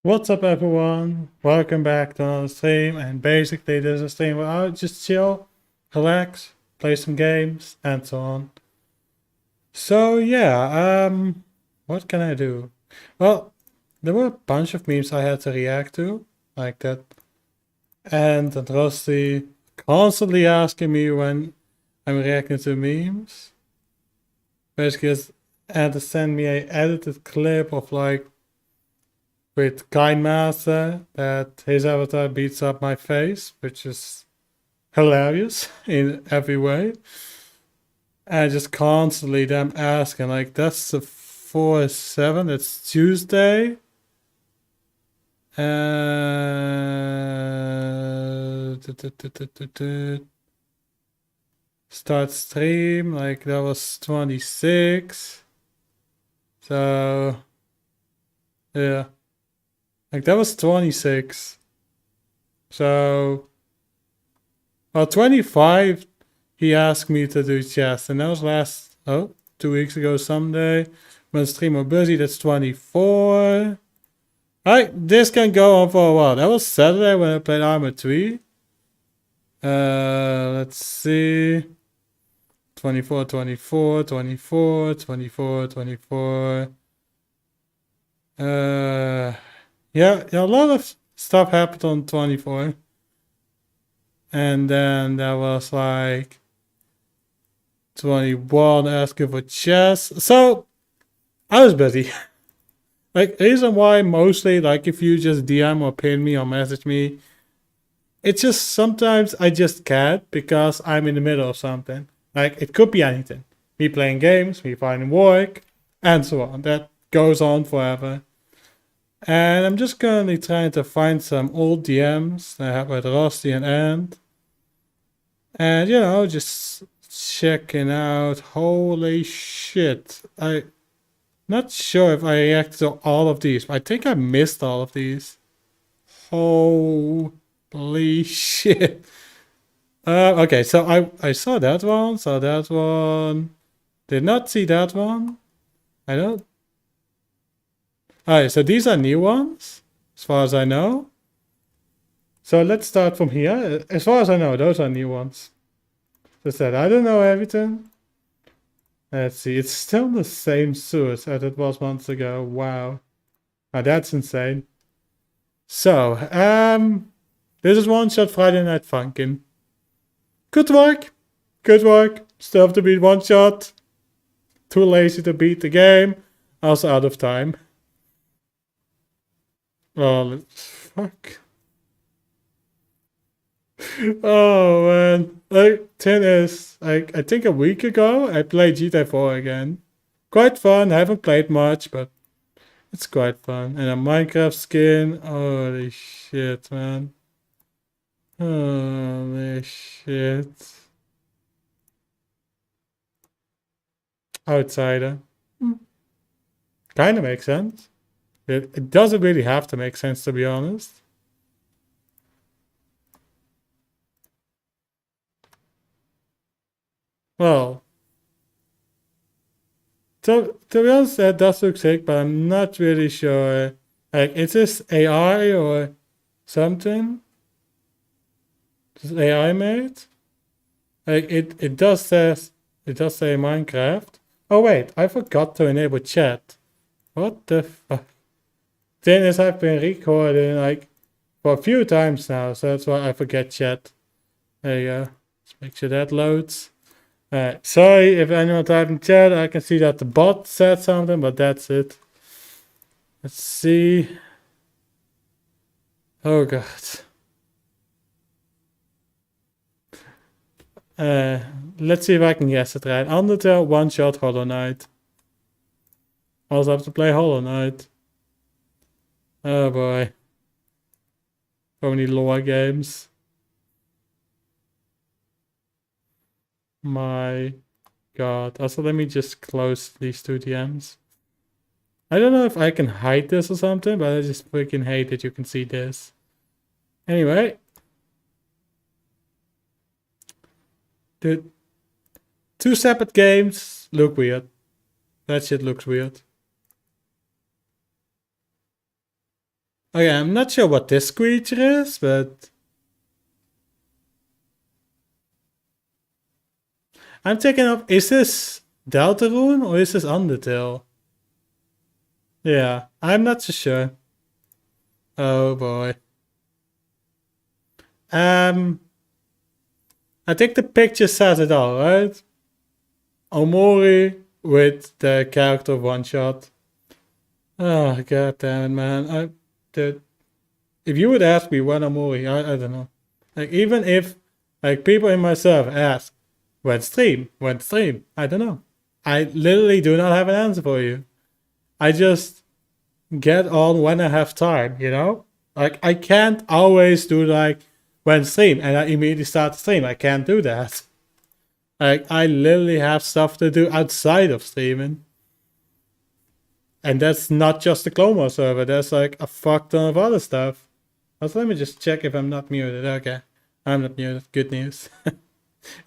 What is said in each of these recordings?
What's up, everyone? Welcome back to another stream. And basically, this is a stream where I just chill, relax, play some games, and so on. So yeah, what can I do? Well, there were a bunch of memes I had to react to, like that, and Rusty constantly asking me when I'm reacting to memes. Basically, and to send me a edited clip of like with Kind Master that his avatar beats up my face, which is hilarious in every way. And just constantly them asking, like, that's the 4-7, it's Tuesday. Start stream, like, that was 26. So, yeah. Like, that was 26. So, well, 25, he asked me to do chess, and that was 2 weeks ago Sunday. When stream or busy, that's 24. Alright, this can go on for a while. That was Saturday when I played Arma 3. Let's see. 24, 24, 24, 24, 24. Yeah, a lot of stuff happened on 24. And then there was like 21 asking for chess. So I was busy. Like, reason why mostly, like, if you just DM or pin me or message me, it's just sometimes I just can't because I'm in the middle of something. Like, it could be anything. Me playing games, me finding work, and so on. That goes on forever. And I'm just currently trying to find some old DMs that I have with Rusty and Ant. And, you know, just checking out. Holy shit. I'm not sure if I reacted to all of these, but I think I missed all of these. Holy shit. Okay, so I saw that one. Did not see that one. I don't. Alright, so these are new ones, as far as I know. So let's start from here. As far as I know, those are new ones. Just that I don't know everything. Let's see, it's still the same source as it was months ago. Wow. Now that's insane. So, this is One Shot Friday Night Funkin'. Good work. Good work. Still have to beat One Shot. Too lazy to beat the game. Also out of time. Oh, fuck. Oh, man. Like, thing is, like, I think a week ago, I played GTA 4 again. Quite fun. I haven't played much, but it's quite fun. And a Minecraft skin. Holy shit, man. Holy shit. Outsider. Kind of makes sense. It doesn't really have to make sense, to be honest. Well, to be honest, that does look sick, but I'm not really sure. Like, is this AI or something? Is AI made? Like, it does say Minecraft. Oh wait, I forgot to enable chat. What the fuck? Thing is, I've been recording like for a few times now, so that's why I forget chat. There you go. Let's make sure that loads. Sorry if anyone typed in chat. I can see that the bot said something, but that's it. Let's see. Oh god. Let's see if I can guess it right. Undertale, One Shot, Hollow Knight. Also have to play Hollow Knight. Oh boy. So many lore games. My god. Also, let me just close these two DMs. I don't know if I can hide this or something, but I just freaking hate that you can see this. Anyway. The two separate games look weird. That shit looks weird. Okay, I'm not sure what this creature is, but I'm taking up. Is this Deltarune or is this Undertale? Yeah, I'm not so sure. Oh boy. I think the picture says it all, right? Omori with the character one shot. Oh god damn it, man! If you would ask me when Omori, I don't know. Like even if like people in my server ask when stream, I don't know. I literally do not have an answer for you. I just get on when I have time, you know? Like I can't always do like when stream and I immediately start the stream. I can't do that. Like I literally have stuff to do outside of streaming. And that's not just the Clone Wars server, there's like a fuck ton of other stuff. Also, let me just check if I'm not muted. Okay. I'm not muted. Good news.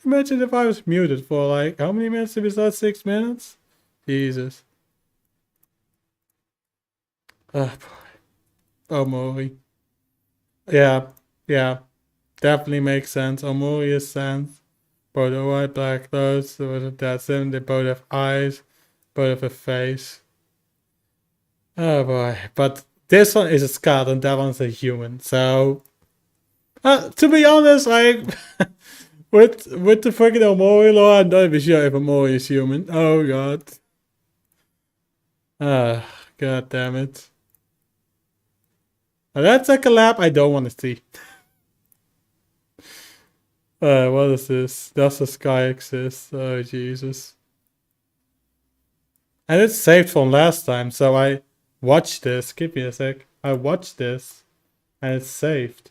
Imagine if I was muted for like how many minutes did we start? 6 minutes? Jesus. Oh boy. Omori. Yeah, yeah. Definitely makes sense. Omori is sense. Both are white, black clothes. That's them. They both have eyes. Both have a face. Oh boy. But this one is a Scat and that one's a human. So to be honest, like with the fucking Omori lore, I'm not even sure if Omori is human. Oh god. God damn it. Now, that's a collab I don't want to see. What is this? Does the sky exist? Oh Jesus. And it's saved from last time, so I watched this. Give me a sec. I watched this and it's saved.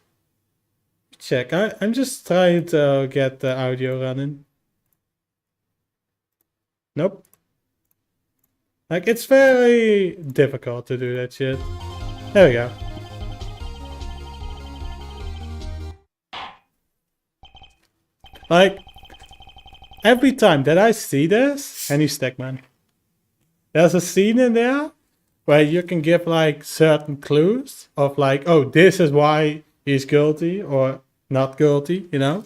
Check. I'm just trying to get the audio running. Nope. Like, it's very difficult to do that shit. There we go. Like, every time that I see this, any Stickman, there's a scene in there where you can give like certain clues of like, oh, this is why he's guilty or not guilty, you know?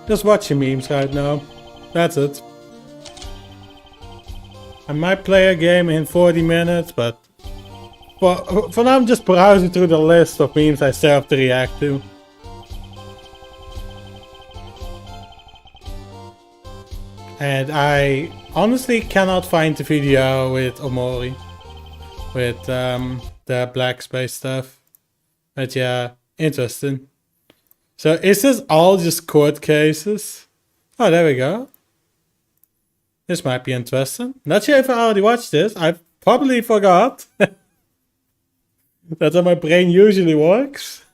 Just watching memes right now. That's it. I might play a game in 40 minutes, but for now I'm just browsing through the list of memes I still have to react to. And I honestly cannot find the video with Omori. With the black space stuff. But yeah, interesting. So is this all just court cases? Oh, there we go. This might be interesting. Not sure if I already watched this. I probably forgot. That's how my brain usually works.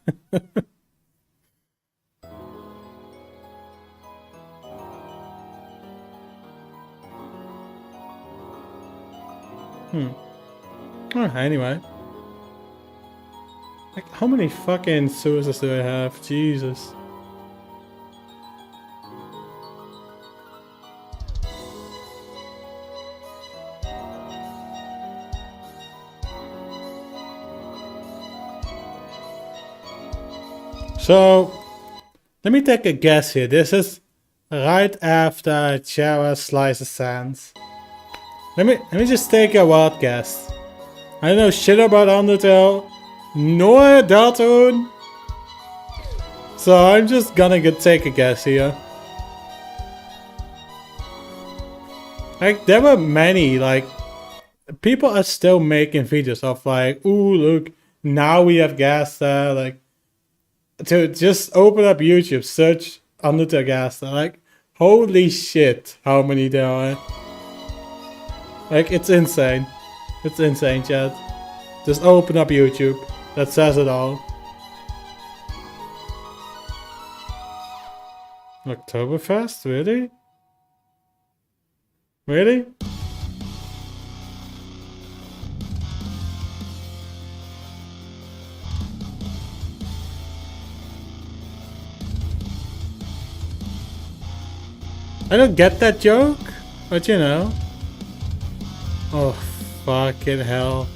Oh, anyway. Like, how many fucking sources do I have? Jesus. So, let me take a guess here. This is right after Chara slices sands. Let me just take a wild guess. I don't know shit about Undertale, nor Deltarune. So I'm just gonna take a guess here. Like, there were many, like, people are still making videos of like, ooh, look, now we have Gasta, like, to just open up YouTube, search Undertale Gasta, like, holy shit, how many there are. Like, it's insane. It's insane, chat. Just open up YouTube. That says it all. Oktoberfest? Really? Really? I don't get that joke, but you know. Oh, fucking hell.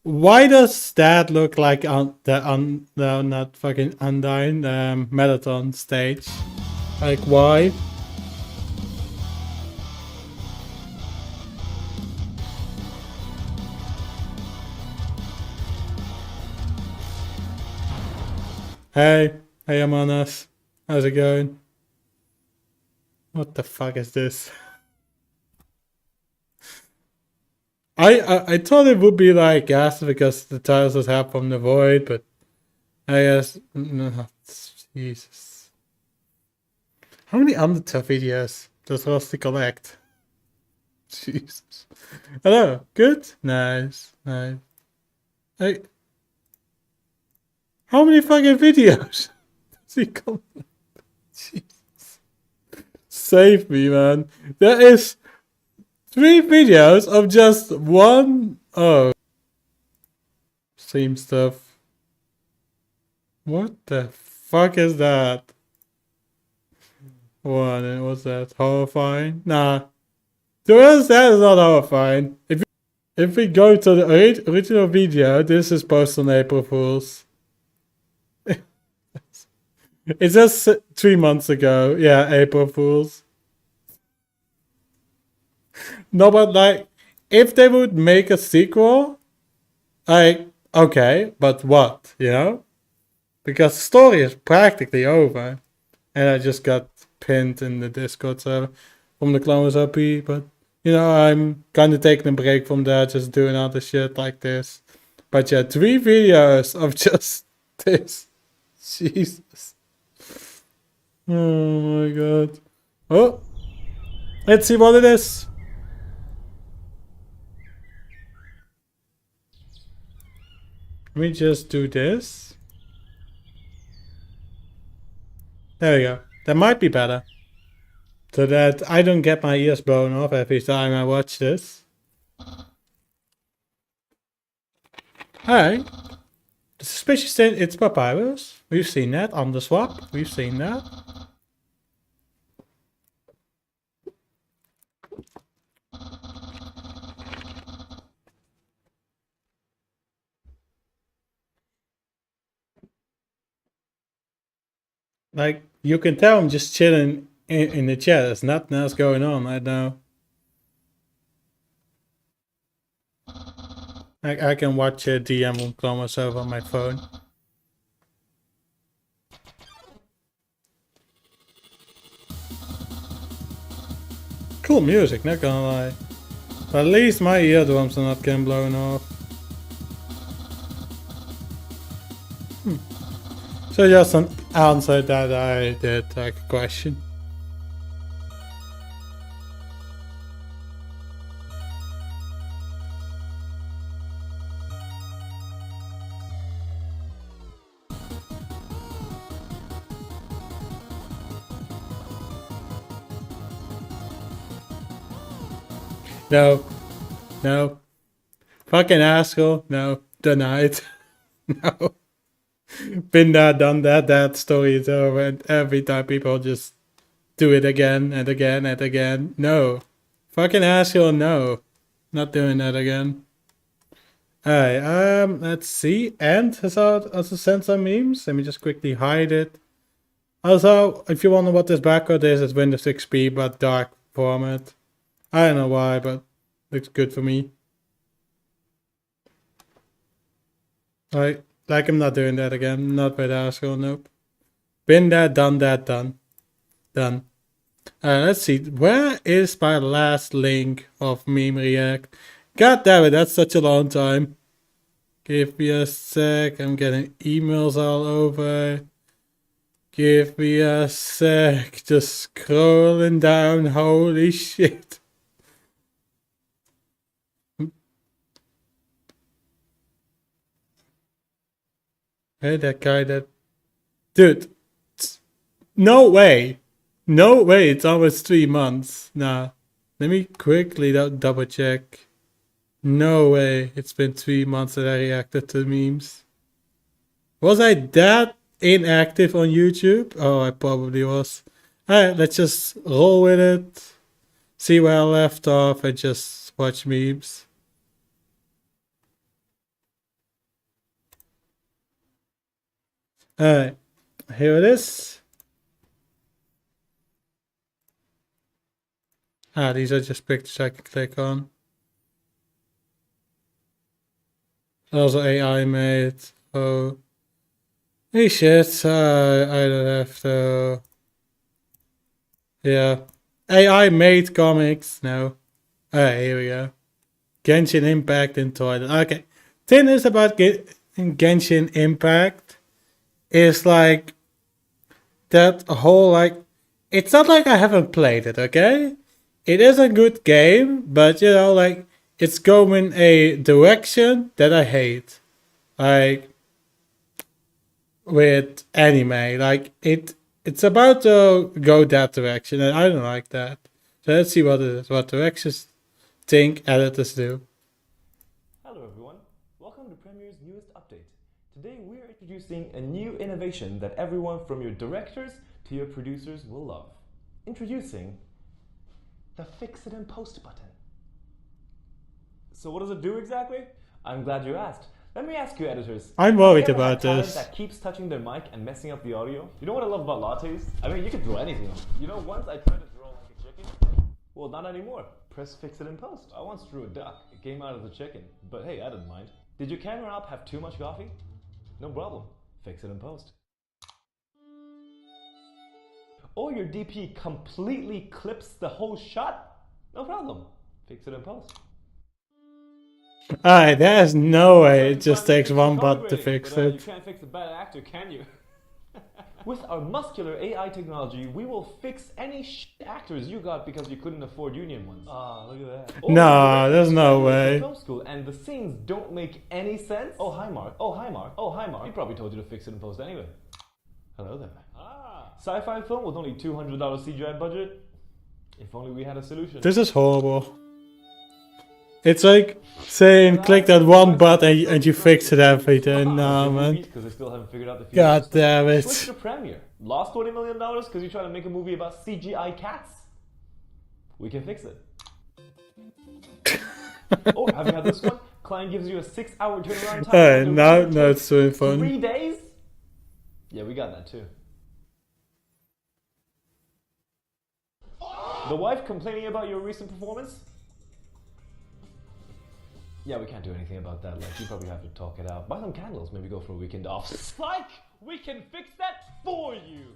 Why does that look like on the no, not fucking Undyne Marathon stage? Like, why? Hey, Among Us. How's it going? What the fuck is this? I thought it would be like gas because the tiles was help from the void, but I guess no. Jesus. How many Undertale videos does Rusty collect? Jesus. Hello. Good. Nice. Nice. Hey. How many fucking videos does he collect? Jesus. Save me, man. There is 3 videos of just one. Oh. Same stuff. What the fuck is that? What? What's that? Horrifying? Nah. To us, that is not horrifying. If we go to the original video, this is posted on April Fools. It's just 3 months ago. Yeah, April Fools. No, but like, if they would make a sequel, like, okay, but what, you know? Because the story is practically over. And I just got pinned in the Discord server from the Clone Wars OP, but, you know, I'm kind of taking a break from that, just doing other shit like this. But yeah, 3 videos of just this. Jesus. Oh my god. Oh, let's see what it is. Let me just do this. There we go. That might be better. So that I don't get my ears blown off every time I watch this. Alright. The suspicious thing, it's Papyrus. We've seen that on the swap. We've seen that. Like, you can tell I'm just chilling in the chat. There's nothing else going on right now. I can watch a DM on Clone myself on my phone. Cool music, not gonna lie. But at least my eardrums are not getting blown off. So just an answer that I did like a question. No. No. Fucking asshole. No. Denied. No. Been there, done that. That story is over. And every time people just do it again and again and again. No. Fucking asshole, no. Not doing that again. Alright, let's see. And has also sent some memes. Let me just quickly hide it. Also, if you wonder what this background is, it's Windows XP, but dark format. I don't know why, but looks good for me. Like I'm not doing that again. Not with asshole, nope. Been there, done that, done. Done. Let's see. Where is my last link of Meme React? God damn it, that's such a long time. Give me a sec. I'm getting emails all over. Give me a sec. Just scrolling down. Holy shit. Hey, that guy that... Dude. No way. No way, it's almost 3 months. Nah. Let me quickly double check. No way, it's been 3 months that I reacted to memes. Was I that inactive on YouTube? Oh, I probably was. Alright, let's just roll with it. See where I left off and just watch memes. Alright, here it is. These are just pictures I can click on. Also AI made. Oh. Hey shit, I don't have to. Yeah. AI made comics. No. Alright, here we go. Genshin Impact in toilet. Okay. Thing is about Genshin Impact is like that whole like it's not like I haven't played it, okay? It is a good game, but you know, like it's going a direction that I hate. Like with anime. Like it's about to go that direction and I don't like that. So let's see what it is, what directions think editors do. Hello everyone, welcome to Premiere's newest update. Today we are introducing a new innovation that everyone from your directors to your producers will love. Introducing the Fix It and Post button. So what does it do exactly? I'm glad you asked. Let me ask you, editors. I'm worried have you ever about had talent this. that keeps touching their mic and messing up the audio? You know what I love about lattes? I mean, you can throw anything on. You know, once I tried to draw like a chicken. Well, not anymore. Press Fix It and Post. I once drew a duck. It came out as a chicken. But hey, I didn't mind. Did your camera app have too much coffee? No problem. Fix it in post. Or your DP completely clips the whole shot? No problem. Fix it in post. Alright, there's no way it just takes one button to fix You it. can't fix a bad actor, can you? With our muscular AI technology, we will fix any actors you got because you couldn't afford union ones. Ah, look at that. No, there's no way. Film school and the scenes don't make any sense. Oh, hi, Mark. Oh, hi, Mark. Oh, hi, Mark. He probably told you to fix it in post anyway. Hello there. Sci-fi film with only $200 CGI budget. If only we had a solution. This is horrible. It's like saying click that one button and you fix it everything. No, man. Because they still haven't figured out the future. God damn it. Switch to Premiere. Lost $20 million because you try to make a movie about CGI cats? We can fix it. Oh, have you had this one? Client gives you a 6-hour turnaround time. Alright, now it's doing fun. 3 days? Yeah, we got that too. The wife complaining about your recent performance? Yeah, we can't do anything about that. Like, you probably have to talk it out. Buy some candles, maybe go for a weekend off. Psych! We can fix that for you!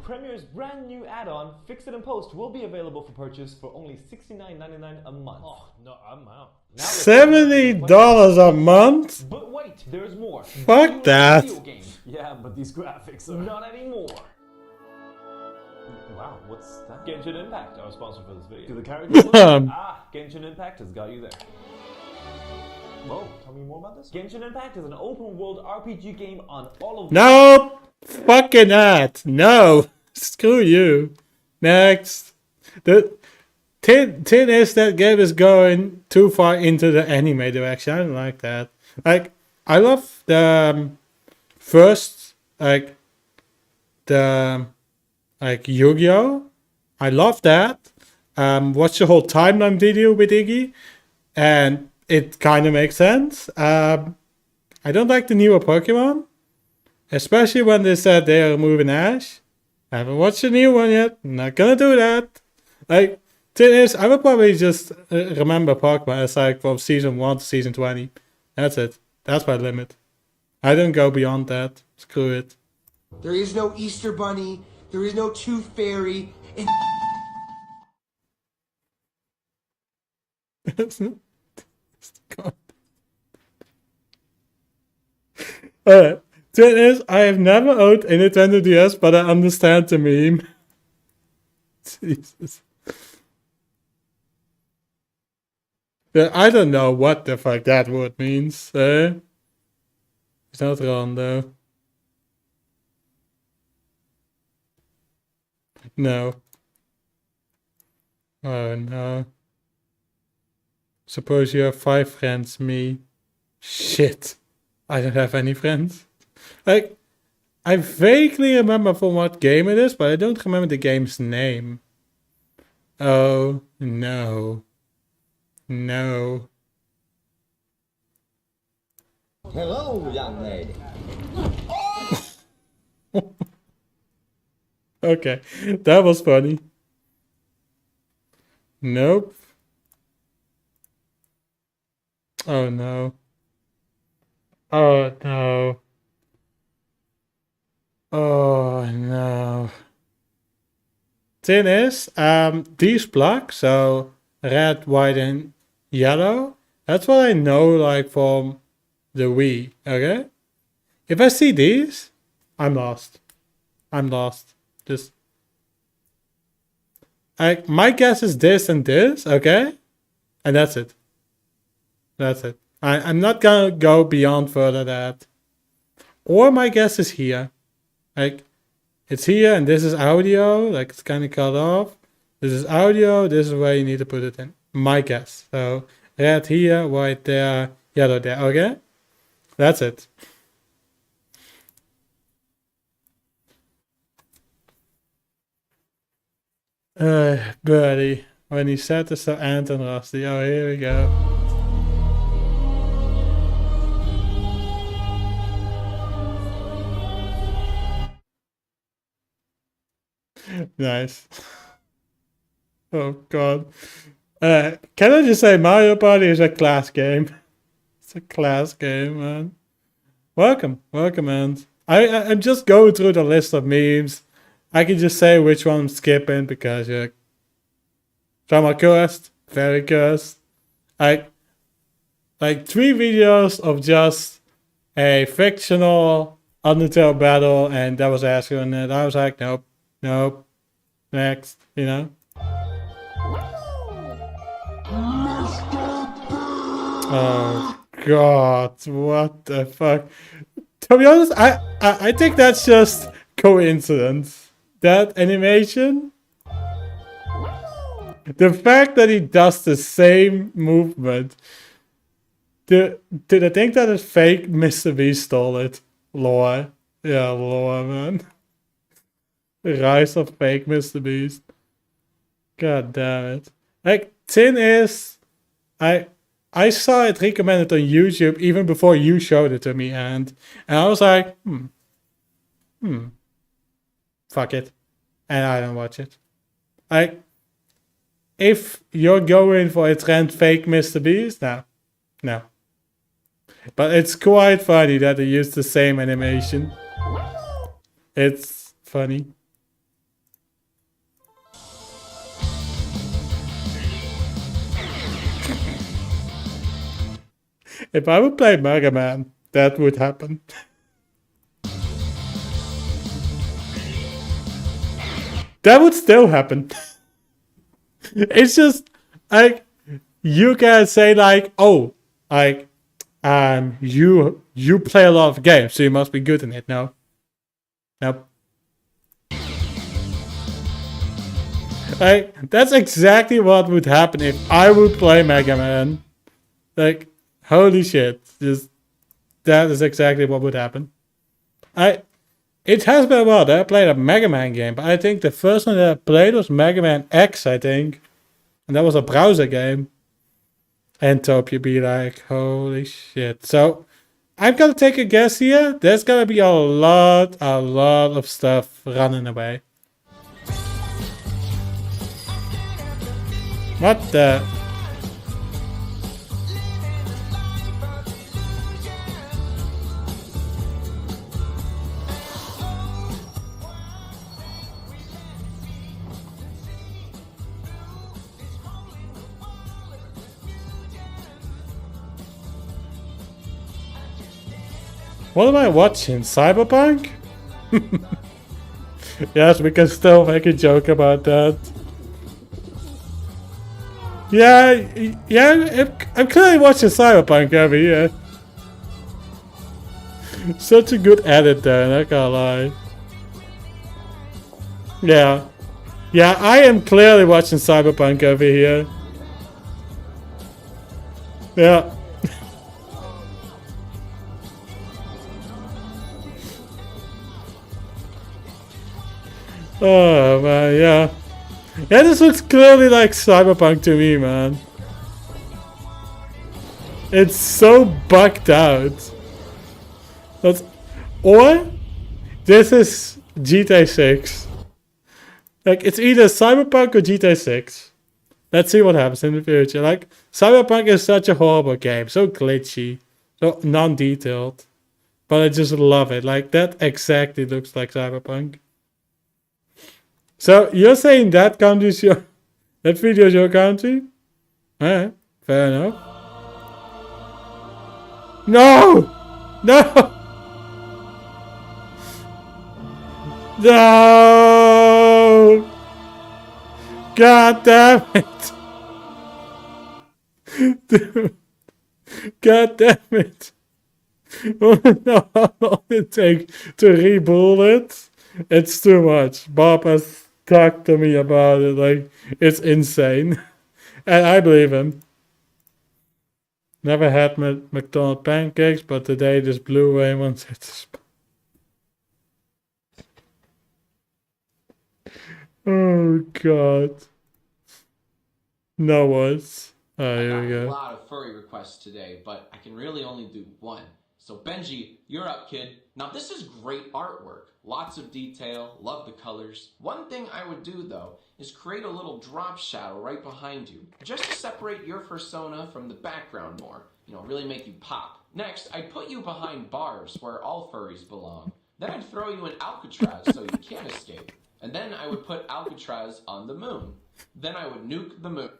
Premiere's brand new add-on, Fix It in Post, will be available for purchase for only $69.99 a month. Oh, no, I'm out. $70 a month? But wait, there's more. Fuck that. Yeah, but these graphics are not anymore. Wow, what's that? Genshin Impact, our sponsor for this video. Do the characters look? Genshin Impact has got you there. Whoa, tell me more about this. Genshin Impact is an open world RPG game on all of Nope! Fucking that! No! Screw you. Next. The thing is that game is going too far into the anime direction. I don't like that. Like, I love the first, like Yu-Gi-Oh! I love that. Watch the whole timeline video with Iggy, and it kind of makes sense. I don't like the newer Pokemon, especially when they said they are removing Ash. I haven't watched the new one yet. I'm not gonna do that. Like, thing is, I will probably just remember Pokemon as like from season 1 to season 20. That's it. That's my limit. I don't go beyond that. Screw it. There is no Easter Bunny. There is no Tooth Fairy. And God. Alright. Thing is, I have never owned a Nintendo DS, but I understand the meme. Jesus. Yeah, I don't know what the fuck that word means. It's not wrong though. No. Oh no. Suppose you have 5 friends, me. Shit. I don't have any friends. Like, I vaguely remember from what game it is, but I don't remember the game's name. Oh, no. No. Hello, young lady. Okay, that was funny. Nope. Oh no. Oh no. Oh no. Thing is, these blocks, so red, white, and yellow, that's what I know like from the Wii, okay? If I see these, I'm lost. I'm lost. Just my guess is this and this, okay? And that's it. That's it. I'm not gonna go beyond further that. Or my guess is here. Like, it's here and this is audio, like it's kind of cut off. This is audio, this is where you need to put it in. My guess. So, red here, white there, yellow there, okay? That's it. Birdie. When he said this to Ant and Rusty. Oh, here we go. Nice. Oh god. Can I just say Mario Party is a class game? It's a class game, man. Welcome, Ant. I'm just going through the list of memes. I can just say which one I'm skipping because some are cursed, very cursed. Like 3 videos of just a fictional Undertale battle, and that was asking it. I was like, nope, next, you know. Oh god, what the fuck? To be honest, I think that's just coincidence. That animation, the fact that he does the same movement. Did I think that is fake? Mr. Beast stole it. Lore. Yeah, lore, man. The rise of fake Mr. Beast. God damn it. Like, Tin is... I saw it recommended on YouTube even before you showed it to me, and I was like, fuck it. And I don't watch it. Like, if you're going for a trend fake Mr. Beast, no. But it's quite funny that they use the same animation. It's funny. If I would play Mega Man, that would happen. That would still happen. It's just like you can say like, oh, like you play a lot of games, so you must be good in it. No. Nope. Like, that's exactly what would happen if I would play Mega Man. Like, holy shit. Just that is exactly what would happen. It has been a while that I played a Mega Man game, but I think the first one that I played was Mega Man X, I think. And that was a browser game. And Top, you'd be like, holy shit. So, I'm gonna take a guess here. There's gonna be a lot of stuff running away. What the... What am I watching? Cyberpunk? Yes, we can still make a joke about that. Yeah, I'm clearly watching Cyberpunk over here. Such a good edit there, not gonna lie. Yeah, I am clearly watching Cyberpunk over here. Yeah. Oh man, yeah. Yeah, this looks clearly like Cyberpunk to me, man. It's so bugged out. That's, or this is GTA 6. Like, it's either Cyberpunk or GTA 6. Let's see what happens in the future. Like, Cyberpunk is such a horrible game. So glitchy. So non-detailed. But I just love it. Like, that exactly looks like Cyberpunk. So, you're saying that country is your... That video is your country? Alright. Fair enough. No! No! No! God damn it! Dude. God damn it! No, how long it take to reboot it? It's too much. Bob has talked to me about it. Like, it's insane, and I believe him. Never had McDonald's pancakes, but today this blew away once it's. Oh god. No words. Oh, here we I got a go. lot of furry requests today, but I can really only do one. So Benji, you're up, kid. Now this is great artwork. Lots of detail, love the colors. One thing I would do though is create a little drop shadow right behind you, just to separate your persona from the background more. You know, really make you pop. Next, I'd put you behind bars where all furries belong. Then I'd throw you in Alcatraz so you can't escape. And then I would put Alcatraz on the moon. Then I would nuke the moon.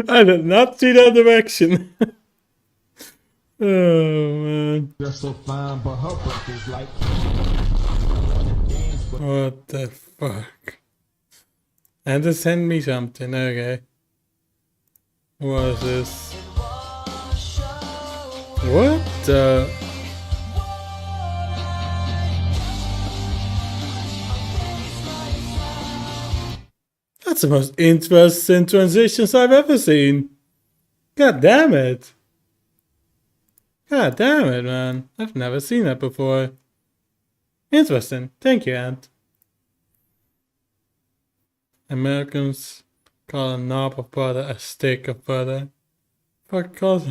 I did not see that direction. Oh man. You're so fine, but her breath is like. What the fuck? And to send me something, okay. What is this? What the? That's the most interesting transitions I've ever seen. God damn it. God damn it, man. I've never seen that before. Interesting. Thank you, Ant. Americans call a knob of butter a stick of butter. Fuck, calls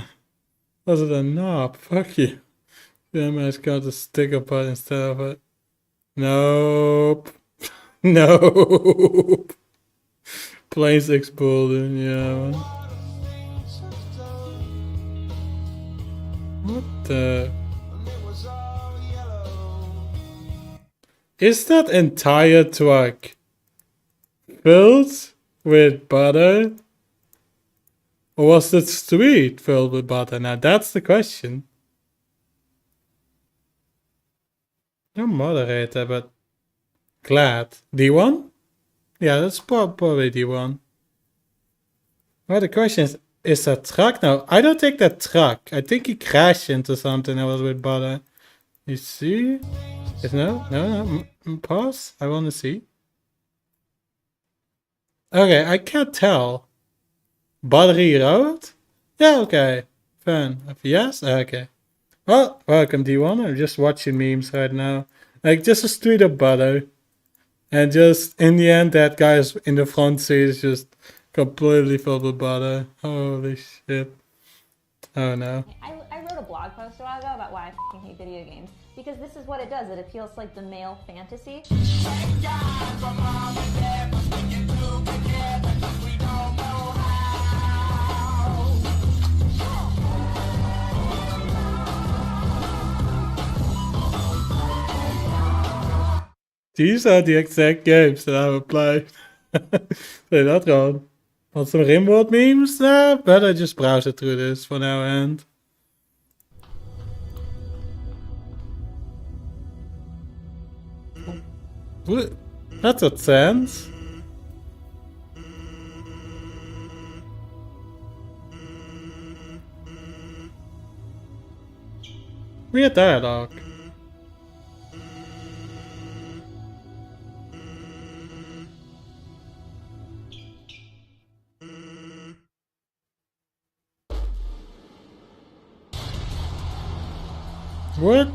it a knob? Fuck you. The Americans call it a stick of butter instead of a... Nope. Nope. Planes exploding, yeah, man. What the... Is that entire truck filled with butter? Or was the street filled with butter? Now that's the question. No moderator, but glad. D1? Yeah, that's probably D1. Well, the question is that truck now? I don't think that truck. I think he crashed into something that was with butter. You see? Is no? Pause. I want to see. Okay, I can't tell. Battery road? Yeah, okay. Fun. Yes? Okay. Well, welcome D1. I'm just watching memes right now. Like, just a street of butter. And just, in the end, that guy is in the front seat is just completely filled with butter. Holy shit. Oh no. I wrote a blog post a while ago about why I f***ing hate video games. Because this is what it does. It appeals to like the male fantasy. These are the exact games that I would play. Say that gewoon. Want some Rimworld memes? Nah, better just browse it through this for now and... What? That's what sense. Weird dialogue. What?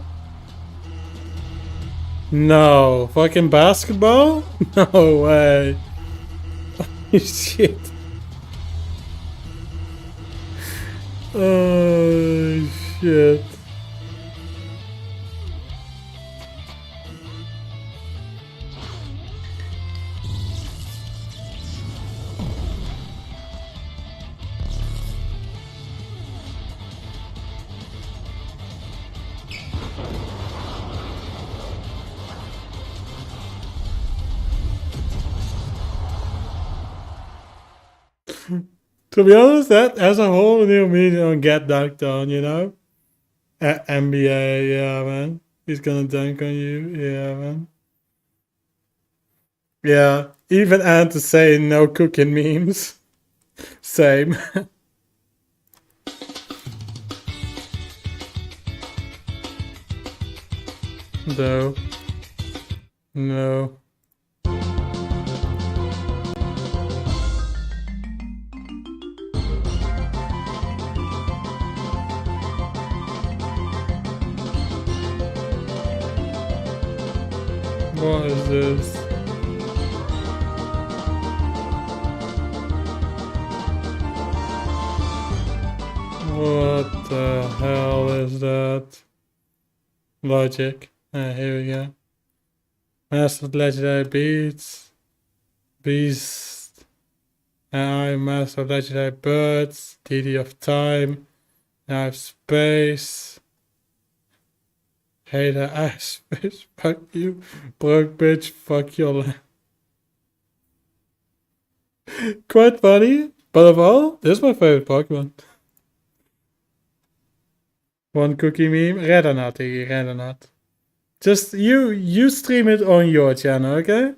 No. Fucking basketball? No way. Shit. Oh, shit. To be honest, that as a whole new meaning on Get Dunked On, you know? NBA, yeah, man. He's gonna dunk on you, yeah, man. Yeah, even Ant is saying no cooking memes. Same. No. No. What is this? What the hell is that? Logic. Here we go. Master of Legendary Beats. Beast. I Master of Legendary Birds. DD of Time. Now I have Space. Hater ass bitch. Fuck you. Broke bitch. Fuck your life. Quite funny. But of all, this is my favorite Pokemon. One cookie meme. Redonat, Iggy. Redonat. Just you stream it on your channel, okay?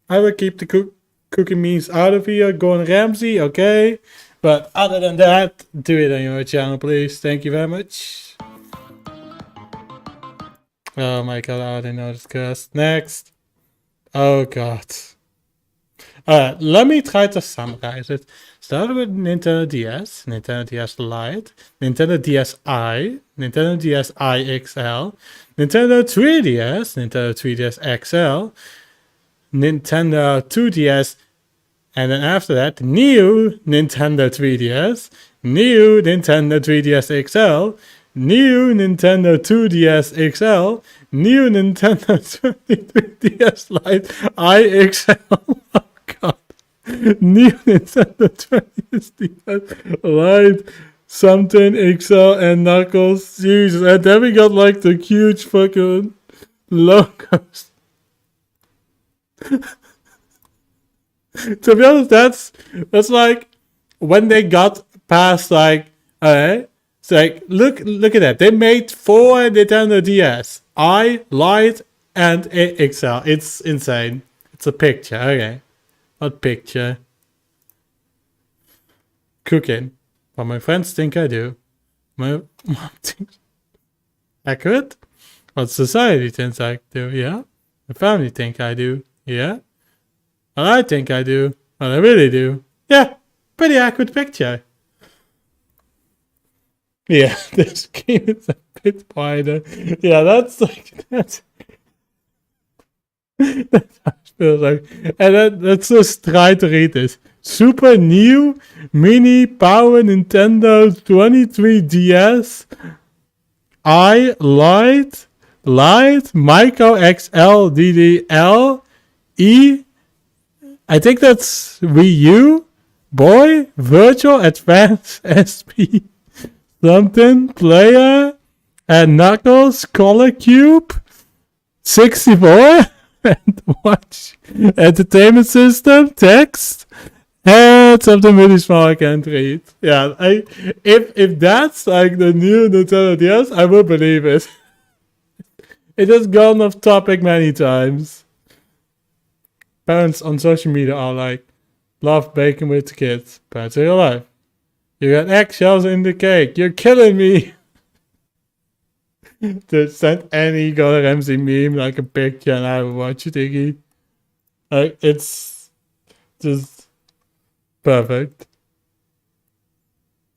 I will keep the cookie memes out of here. Gordon Ramsay, okay? But other than that, do it on your channel, please. Thank you very much. Oh my god, I already know this curse. Next. Oh god. Alright, let me try to summarize it. Started with Nintendo DS, Nintendo DS Lite, Nintendo DSi, Nintendo DSi XL, Nintendo 3DS, Nintendo 3DS XL, Nintendo 2DS, and then after that, new Nintendo 3DS, new Nintendo 3DS XL, new Nintendo 2DS XL, new Nintendo 23DS Lite IXL. Oh god. New Nintendo 20DS Lite, something XL, and Knuckles. Jesus, and then we got like the huge fucking logos. To be honest, that's like when they got past like it's like look at that. They made 4 Nintendo DS, Lite, and XL. It's insane. It's a picture, okay. What picture? Cooking. What my friends think I do. My mom thinks accurate. What society thinks I do, yeah. My family think I do, yeah. What I think I do. What I really do. Yeah, pretty accurate picture. Yeah, this game is a bit wider. Yeah, that's like that's how it feels like. And let's just try to read this. Super new mini power Nintendo 23DS Lite Micro XL DDL E. I think that's Wii U. Boy, Virtual Advance SP. Something player and Knuckles Color Cube 64 and watch entertainment system text and something really small I can't read. Yeah, if that's like the new Nintendo DS, I will believe it. It has gone off topic many times. Parents on social media are like, love baking with the kids. Parents in real life. You got eggshells in the cake. You're killing me. To send any Gordon Ramsay meme like a picture and I will watch it, Iggy. Like, it's just perfect.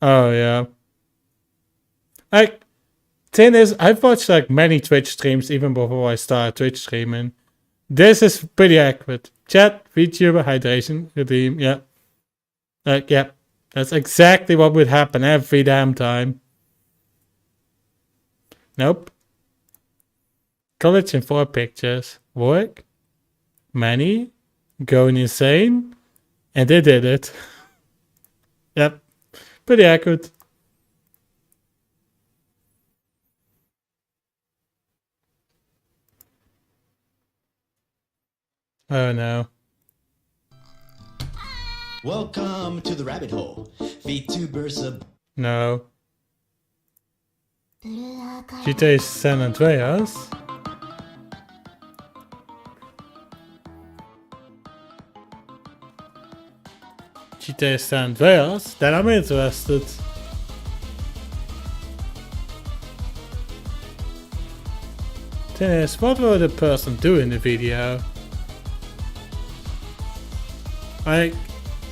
Oh, yeah. Like, thing is, I've watched like many Twitch streams even before I started Twitch streaming. This is pretty accurate. Chat, VTuber, hydration, redeem, yeah. Yeah. That's exactly what would happen every damn time. Nope. College in 4 pictures. Work. Money. Going insane. And they did it. Yep. Pretty accurate. Oh no. Welcome to the rabbit hole. VTubers of No. GTA San Andreas. GTA San Andreas? Then I'm interested. Thing is, what will the person do in the video? I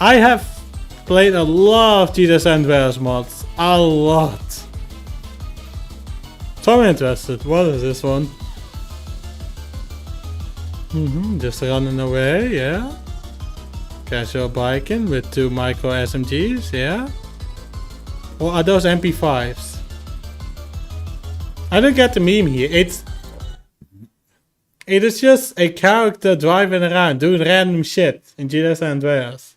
have played a lot of GTA San Andreas mods. A lot. So I'm interested. What is this one? Just running away, yeah. Casual biking with 2 micro SMGs, yeah. Or are those MP5s? I don't get the meme here. It is just a character driving around doing random shit in GTA San Andreas.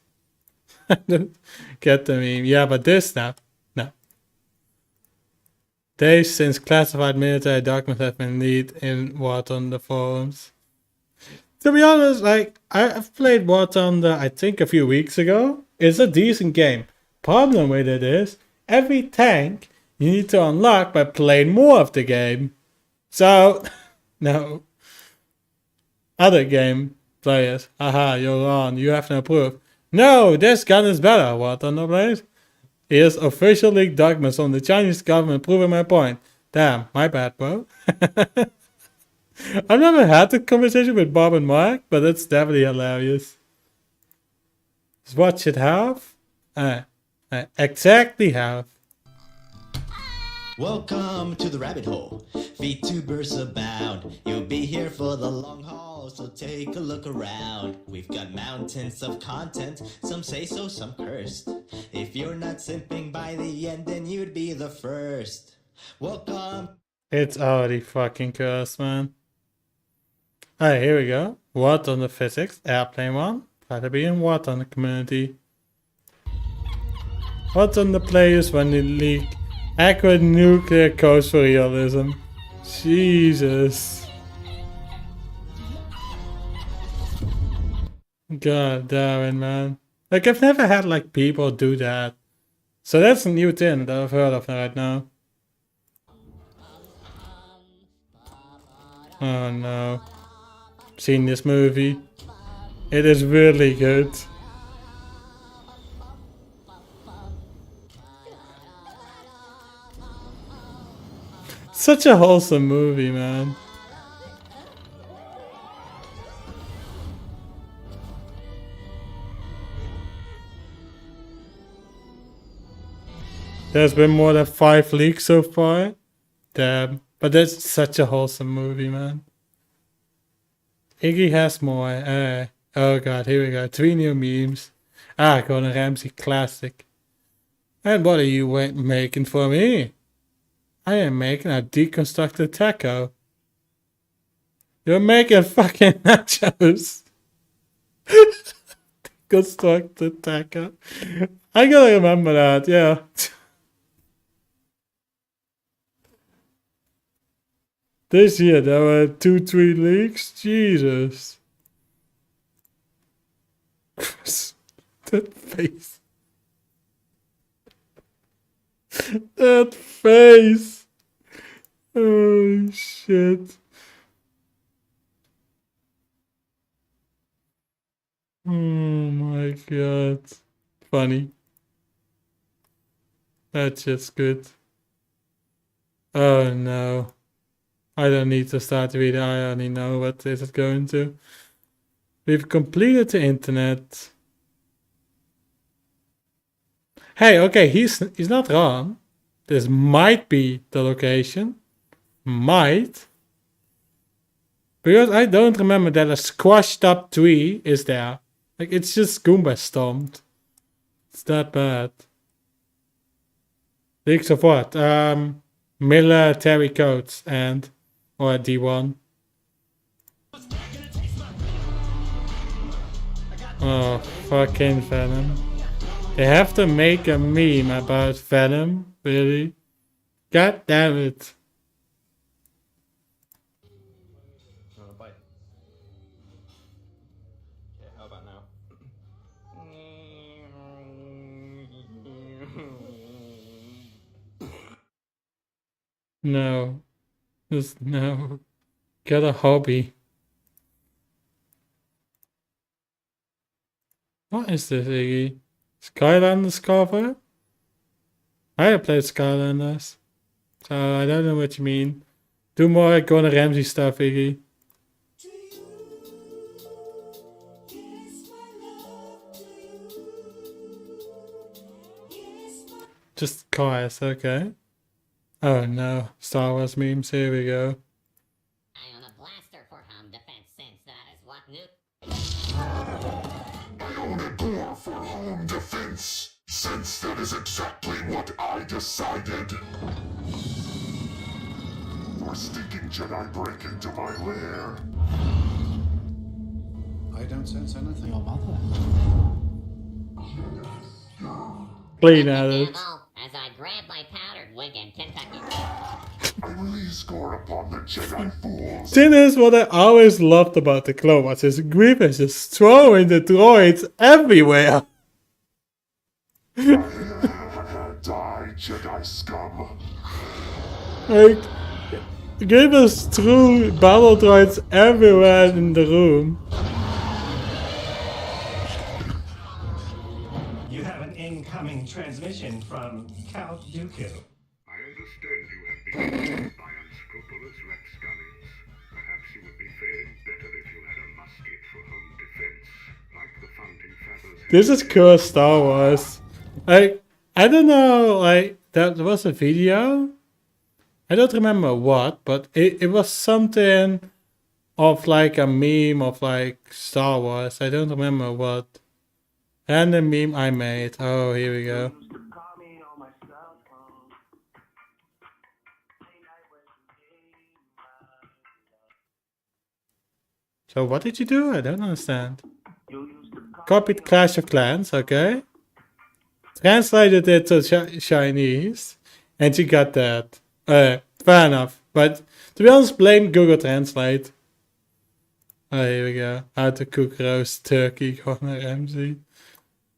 I don't get the meme. Yeah, but this now. No. Days since classified military documents have been leaked in War Thunder forums. To be honest, like, I've played War Thunder, I think a few weeks ago. It's a decent game. Problem with it is, every tank you need to unlock by playing more of the game. So, no. Other game players, haha, you're wrong, you have no proof. No, this gun is better, War Thunder players. Here's official leaked documents from the Chinese government proving my point. Damn, my bad, bro. I've never had the conversation with Bob and Mark, but it's definitely hilarious. Is what should have? Exactly have. Welcome to the rabbit hole. VTubers abound. You'll be here for the long haul, so take a look around. We've got mountains of content. Some say so, some cursed. If you're not simping by the end, then you'd be the first. Welcome. It's already fucking cursed, man. Alright, here we go. War Thunder physics, airplane one. Try to be in War Thunder community. War Thunder players when they leak accurate nuclear codes for realism. Jesus. God damn it, man. Like, I've never had like people do that. So that's a new thing that I've heard of right now. Oh no. Seen this movie. It is really good. Such a wholesome movie, man. There's been more than 5 leaks so far. Damn. But that's such a wholesome movie, man. Iggy has more. Oh god, here we go. 3 new memes. Gordon Ramsay classic. And what are you making for me? I am making a deconstructed taco. You're making fucking nachos. Deconstructed taco. I gotta remember that, yeah. This year there were 2-3 leaks. Jesus. That face. That face. Oh shit. Oh my god. Funny. That's just good. Oh no. I don't need to start the video, I already know what is it going to. We've completed the internet. Hey, okay, he's not wrong. This might be the location. might. Because I don't remember that a squashed up tree is there. Like, it's just Goomba stomped. It's that bad. Leaks of what? Military codes and... or D1. Oh, fucking Venom. They have to make a meme about Venom, really? God damn it. Bite. Yeah, how about now? No. Just no. Get a hobby. What is this, Iggy? Skylanders cover? I have played Skylanders. So I don't know what you mean. Do more Gordon Ramsay stuff, Iggy. Just cars, okay. Oh no, Star Wars memes, here we go. I own a blaster for home defense since that is what new. I own a door for home defense, since that is exactly what I decided. Your stinking Jedi break into my lair. I don't sense anything. Your mother. Clean at it. As I grab my powdered wig in Kentucky. I really score upon the Jedi fools. This is what I always loved about the Clone Wars, is Grievous just throwing the droids everywhere. Die, Jedi scum. Like, Grievous threw battle droids everywhere in the room. You have an incoming transmission from Count Dooku. I understand you have been killed by unscrupulous rapscallions. Perhaps you would be faring better if you had a musket for home defense, like the Fountain Feathers. This is cool Star Wars. Like, I don't know, like, that was a video? I don't remember what, but it was something of like a meme of like Star Wars. I don't remember what. And the meme I made. Oh, here we go. So what did you do? I don't understand. Copied Clash of Clans, okay. Translated it to Chinese. And you got that. Fair enough. But to be honest, blame Google Translate. Oh, here we go. How to cook roast turkey, Gordon Ramsay.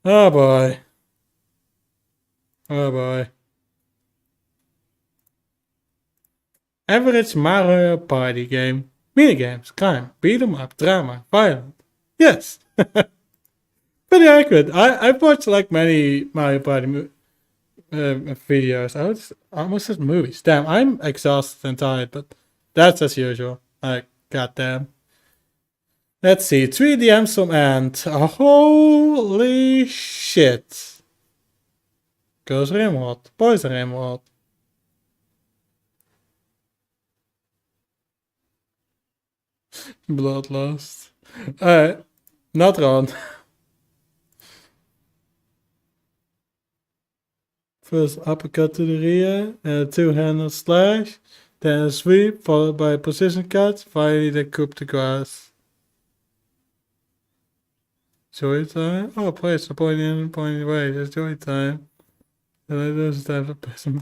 Oh boy. Oh boy. Average Mario Party game. Minigames, crime, beat 'em up, drama, violent. Yes. Pretty accurate. I've watched like many Mario Party videos. I almost said movies. Damn, I'm exhausted and tired, but that's as usual. Like, goddamn. Let's see. 3 DMs from Ant. Holy shit. Girls are emerald. Boys are emerald. Bloodlust. Not wrong. First uppercut to the rear, and a two-handed slash, then a sweep, followed by a position cut, finally the coup de grace. Joy time? Oh, place the point in and point away, it's joy time. And I don't have to piss him.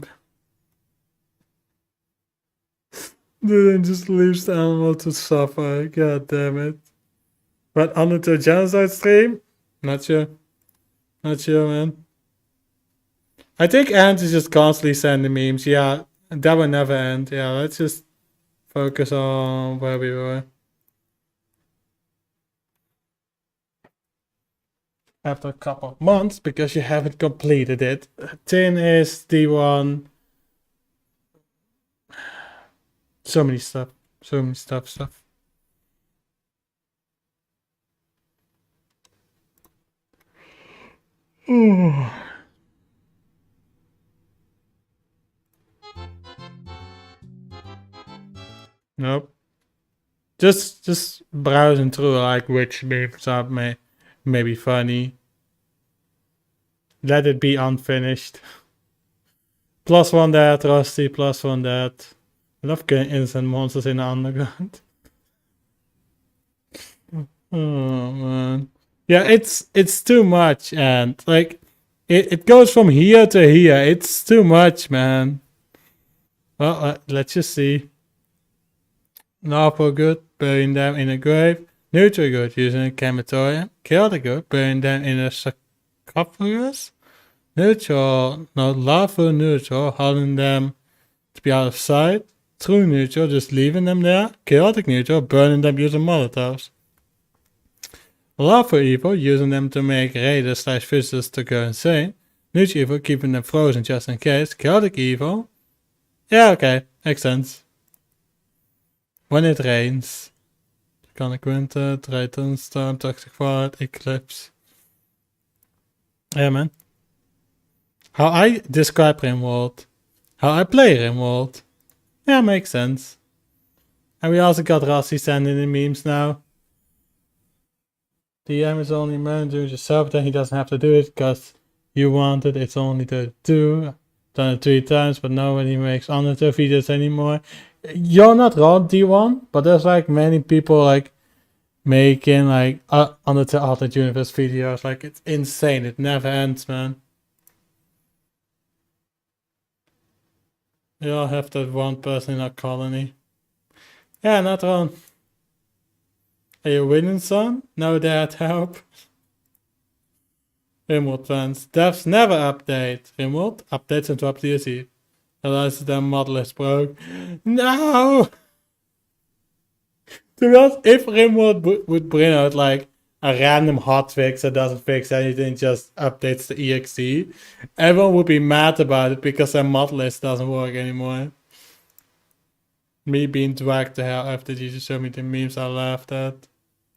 Then just leaves the animal to suffer, god damn it. But under the genocide stream? Not sure. Not sure, man. I think Ant is just constantly sending memes. Yeah, that will never end. Yeah, let's just focus on where we were. After a couple of months, because you haven't completed it. 10 is D1. So many stuff. So many stuff. Ooh. Nope. Just browsing through like which memes are maybe funny. Let it be unfinished. +1 that, Rusty, +1 that. I love killing innocent monsters in the underground. Oh man. Yeah, it's too much, and like it goes from here to here. It's too much, man. Well, let's just see. Narpo good, burying them in a grave. Neutral good, using a crematorium. Chaotic good, burying them in a sarcophagus. Neutral, not lawful neutral, holding them to be out of sight. True neutral, just leaving them there. Chaotic neutral, burning them using molotovs. Lawful evil, using them to make raiders / visitors to go insane. Neutral evil, keeping them frozen just in case. Chaotic evil. Yeah, okay, makes sense. When it rains. Volcanic winter, Triton storm, toxic void, eclipse. Yeah, man. How I describe Rimworld. How I play Rimworld. Yeah, makes sense. And we also got Rossi sending the memes now. DM is only man doing yourself, then he doesn't have to do it because you want it. It's only the 2. Done it 3 times, but nobody makes Undertale videos anymore. You're not wrong, D1, but there's like many people like making like Undertale Alternate Universe videos. Like it's insane. It never ends, man. We all have that one person in our colony. Yeah, not wrong. Are you winning, son? No, Dad, help. Rimworld fans. Devs never update. Rimworld updates and drop DLC. Realizes their model is broke. No! To be honest, if Rimworld would bring out like a random hotfix that doesn't fix anything, just updates the EXE, everyone would be mad about it because their mod list doesn't work anymore. Me being dragged to hell after Jesus showed me the memes I laughed at.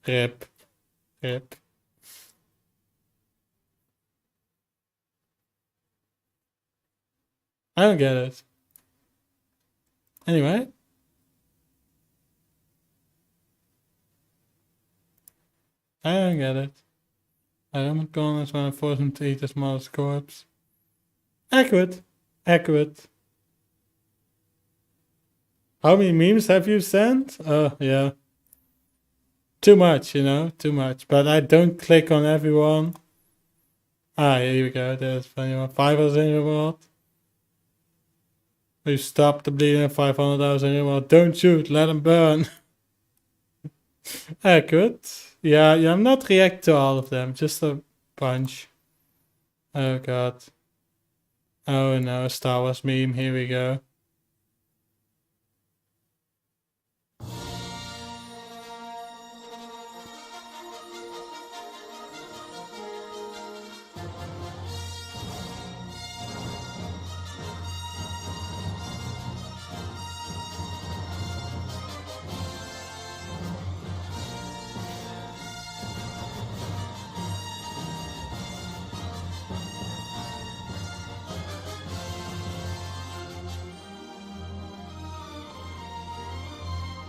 Rip. Rip. I don't get it. Anyway. I don't get it. I don't corners when I force him to eat his mother's corpse. Accurate. Accurate. How many memes have you sent? Yeah. Too much, you know, too much. But I don't click on everyone. Ah, here we go. There's funny one. 5,000 in the world. We stop the bleeding at 500,000 in the world. Don't shoot, let them burn. Accurate. Yeah, I'm not react to all of them, just a bunch. Oh god. Oh no, Star Wars meme, here we go.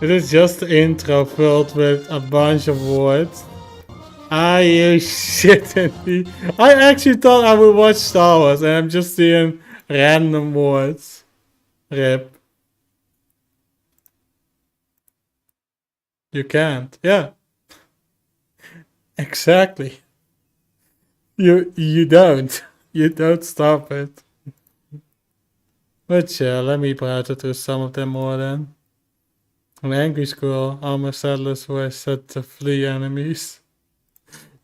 It is just the intro filled with a bunch of words. Are you shitting me? I actually thought I would watch Star Wars and I'm just seeing random words. Rip. You can't. Yeah. Exactly. You don't. You don't stop it. But yeah, let me browse through some of them more then. An angry squirrel, armor settlers were set to flee enemies.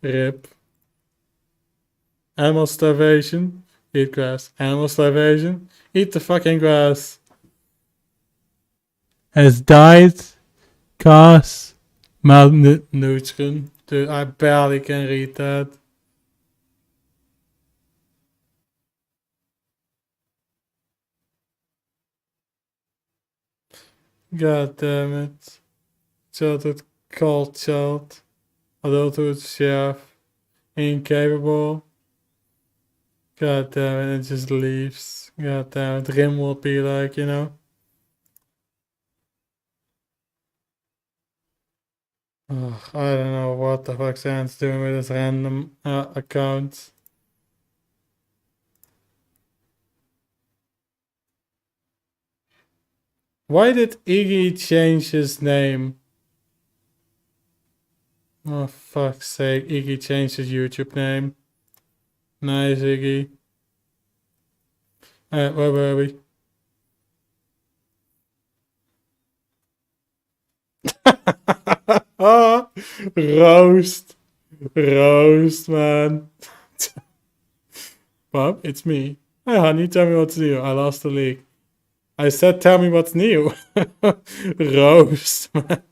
Rip. Animal starvation. Eat grass. Animal starvation. Eat the fucking grass. Has died. Cause. Malnutrition. Dude, I barely can read that. God damn it. Childhood cold child. Adulthood chef. Incapable. God damn it, it just leaves. God damn it, Rim will be like, you know. Ugh, I don't know what the fuck Zan's doing with his random accounts. Why did Iggy change his name? Oh, fuck's sake. Iggy changed his YouTube name. Nice, Iggy. Where were we? Oh, roast. Roast, man. Bob, it's me. Hi, honey, tell me what's new. I lost the league. I said, tell me what's new. Roast, man.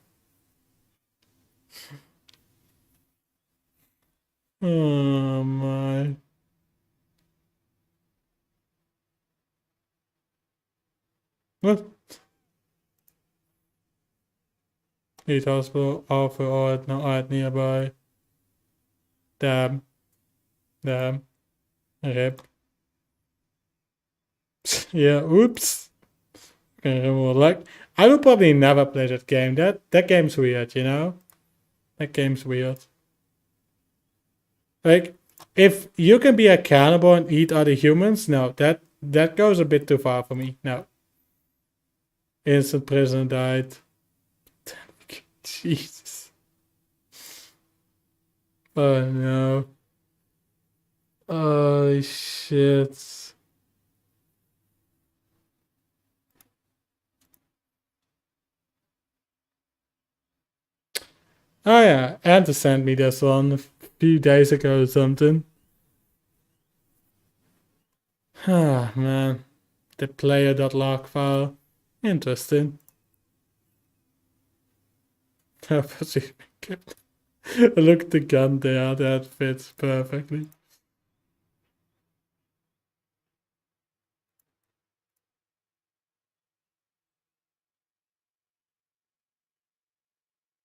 Oh, my. What? Eat hospital, offer art, no art nearby. Damn. Damn. Rip. Yeah, oops. Okay, remove like I will probably never play that game. That game's weird, you know? That game's weird. Like, if you can be a cannibal and eat other humans, no, that goes a bit too far for me. No. Instant prisoner died. Jesus. Oh no. Holy shit. Oh yeah, Anta sent me this one a few days ago or something. Ah man. The player.log file. Interesting. Look at the gun there, that fits perfectly.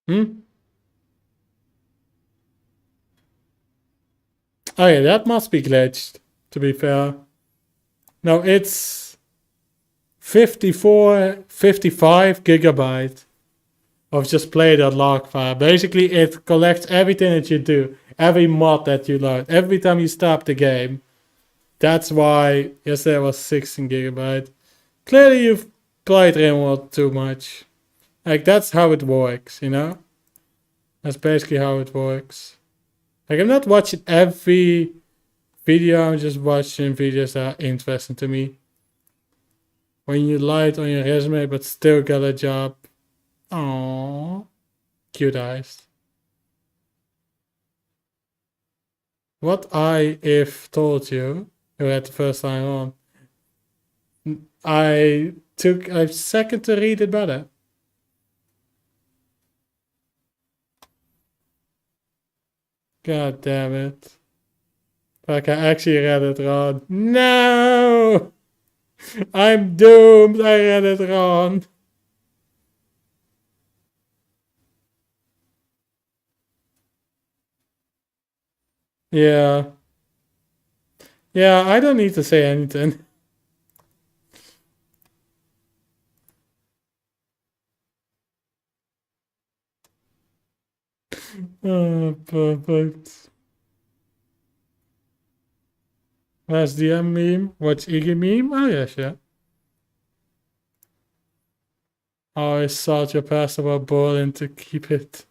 Hmm? Oh yeah, that must be glitched, to be fair. No, it's 55 gigabyte of just play.log file. Basically, it collects everything that you do, every mod that you load, every time you stop the game. That's why yesterday was 16 gigabyte. Clearly, you've played RimWorld too much. Like, that's how it works, you know? That's basically how it works. Like, I'm not watching every video, I'm just watching videos that are interesting to me. When you lied on your resume but still got a job. Aww. Cute eyes. What I if told you had the first time on. I took a second to read it better. God damn it. Like I actually read it wrong. No! I'm doomed. I read it wrong. Yeah. Yeah, I don't need to say anything. Oh, perfect. Last DM meme. Watch Iggy meme? Oh, yes, yeah. I thought your pasta was boiling to keep it.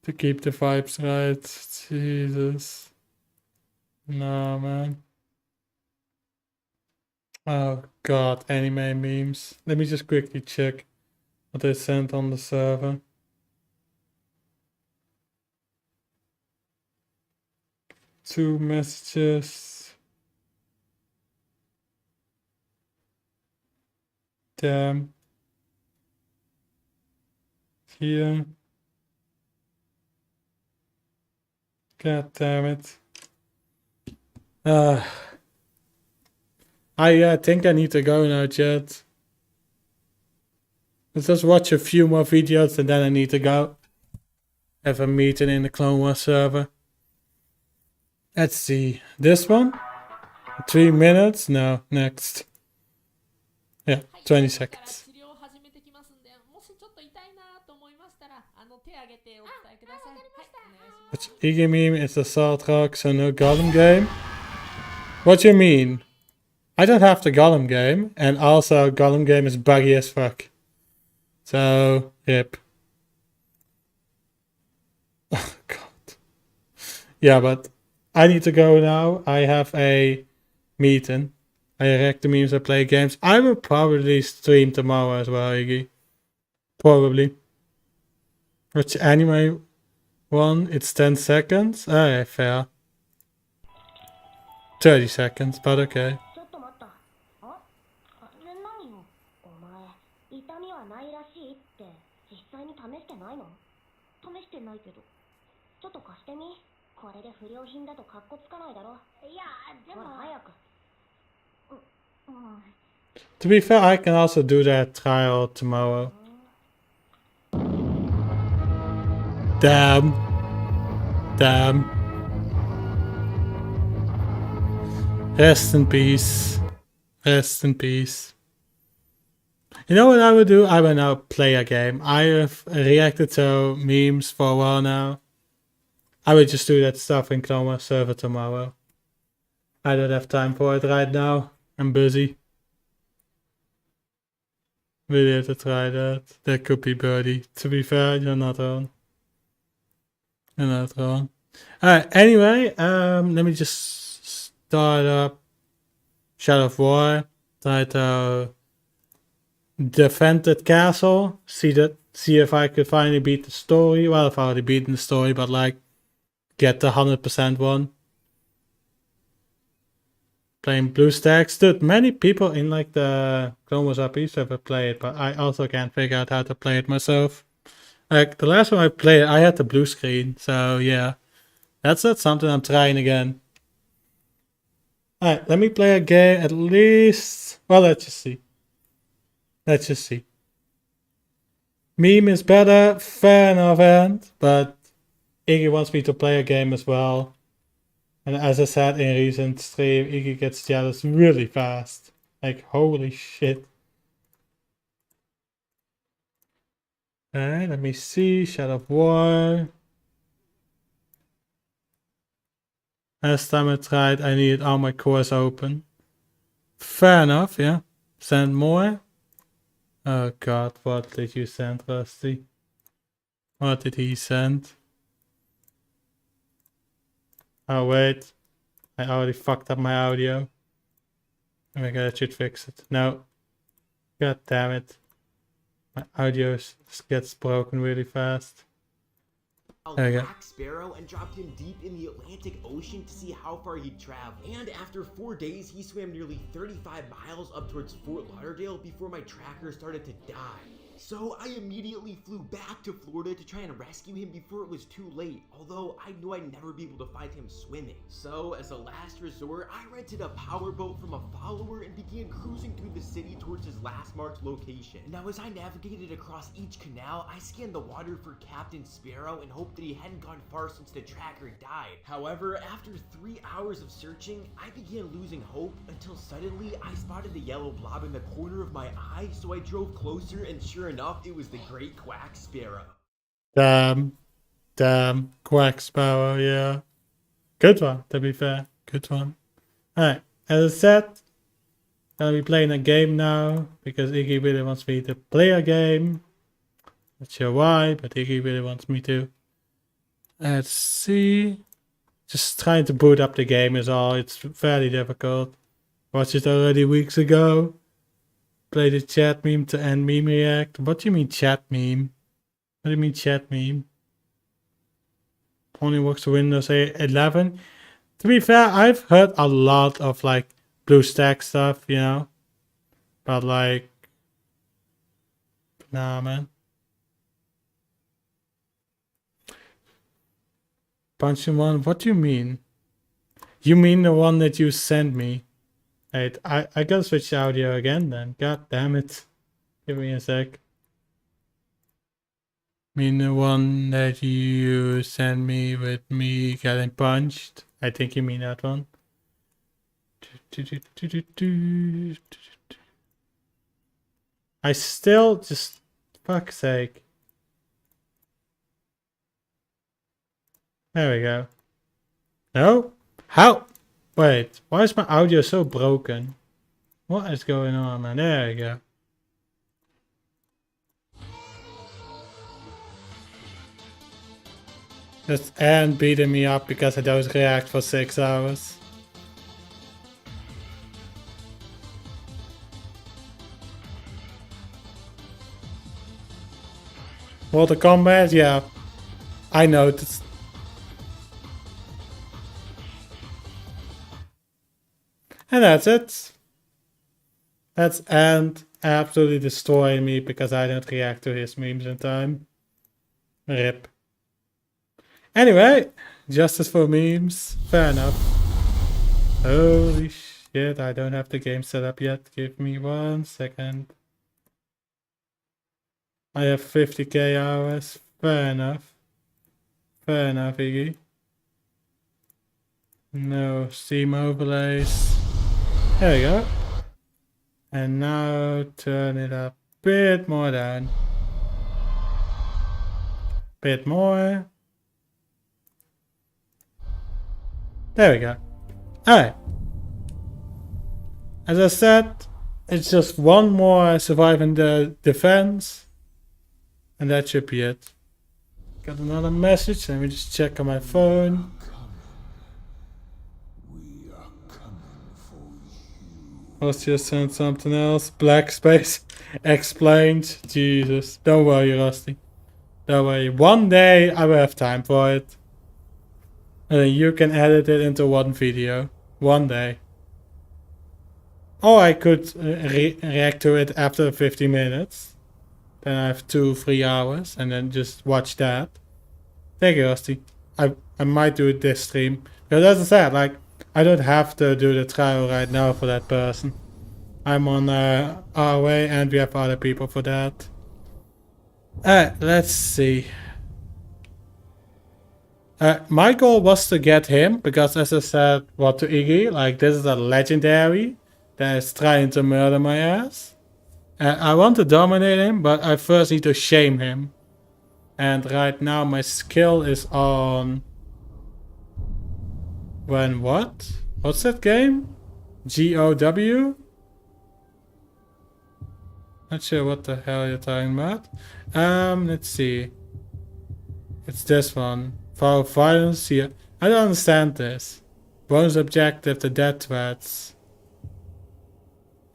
To keep the vibes right. Jesus. No, man. Oh, God. Anime memes. Let me just quickly check what they sent on the server. Two messages. Damn. Here. God damn it. I think I need to go now, chat. Let's just watch a few more videos and then I need to go. Have a meeting in the Clone Wars server. Let's see. This one? 3 minutes? No, next. Yeah, 20 seconds. Which Iggy meme is the Salt Rock, so no Gollum game? What do you mean? I don't have the Gollum game, and also Gollum game is buggy as fuck. So, rip. Oh god. Yeah, but I need to go now. I have a meeting. I react to memes, I play games. I will probably stream tomorrow as well, Iggy. Probably. Which anime one? It's 10 seconds? Okay, fair. 30 seconds, but okay. ちょっと待った。あ、何よ。お前、痛みはないらしいって実際に試してないの？試してないけど。ちょっと貸してみ。これで不良品だとカッコつかないだろ。いや、でも。ほら早く。To be fair, I can also do that trial tomorrow. Damn. Damn. Rest in peace. Rest in peace. You know what I will do? I will now play a game. I have reacted to memes for a while now. I will just do that stuff in Clone Wars server tomorrow. I don't have time for it right now. I'm busy. Really have to try that. That could be birdie. To be fair, you're not wrong. You're not wrong. Alright, anyway, let me just start up Shadow of War. Try to defend that castle. See if I could finally beat the story. Well, I've already beaten the story, but like get the 100% one. Playing BlueStacks. Dude, many people in like the Clone Wars RP server play it, but I also can't figure out how to play it myself. Like the last time I played it, I had the blue screen, so yeah. That's not something I'm trying again. Alright, let me play a game at least. Well, let's just see. Let's just see. Meme is better, fair enough, but Iggy wants me to play a game as well. And as I said in recent stream, Iggy gets jealous really fast. Like, holy shit. Alright, let me see. Shadow of War. Last time I tried, I needed all my cores open. Fair enough, yeah. Send more. Oh god, what did you send, Rusty? What did he send? Oh wait, I already fucked up my audio. Oh my god, I should fix it. No. God damn it. My audio gets broken really fast. There we go. Jack Sparrow and dropped him deep in the Atlantic Ocean to see how far he'd travel. And after 4 days, he swam nearly 35 miles up towards Fort Lauderdale before my tracker started to die. So I immediately flew back to Florida to try and rescue him before it was too late, although I knew I'd never be able to find him swimming. So as a last resort, I rented a powerboat from a follower and began cruising through the city towards his last marked location. Now as I navigated across each canal, I scanned the water for Captain Sparrow and hoped that he hadn't gone far since the tracker died. However, after 3 hours of searching, I began losing hope until suddenly I spotted the yellow blob in the corner of my eye, so I drove closer and sure enough, it was the Great Quack Sparrow. Damn, Quack Sparrow, yeah. Good one, to be fair. Good one. Alright, as I said, I'll be playing a game now, because Iggy really wants me to play a game. Not sure why, but Iggy really wants me to. Let's see. Just trying to boot up the game is all. It's fairly difficult. Watched it already weeks ago. Play the chat meme to end meme react. What do you mean chat meme? What do you mean chat meme? Only works for Windows 11. To be fair, I've heard a lot of like BlueStack stuff, you know. But like, nah, man. Punch in one. What do you mean? You mean the one that you sent me? Wait, I gotta switch the audio again then. God damn it. Give me a sec. Mean the one that you sent me with me getting punched? I think you mean that one. I still just... Fuck's sake. There we go. No? How? Wait, why is my audio so broken? What is going on, man? There we go. Just and beating me up because I don't react for 6 hours. Mortal Kombat, yeah. I noticed. And that's it. That's Ant absolutely destroying me because I don't react to his memes in time. RIP. Anyway, justice for memes. Fair enough. Holy shit, I don't have the game set up yet. Give me 1 second. I have 50k hours. Fair enough. Fair enough, Iggy. No Steam overlays. There we go. And now turn it up a bit more down. Bit more. There we go. Alright. As I said, it's just one more surviving the defense. And that should be it. Got another message. Let me just check on my phone. Let's just send something else. Black space. Explained. Jesus. Don't worry, Rusty. Don't worry. One day I will have time for it. And then you can edit it into one video. One day. Or I could react to it after 50 minutes. Then I have 2-3 hours. And then just watch that. Thank you, Rusty. I might do it this stream. Because as I said, like, I don't have to do the trial right now for that person. I'm on our way and we have other people for that. Let's see. My goal was to get him, because as I said, what to Iggy, like this is a legendary that is trying to murder my ass. I want to dominate him, but I first need to shame him. And right now my skill is on... When what? What's that game? GOW? Not sure what the hell you're talking about. Let's see. It's this one. For violence here. I don't understand this. Bonus objective, the death threats.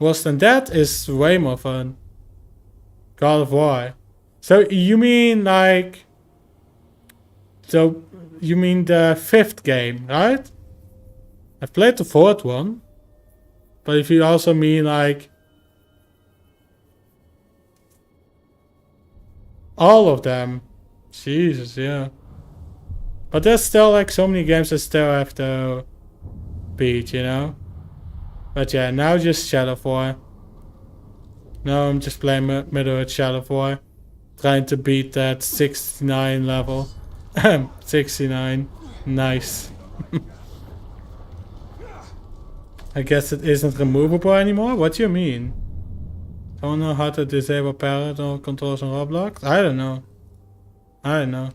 Worse than that is way more fun. God of War. So you mean like... So you mean the 5th game, right? I've played the 4th one. But if you also mean like... all of them. Jesus, yeah. But there's still like so many games I still have to beat, you know? But yeah, now just Shadow of War. Now I'm just playing Middle-earth Shadow of War. Trying to beat that 69 level. 69. Nice. I guess it isn't removable anymore? What do you mean? Don't know how to disable parental controls on Roblox? I don't know. I don't know.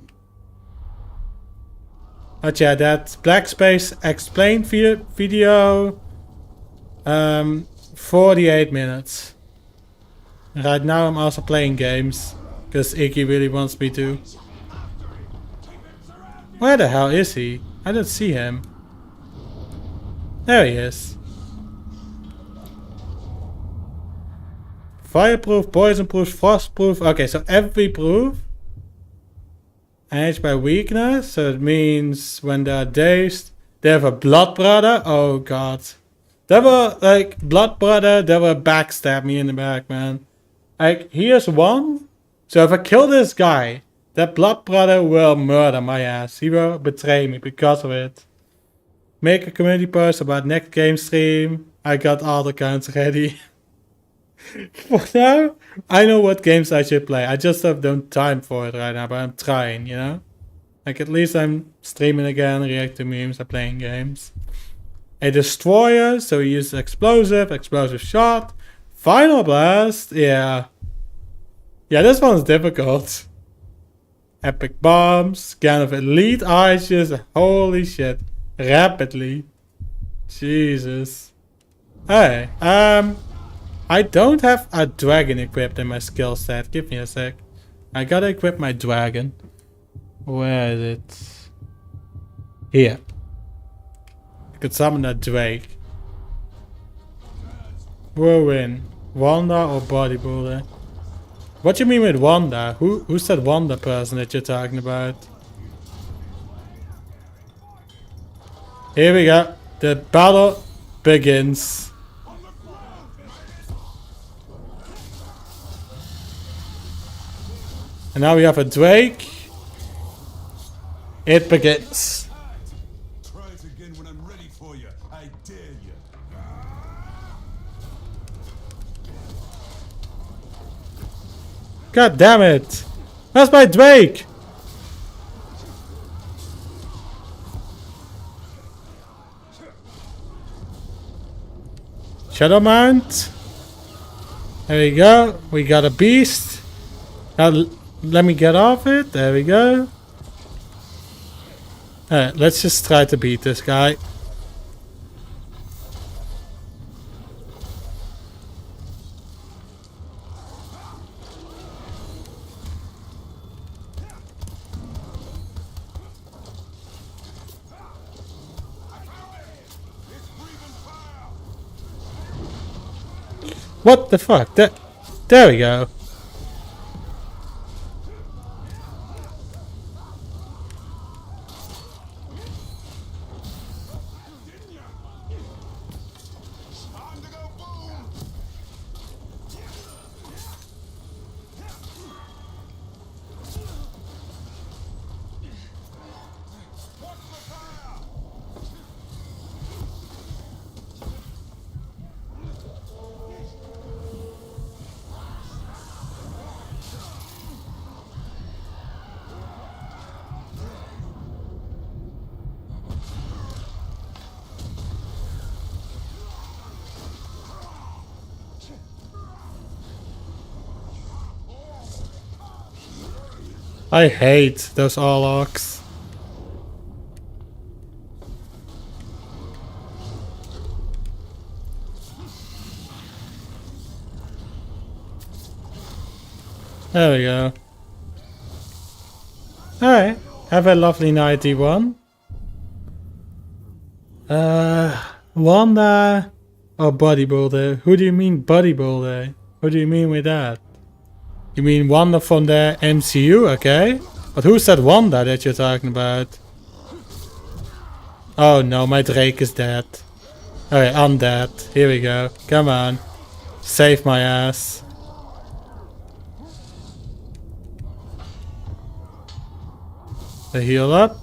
But yeah, that Black Space explained video. 48 minutes. Right now I'm also playing games. Because Iggy really wants me to. Where the hell is he? I don't see him. There he is. Fireproof, poisonproof, frostproof. Okay, so every proof. Age by weakness. So it means when they are dazed. They have a blood brother. Oh god. They were like blood brother. They will backstab me in the back, man. Like here's one. So if I kill this guy, that blood brother will murder my ass. He will betray me because of it. Make a community post about next game stream. I got all the accounts ready. For now, I know what games I should play. I just have no time for it right now, but I'm trying, you know? Like at least I'm streaming again, reacting memes, I'm playing games. A destroyer, so he uses explosive shot. Final blast, yeah. Yeah, this one's difficult. Epic bombs. Kind of elite archers. Holy shit. Rapidly. Jesus. Hey, I don't have a dragon equipped in my skill set. Give me a sec. I gotta equip my dragon. Where is it? Here. I could summon a Drake. Whirlwind. Wanda or bodybuilder? What do you mean with Wanda? Who's that Wanda person that you're talking about? Here we go. The battle begins. And now we have a Drake. It begins. Try it again when I'm ready for you. I dare you. God damn it! Where's my Drake? Shadow Mount. There we go. We got a beast. Now let me get off it. There we go. Alright, let's just try to beat this guy. What the fuck? There we go. I hate those Orlocks. There we go. Alright, have a lovely night, D1. Wanda or bodybuilder? Who do you mean bodybuilder? What do you mean with that? You mean Wanda from the MCU, okay? But who's that Wanda that you're talking about? Oh no, my Drake is dead. Alright, I'm dead. Here we go. Come on. Save my ass. The heal up.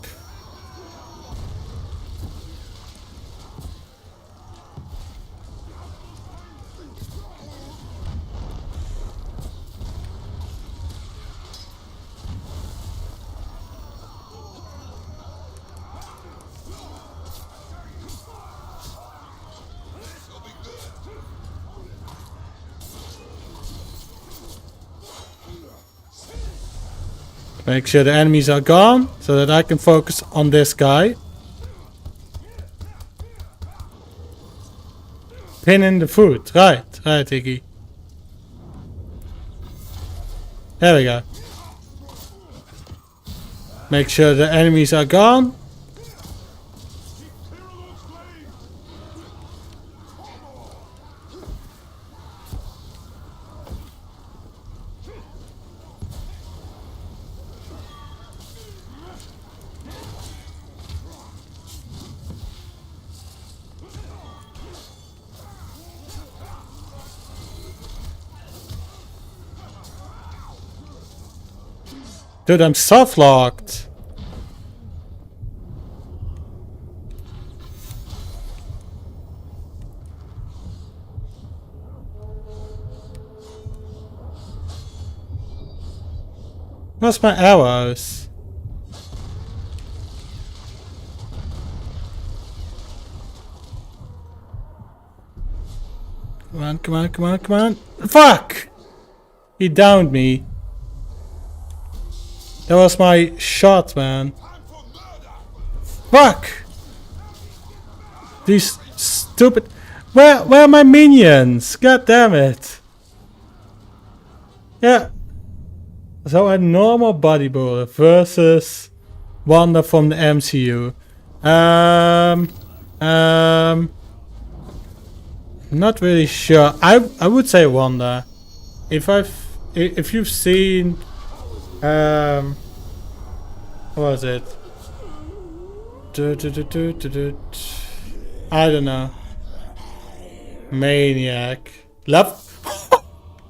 Make sure the enemies are gone, so that I can focus on this guy. Pin in the food. Right, Iggy. There we go. Make sure the enemies are gone. Dude, I'm soft locked. Where's my arrows? Come on, come on, come on, come on. Fuck! He downed me. That was my shot, man. Fuck! These stupid... Where are my minions? God damn it. Yeah. So a normal bodybuilder versus Wanda from the MCU. Not really sure. I would say Wanda. If you've seen what was it? I don't know. Maniac. Love.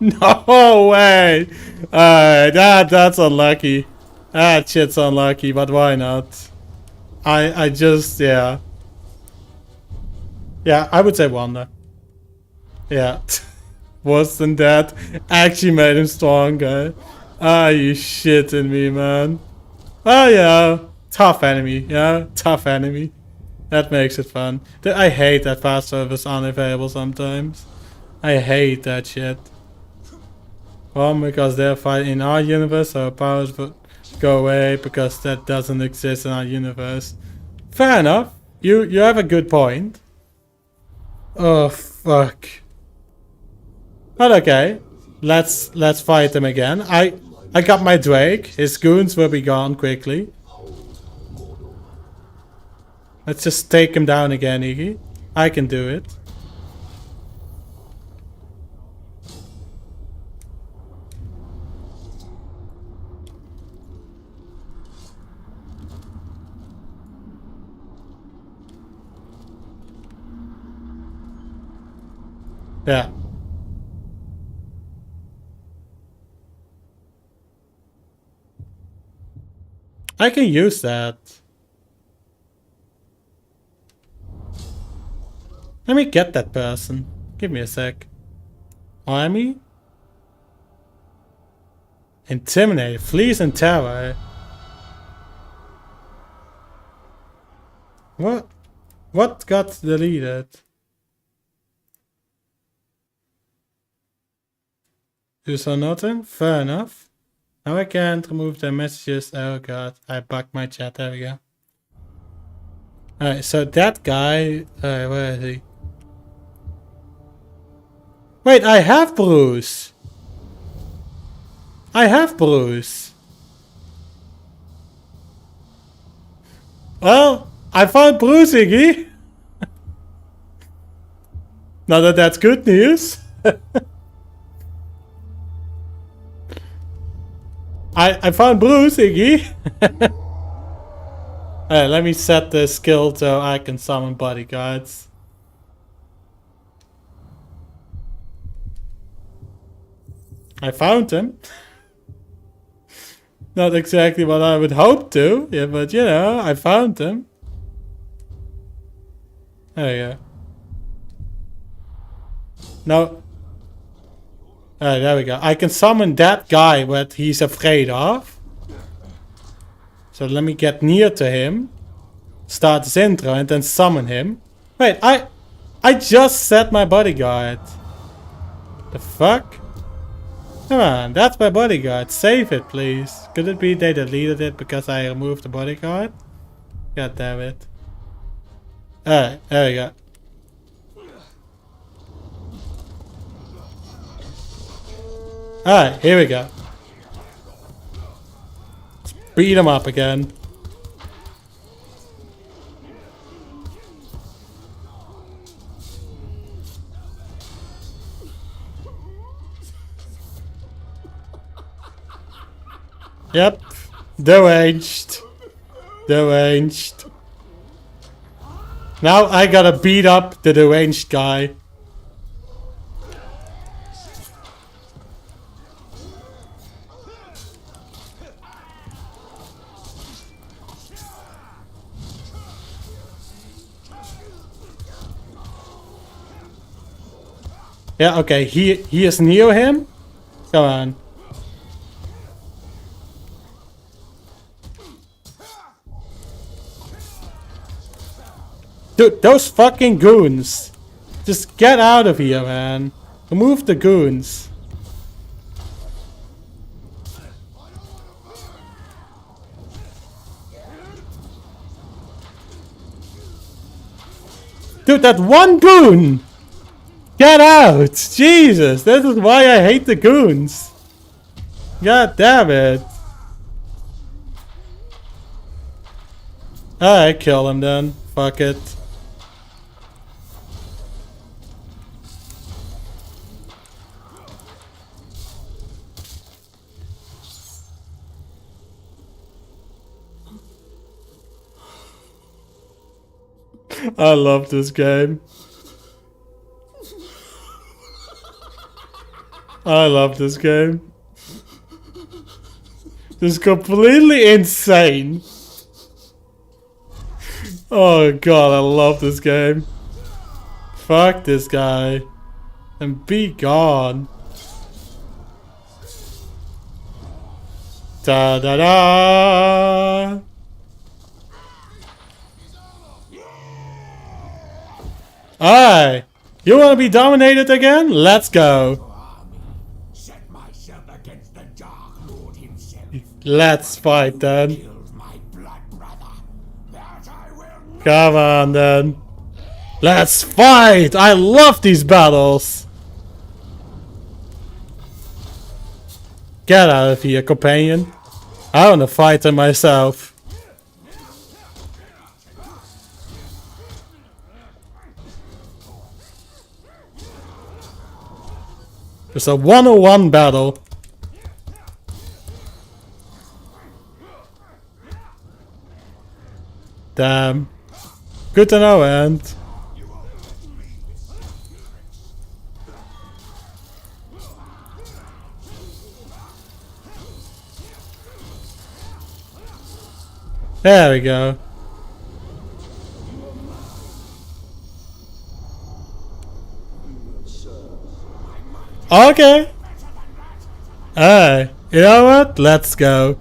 No way. That's unlucky. That shit's unlucky, but why not? I just, yeah. Yeah, I would say Wanda. Yeah. Worse than that. Actually made him stronger. Are you shitting me, man? Oh yeah. Tough enemy, yeah? Tough enemy. That makes it fun. I hate that fast service unavailable sometimes. I hate that shit. One, because they're fighting in our universe, so powers would go away because that doesn't exist in our universe. Fair enough. You have a good point. Oh fuck. But okay. Let's fight them again. I got my Drake. His goons will be gone quickly. Let's just take him down again, Iggy. I can do it. Yeah. I can use that. Let me get that person. Give me a sec. Army? Intimidate. Fleas and terror. What? What got deleted? You saw nothing? Fair enough. Now I can't remove the messages. Oh god, I bugged my chat. There we go. Alright, so that guy... where is he? Wait, I have Bruce! I have Bruce! Well, I found Bruce, Iggy! Now that's good news. I found Bruce, Iggy! Alright, let me set the skill so I can summon bodyguards. I found him. Not exactly what I would hope to, yeah, but you know, I found him. There we go. No. There we go. I can summon that guy what he's afraid of. So let me get near to him. Start his intro and then summon him. Wait, I just set my bodyguard. The fuck? Come on, that's my bodyguard. Save it, please. Could it be they deleted it because I removed the bodyguard? God damn it. Alright, there we go. Alright, here we go. Let's beat him up again. Yep, deranged. Deranged. Now I gotta beat up the deranged guy. Yeah, okay, he is near him. Come on. Dude, those fucking goons. Just get out of here, man. Remove the goons. Dude, that one goon! Get out! Jesus, this is why I hate the goons. God damn it. Alright, kill him then. Fuck it. I love this game. I love this game. This is completely insane. Oh god, I love this game. Fuck this guy. And be gone. Da da da. Alright. You wanna be dominated again? Let's go. Let's fight then. Come on then. Let's fight! I love these battles! Get out of here, companion. I wanna fight him myself. It's a 1-on-1 battle. Damn. Good to know, and there we go. Okay. Alright. You know what? Let's go.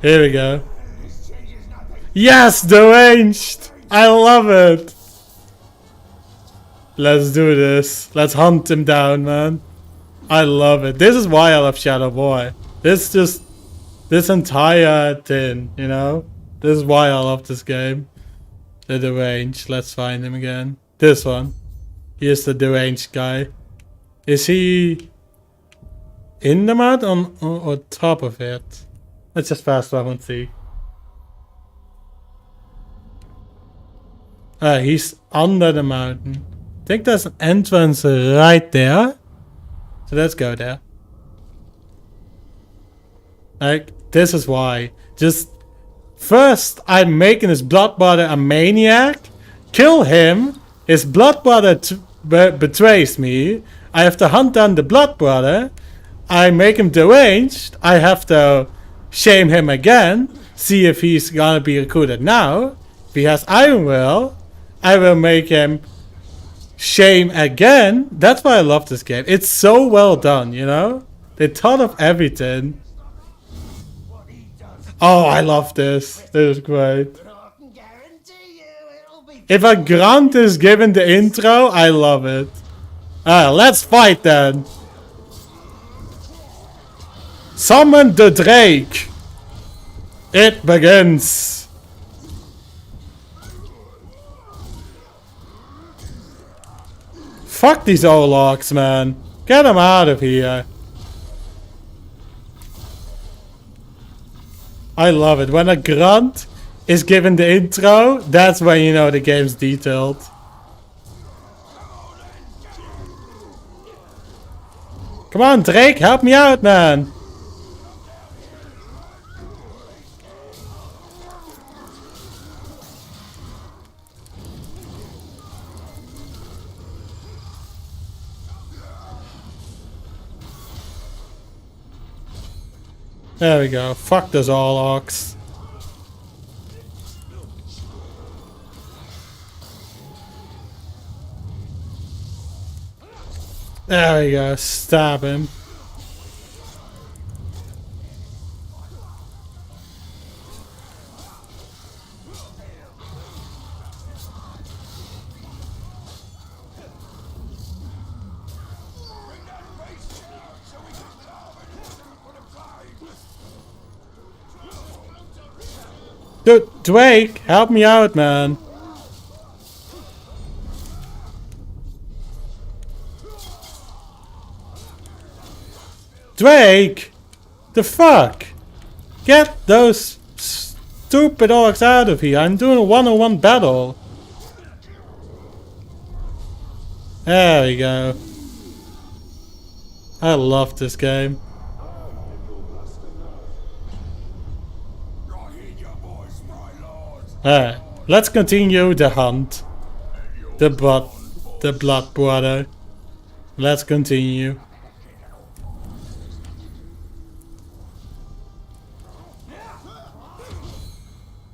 Here we go. Yes, deranged! I love it! Let's do this. Let's hunt him down, man. I love it. This is why I love Shadow Boy. This entire thing, you know? This is why I love this game. The deranged. Let's find him again. This one. Here's the deranged guy. Is he in the mud or top of it? Let's just fast travel and see. He's under the mountain. I think there's an entrance right there. So let's go there. Like, this is why. Just first, I'm making his blood brother a maniac. Kill him. His blood brother betrays me. I have to hunt down the blood brother. I make him deranged. I have to shame him again. See if he's gonna be recruited now. If he has Iron Will, I will make him shame again. That's why I love this game. It's so well done, you know? They thought of everything. Oh, I love this. This is great. If a grunt is given the intro, I love it. Let's fight then. Summon the Drake. It begins. Fuck these Orlocks, man. Get them out of here. I love it. When a grunt is given the intro, that's when you know the game's detailed. Come on, Drake, help me out, man. There we go. Fuck those Orlocks. There we go. Stab him. Dude, Drake, help me out, man. Drake! The fuck? Get those stupid orcs out of here. I'm doing a one-on-one battle. There we go. I love this game. Alright, let's continue the hunt. The blood brother. Let's continue.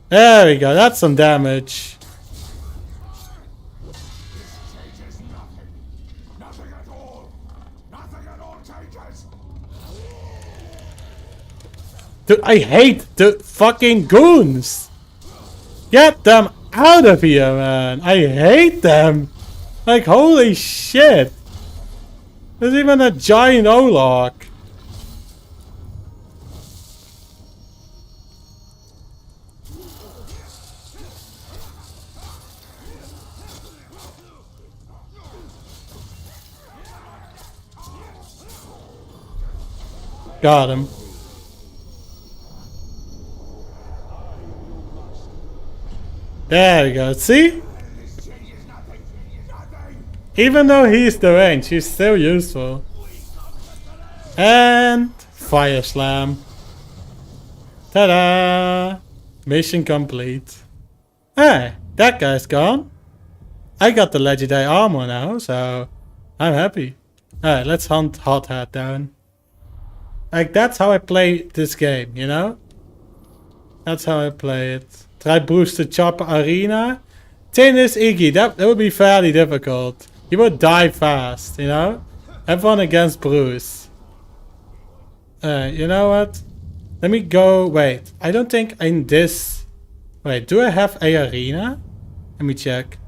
There we go, that's some damage. Dude, I hate the fucking goons! Get them out of here, man! I hate them! Like, holy shit! There's even a giant Olok. Got him. There we go. See? Even though he's the range, he's still useful. And Fire Slam. Ta-da! Mission complete. Hey, that guy's gone. I got the legendary armor now, so I'm happy. Alright, let's hunt Hot Hat down. Like, that's how I play this game, you know? That's how I play it. Try Bruce to chop Arena. Tennis Iggy, that would be fairly difficult. He would die fast, you know? Everyone against Bruce. You know what? Let me go, wait. I don't think in this... Wait, do I have a arena? Let me check.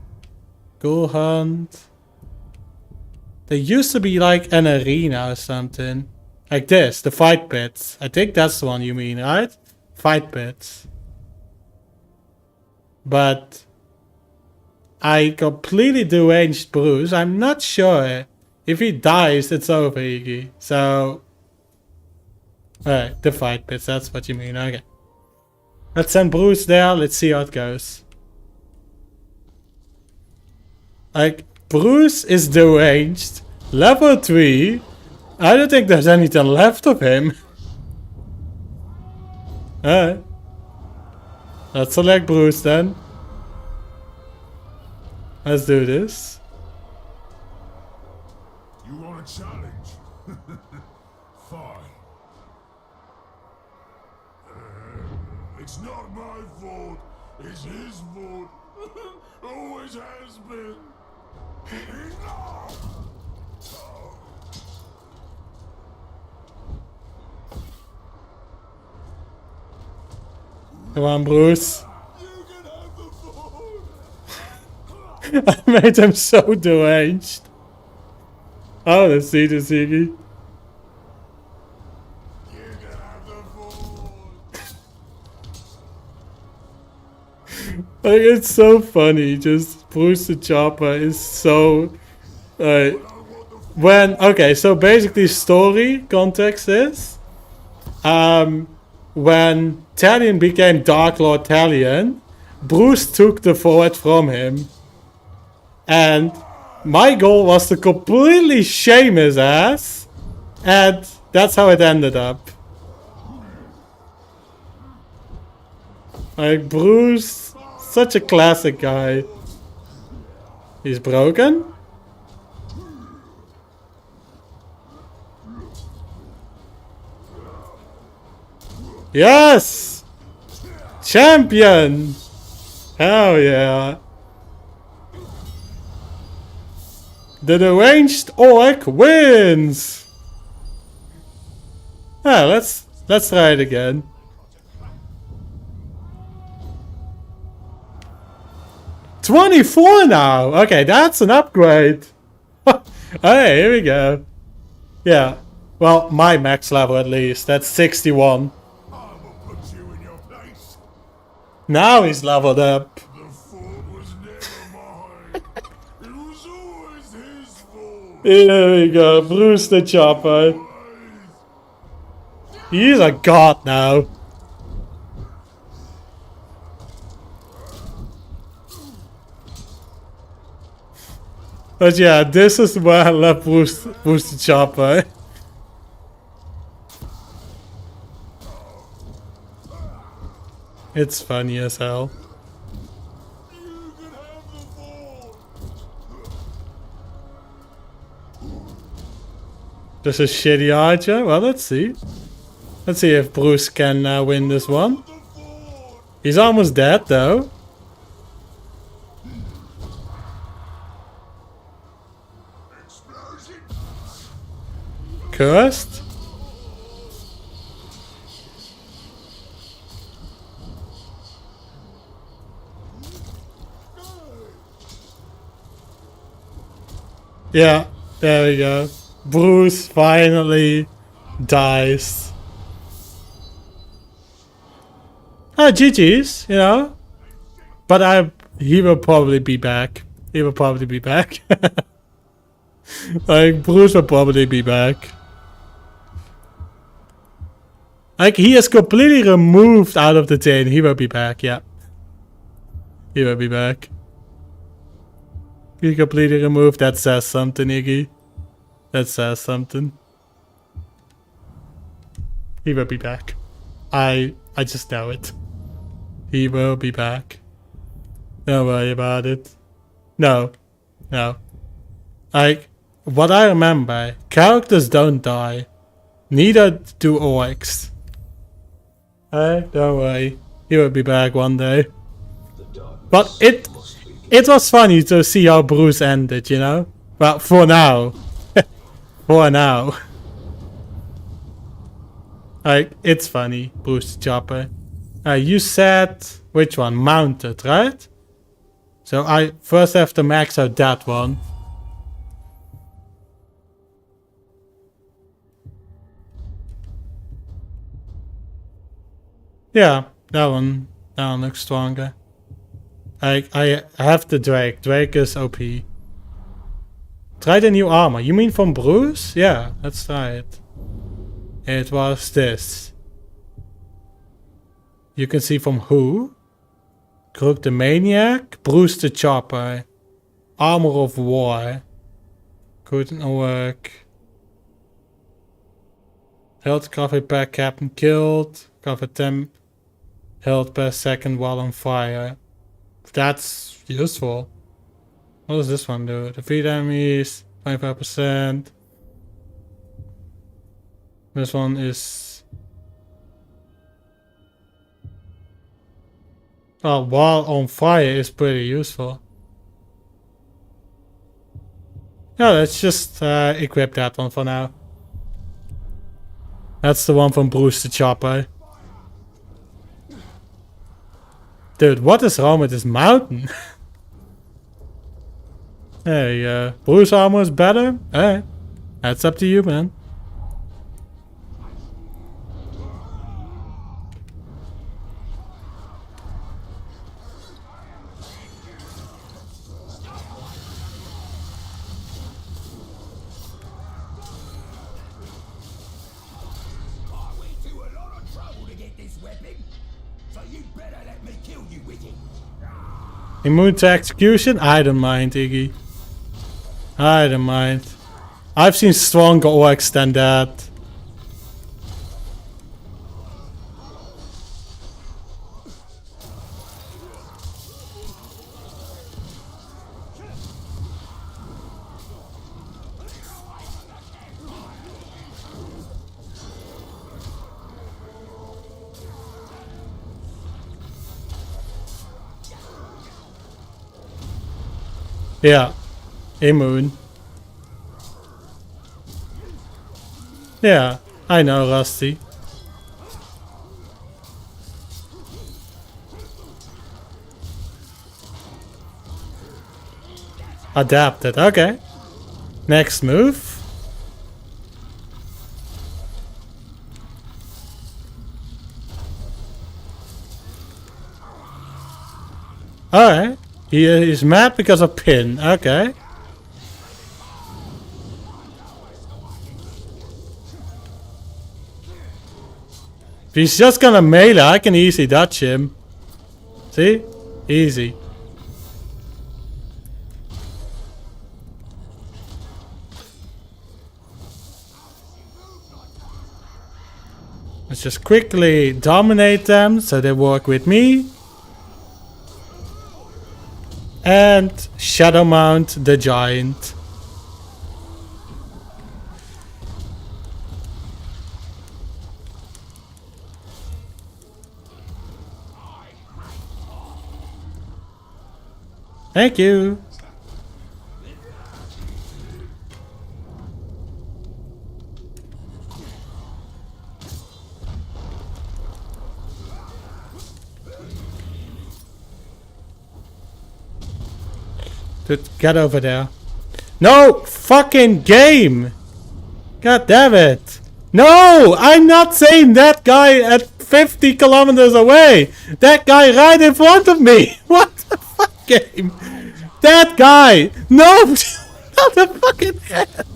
Ghoul Hunt. There used to be like an arena or something. Like this, the fight pits. I think that's the one you mean, right? Fight pits. But I completely deranged Bruce. I'm not sure. If he dies, it's over, Iggy. So, alright, the fight pits, that's what you mean. Okay. Let's send Bruce there. Let's see how it goes. Like, Bruce is deranged. Level 3. I don't think there's anything left of him. Alright. Let's select Bruce then. Let's do this. You want a challenge? Fine. It's not my fault. It's his fault. Always has been. Come on, Bruce. I made him so deranged. Oh, let's see this, Iggy. Like, it's so funny. Just Bruce the Chopper is so... okay, so basically story context is... when Talion became Dark Lord Talion, Bruce took the forward from him. And my goal was to completely shame his ass. And that's how it ended up. Like, Bruce, such a classic guy. He's broken? Yes! Champion! Hell yeah. The deranged orc wins! Ah, let's try it again. '24 now! Okay, that's an upgrade. Hey, here we go. Yeah. Well, my max level at least. That's 61. Now he's leveled up. Here we go, Bruce the Chopper. He's a god now. But yeah, this is where I love Bruce the Chopper. It's funny as hell. Just a shitty archer? Well, let's see. Let's see if Bruce can win this one. He's almost dead though. Cursed? Yeah, there we go. Bruce finally dies. Ah, GG's, you know. But he will probably be back. He will probably be back. Like, Bruce will probably be back. Like, he is completely removed out of the chain. He will be back, yeah. He will be back. He completely removed. That says something, Iggy. That says something. He will be back. I just know it. He will be back. Don't worry about it. No. No. Like, what I remember, characters don't die. Neither do orcs. Hey, don't worry. He will be back one day. But it was funny to see how Bruce ended, you know? Well, for now. For now. Like, it's funny, Bruce Chopper. You said, which one? Mounted, right? So I first have to max out that one. Yeah, that one looks stronger. I have the Drake. Drake is OP. Try the new armor. You mean from Bruce? Yeah, let's try it. It was this. You can see from who? Crook the Maniac, Bruce the Chopper, Armor of War. Couldn't work. Health cover per captain killed. Cover 10 health per second while on fire. That's useful. What does this one do? Defeat enemies, 25%. This one is... Oh, while on fire is pretty useful. Yeah, let's just equip that one for now. That's the one from Bruce the Chopper. Dude, what is wrong with this mountain? Hey, Bruce armor is better? Alright. That's up to you, man. Immune to execution? I don't mind, Iggy. I don't mind. I've seen stronger orcs than that. Yeah, immune. Yeah, I know, Rusty. Adapted, okay. Next move. Alright. He is mad because of pin. Okay. If he's just gonna melee, I can easily dodge him. See? Easy. Let's just quickly dominate them so they work with me. And Shadow Mount the Giant. Thank you. Dude, get over there. No fucking game. God damn it. No, I'm not saying that guy at 50 kilometers away. That guy right in front of me. What the fuck game? That guy. No, not the fucking head.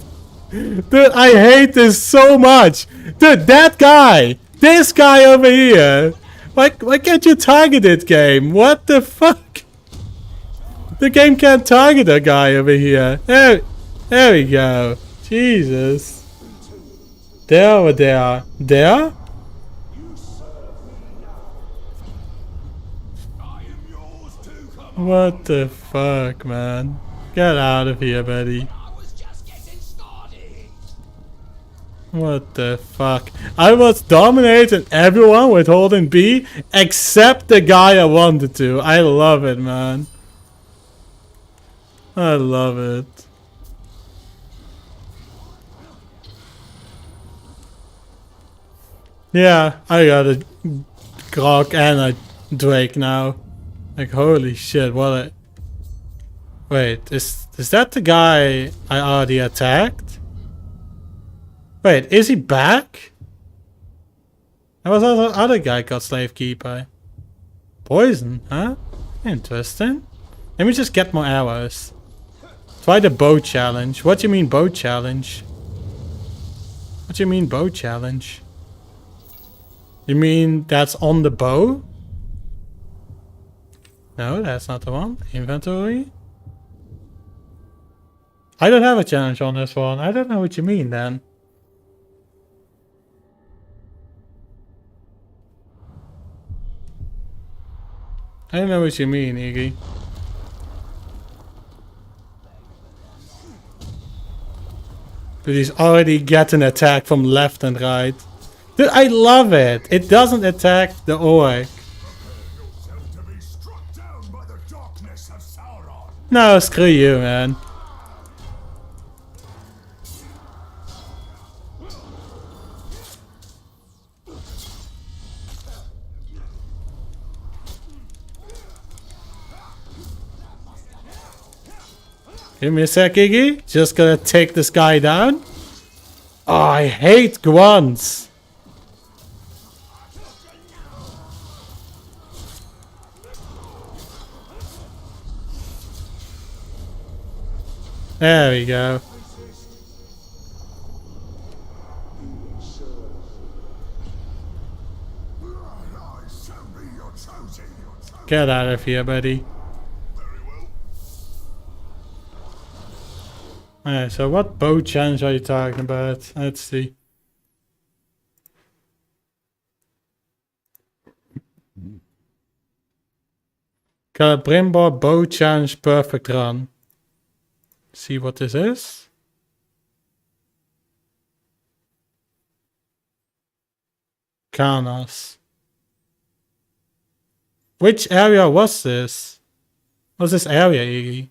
Dude, I hate this so much. Dude, that guy. This guy over here. Why can't you target it, game? What the fuck? The game can't target a guy over here. There we go. Jesus. There over there. There? What the fuck, man? Get out of here, buddy. What the fuck? I was dominating everyone with holding B except the guy I wanted to. I love it, man. I love it. Yeah, I got a Grog and a Drake now. Like, holy shit, what a... Wait, is that the guy I already attacked? Wait, is he back? That was the other guy got Slave Keeper. Poison, huh? Interesting. Let me just get more arrows. Try the bow challenge. What do you mean bow challenge? What do you mean bow challenge? You mean that's on the bow? No, that's not the one. Inventory. I don't have a challenge on this one. I don't know what you mean then. I don't know what you mean, Iggy. But he's already getting attacked from left and right. Dude, I love it. It doesn't attack the orc. No, screw you, man. Give me a sec, Iggy. Just gonna take this guy down. Oh, I hate grunts. There we go. Get out of here, buddy. Alright, so what bow challenge are you talking about? Let's see. Celebrimbor bow challenge perfect run. See what this is? Karnas. Which area was this? What's this area, Iggy?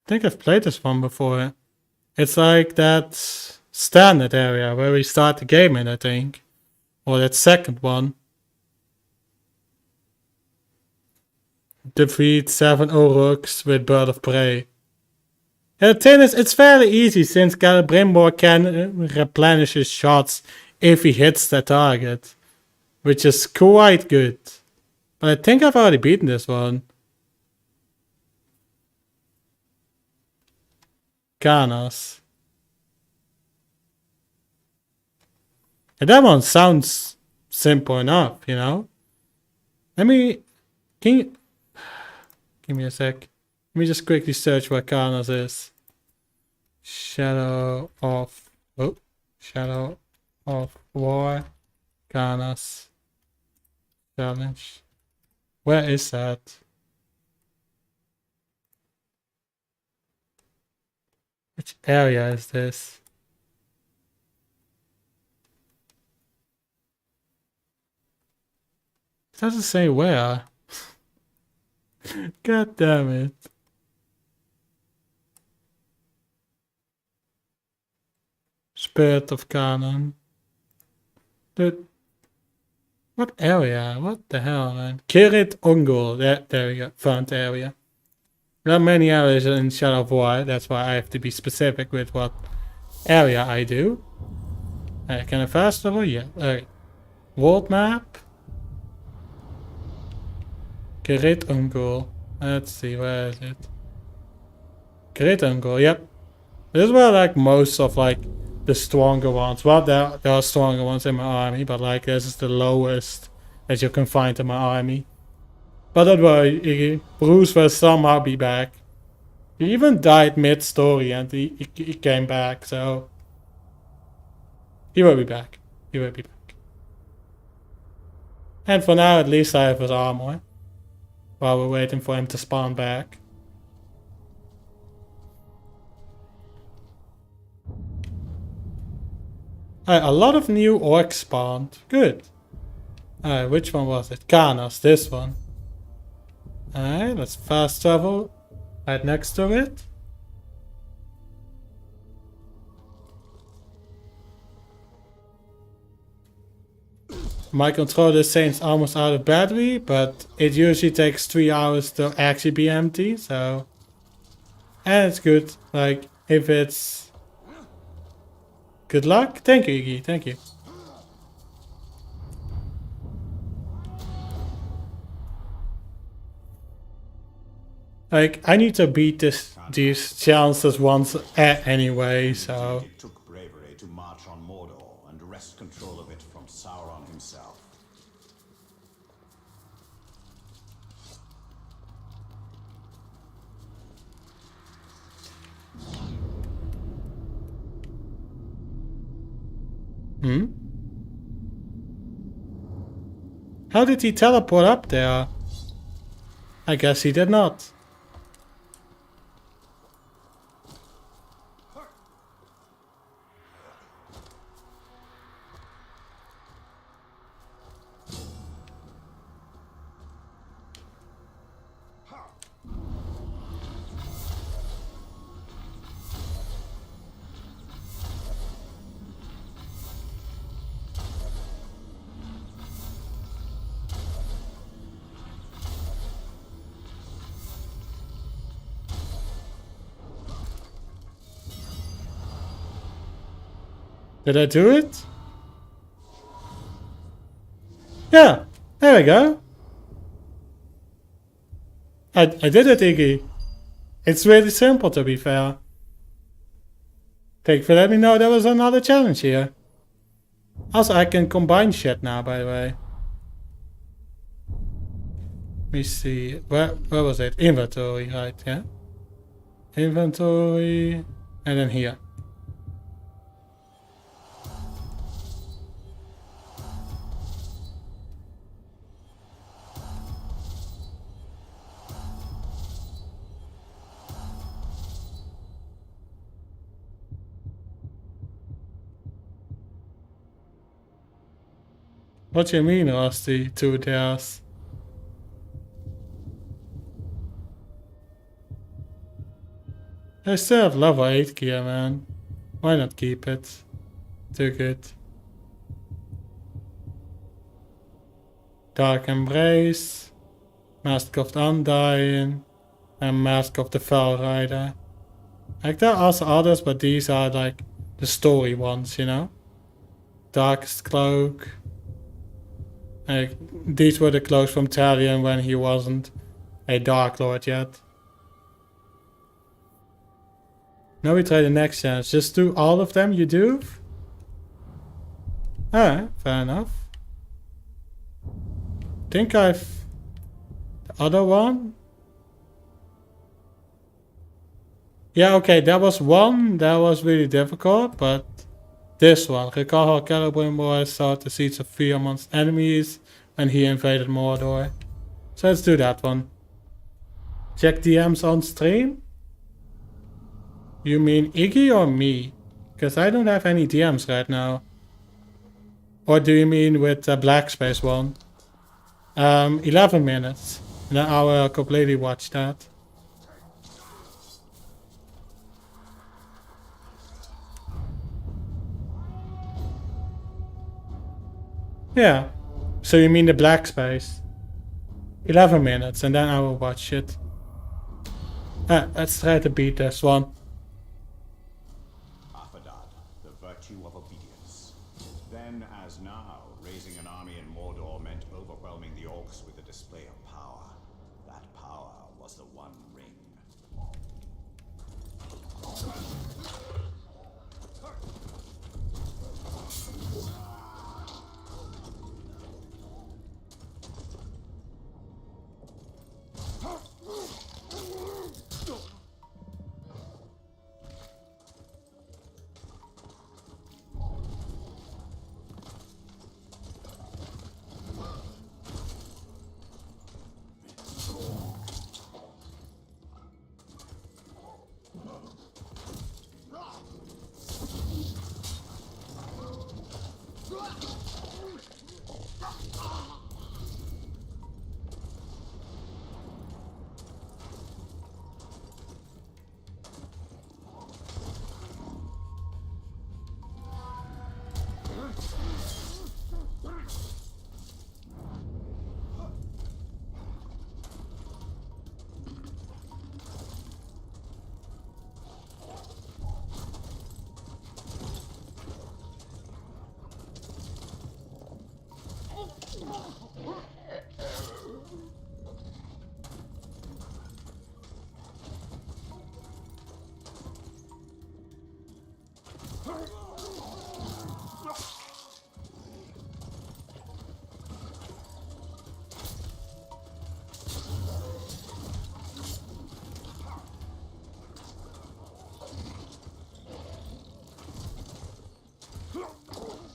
I think I've played this one before. It's like that standard area where we start the game in, I think. Or that second one. Defeat 7 Uruks with Bird of Prey. Yeah, the thing is, it's fairly easy since Celebrimbor can replenish his shots if he hits the target. which is quite good. But I think I've already beaten this one. Ganas. And that one sounds simple enough, you know? Let me... Can you... Give me a sec. Let me just quickly search what Ganas is. Shadow of... Oh. Shadow of War. Ganas. Challenge. Where is that? Which area is this? It doesn't say where. God damn it. Spirit of Canaan. Dude. What area? What the hell, man? Kirit Ungol. There we go. Found the area. There are many areas in Shadow of War. That's why I have to be specific with what area I do. Can I fast travel? Yeah. Okay. World map. Kirit Ungol. Let's see, where is it? Kirit Ungol, yep. This is where like most of like the stronger ones. Well, there are stronger ones in my army, but like this is the lowest that you can find in my army. But don't worry, Iggy. Bruce will somehow be back. He even died mid-story and he came back, so... He will be back. He will be back. And for now, at least I have his armor. While we're waiting for him to spawn back. A lot of new orcs spawned. Good. Alright, which one was it? Ganas, this one. Alright, let's fast travel right next to it. My controller is saying it's almost out of battery, but it usually takes 3 hours to actually be empty, so... And it's good, like, if it's... Good luck. Thank you, Iggy, thank you. Like, I need to beat these challenges once anyway, so... It took bravery to march on Mordor and wrest control of it from Sauron himself. Hmm? How did he teleport up there? I guess he did not. Did I do it? Yeah, there we go. I did it, Iggy. It's really simple, to be fair. Thank you for letting me know there was another challenge here. Also, I can combine shit now, by the way. Let me see. Where was it? Inventory, right, yeah? Inventory. And then here. What do you mean, Rusty? 2 days? I still have level 8 gear, man. Why not keep it? Too good. Dark Embrace, Mask of the Undying, and Mask of the Fell Rider. Like, there are also others, but these are like the story ones, you know? Darkest Cloak. Like, these were the clothes from Talion when he wasn't a Dark Lord yet. Now we try the next chance. Just do all of them, you do? Alright, fair enough. Think I've... The other one? Yeah, okay, that was one. That was really difficult, but... This one. Recall how Celebrimbor sought the seeds of fear amongst enemies when he invaded Mordor. So let's do that one. Check DMs on stream? You mean Iggy or me? Because I don't have any DMs right now. Or do you mean with the Black Space one? 11 minutes. And then I will completely watch that. Yeah. So you mean the Black Space? 11 minutes and then I will watch it. Let's try to beat this one. Affadad, the virtue of obedience. Then, as now, raising an army in Mordor meant overwhelming the orcs with a display of power. That power was the One Ring.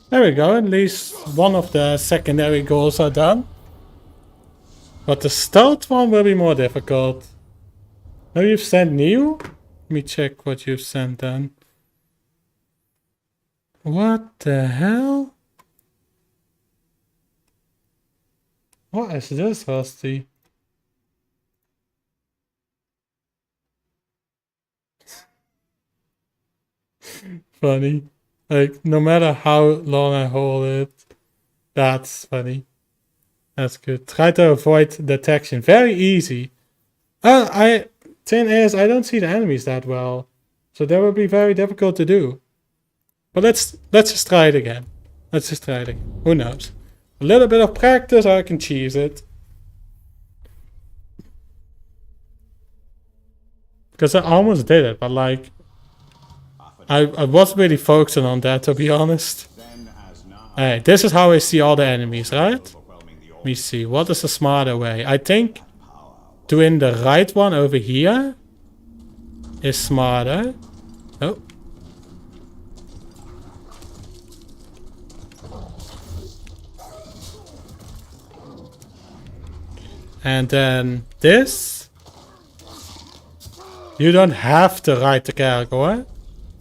There we go, at least one of the secondary goals are done. But the stealth one will be more difficult. Now you've sent new? Let me check what you've sent then. What the hell? What is this, Rusty? Funny. Like, no matter how long I hold it, that's funny. That's good. Try to avoid detection. Very easy. Thing is, I don't see the enemies that well. So that would be very difficult to do. But let's just try it again. Let's just try it again. Who knows? A little bit of practice, I can cheese it. Because I almost did it, but like... I wasn't really focusing on that, to be honest. Alright, this is how I see all the enemies, right? Let me see, what is the smarter way? I think doing the right one over here is smarter. Oh. And then this. You don't have to ride the character.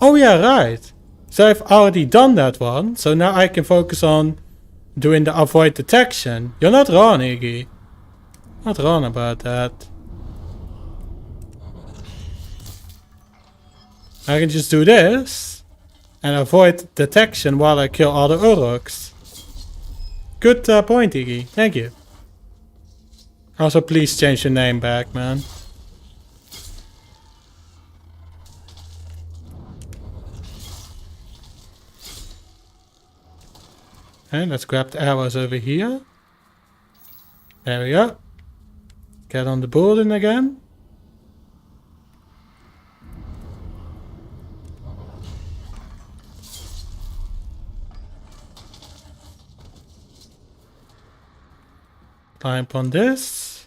Oh yeah, right. So I've already done that one. So now I can focus on doing the avoid detection. You're not wrong, Iggy. Not wrong about that. I can just do this and avoid detection while I kill all the Uruks. Good point, Iggy. Thank you. Also, please change your name back, man. And let's grab the arrows over here. There we go. Get on the building again. Climb on this.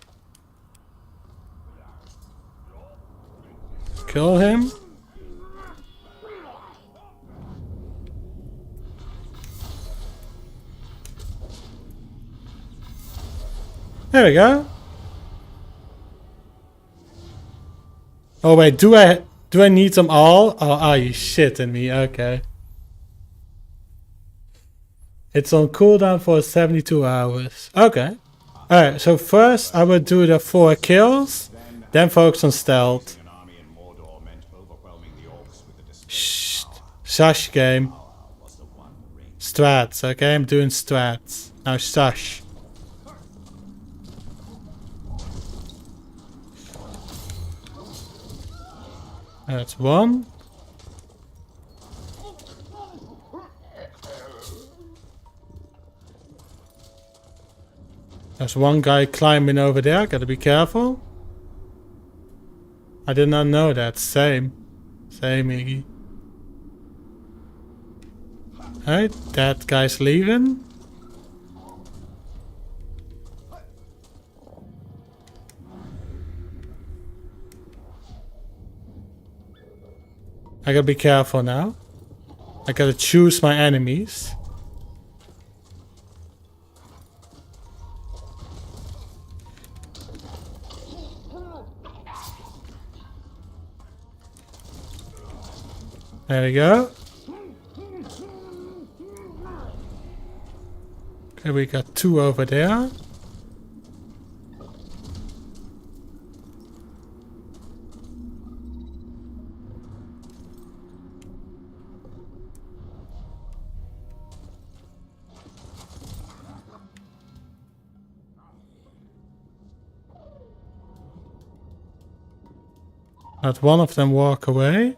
Kill him. There we go. Oh wait, do I need them all? Oh, are you shitting me? Okay. It's on cooldown for 72 hours. Okay. Alright, so first I would do the 4 kills, then focus on stealth. Shh. Shush game. Strats, okay? I'm doing strats. Now shush. That's 1. There's one guy climbing over there, gotta be careful. I did not know that. Same, Iggy. Alright, that guy's leaving. I gotta be careful now. I gotta choose my enemies. There we go. Okay, we got 2 over there. Let one of them walk away.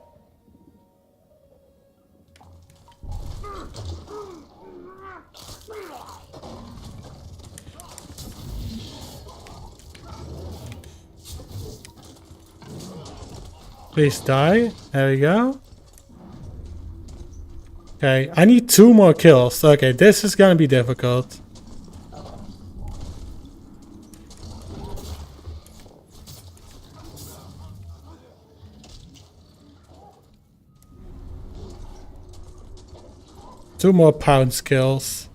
Please die. There we go. Okay, I need 2 more kills. Okay, this is gonna be difficult. Two more pound kills.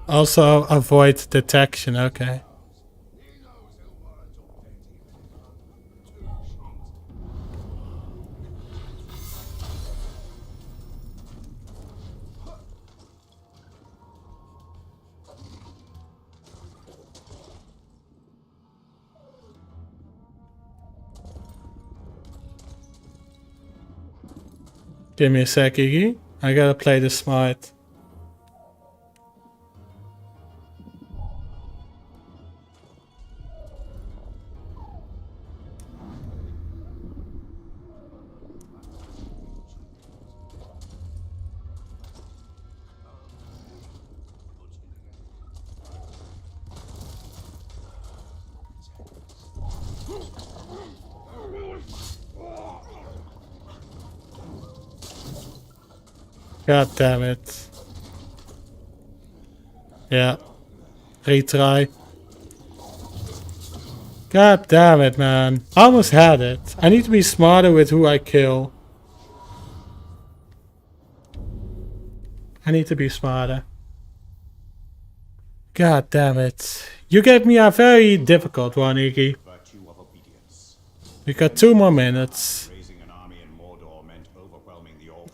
Also avoid detection, okay. Give me a sec, Iggy. I gotta play this smart. God damn it. Yeah. Retry. God damn it, man. I almost had it. I need to be smarter with who I kill. I need to be smarter. God damn it. You gave me a very difficult one, Iggy. We got 2 more minutes.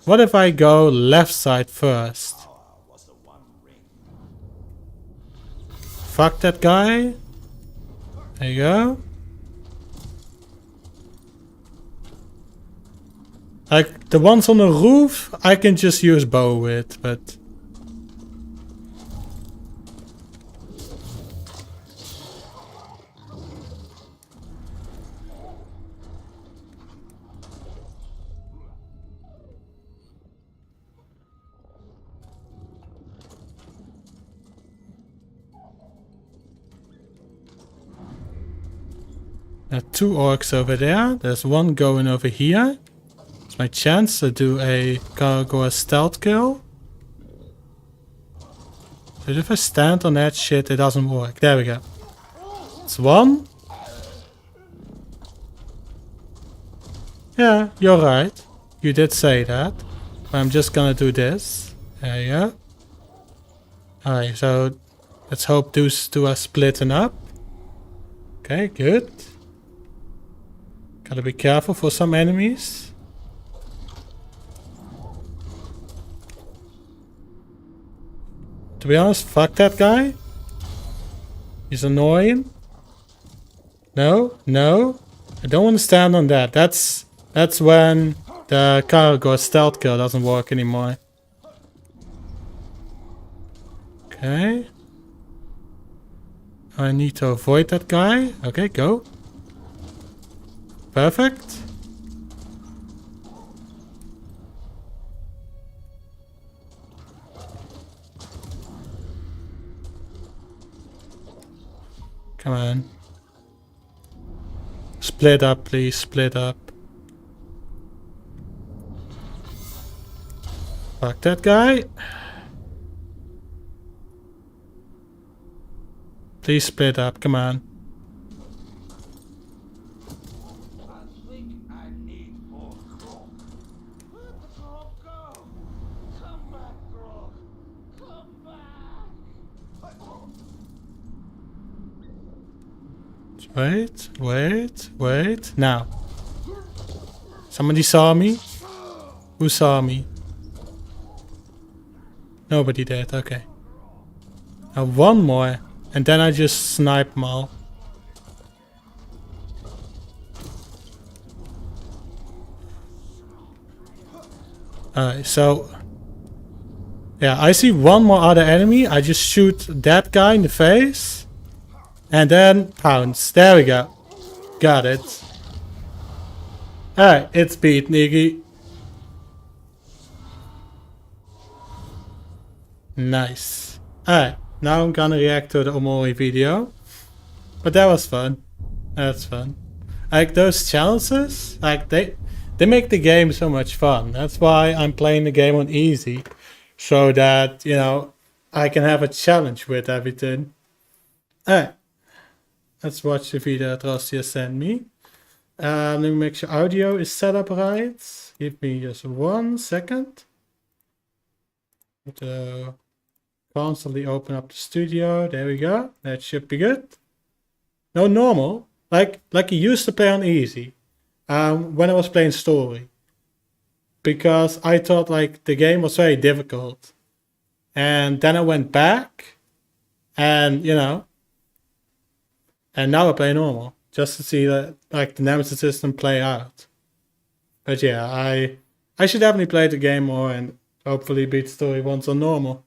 What if I go left side first? Fuck that guy. There you go. Like, the ones on the roof, I can just use bow with, but... There are 2 orcs over there. There's one going over here. It's my chance to do a Karagor stealth kill. But if I stand on that shit, it doesn't work. There we go. It's 1. Yeah, you're right. You did say that. But I'm just gonna do this. There you go. Alright, so let's hope those 2 are splitting up. Okay, good. Gotta be careful for some enemies. To be honest, fuck that guy. He's annoying. No, no. I don't want to stand on that. That's when the Karagor stealth kill doesn't work anymore. Okay. I need to avoid that guy. Okay, go. Perfect. Come on. Split up, please. Split up. Fuck that guy. Please split up. Come on. Wait. Now. Somebody saw me? Who saw me? Nobody did, okay. Now 1 more. And then I just snipe them all. Alright, so... yeah, I see 1 more other enemy. I just shoot that guy in the face. And then pounce. There we go. Got it. Alright, it's beat, Niggy. Nice. Alright, now I'm gonna react to the Omori video. But that was fun. That's fun. Like, those challenges, like, they make the game so much fun. That's why I'm playing the game on easy. So that, you know, I can have a challenge with everything. Alright. Let's watch the video that Rastia sent me. Let me make sure audio is set up right. Give me just 1 second. To constantly open up the studio. There we go. That should be good. No, normal. Like you used to play on easy. When I was playing story. Because I thought like the game was very difficult. And then I went back. And, you know. And now I play normal. Just to see that, like, the Nemesis system play out. But yeah, I should definitely play the game more and hopefully beat story once on normal.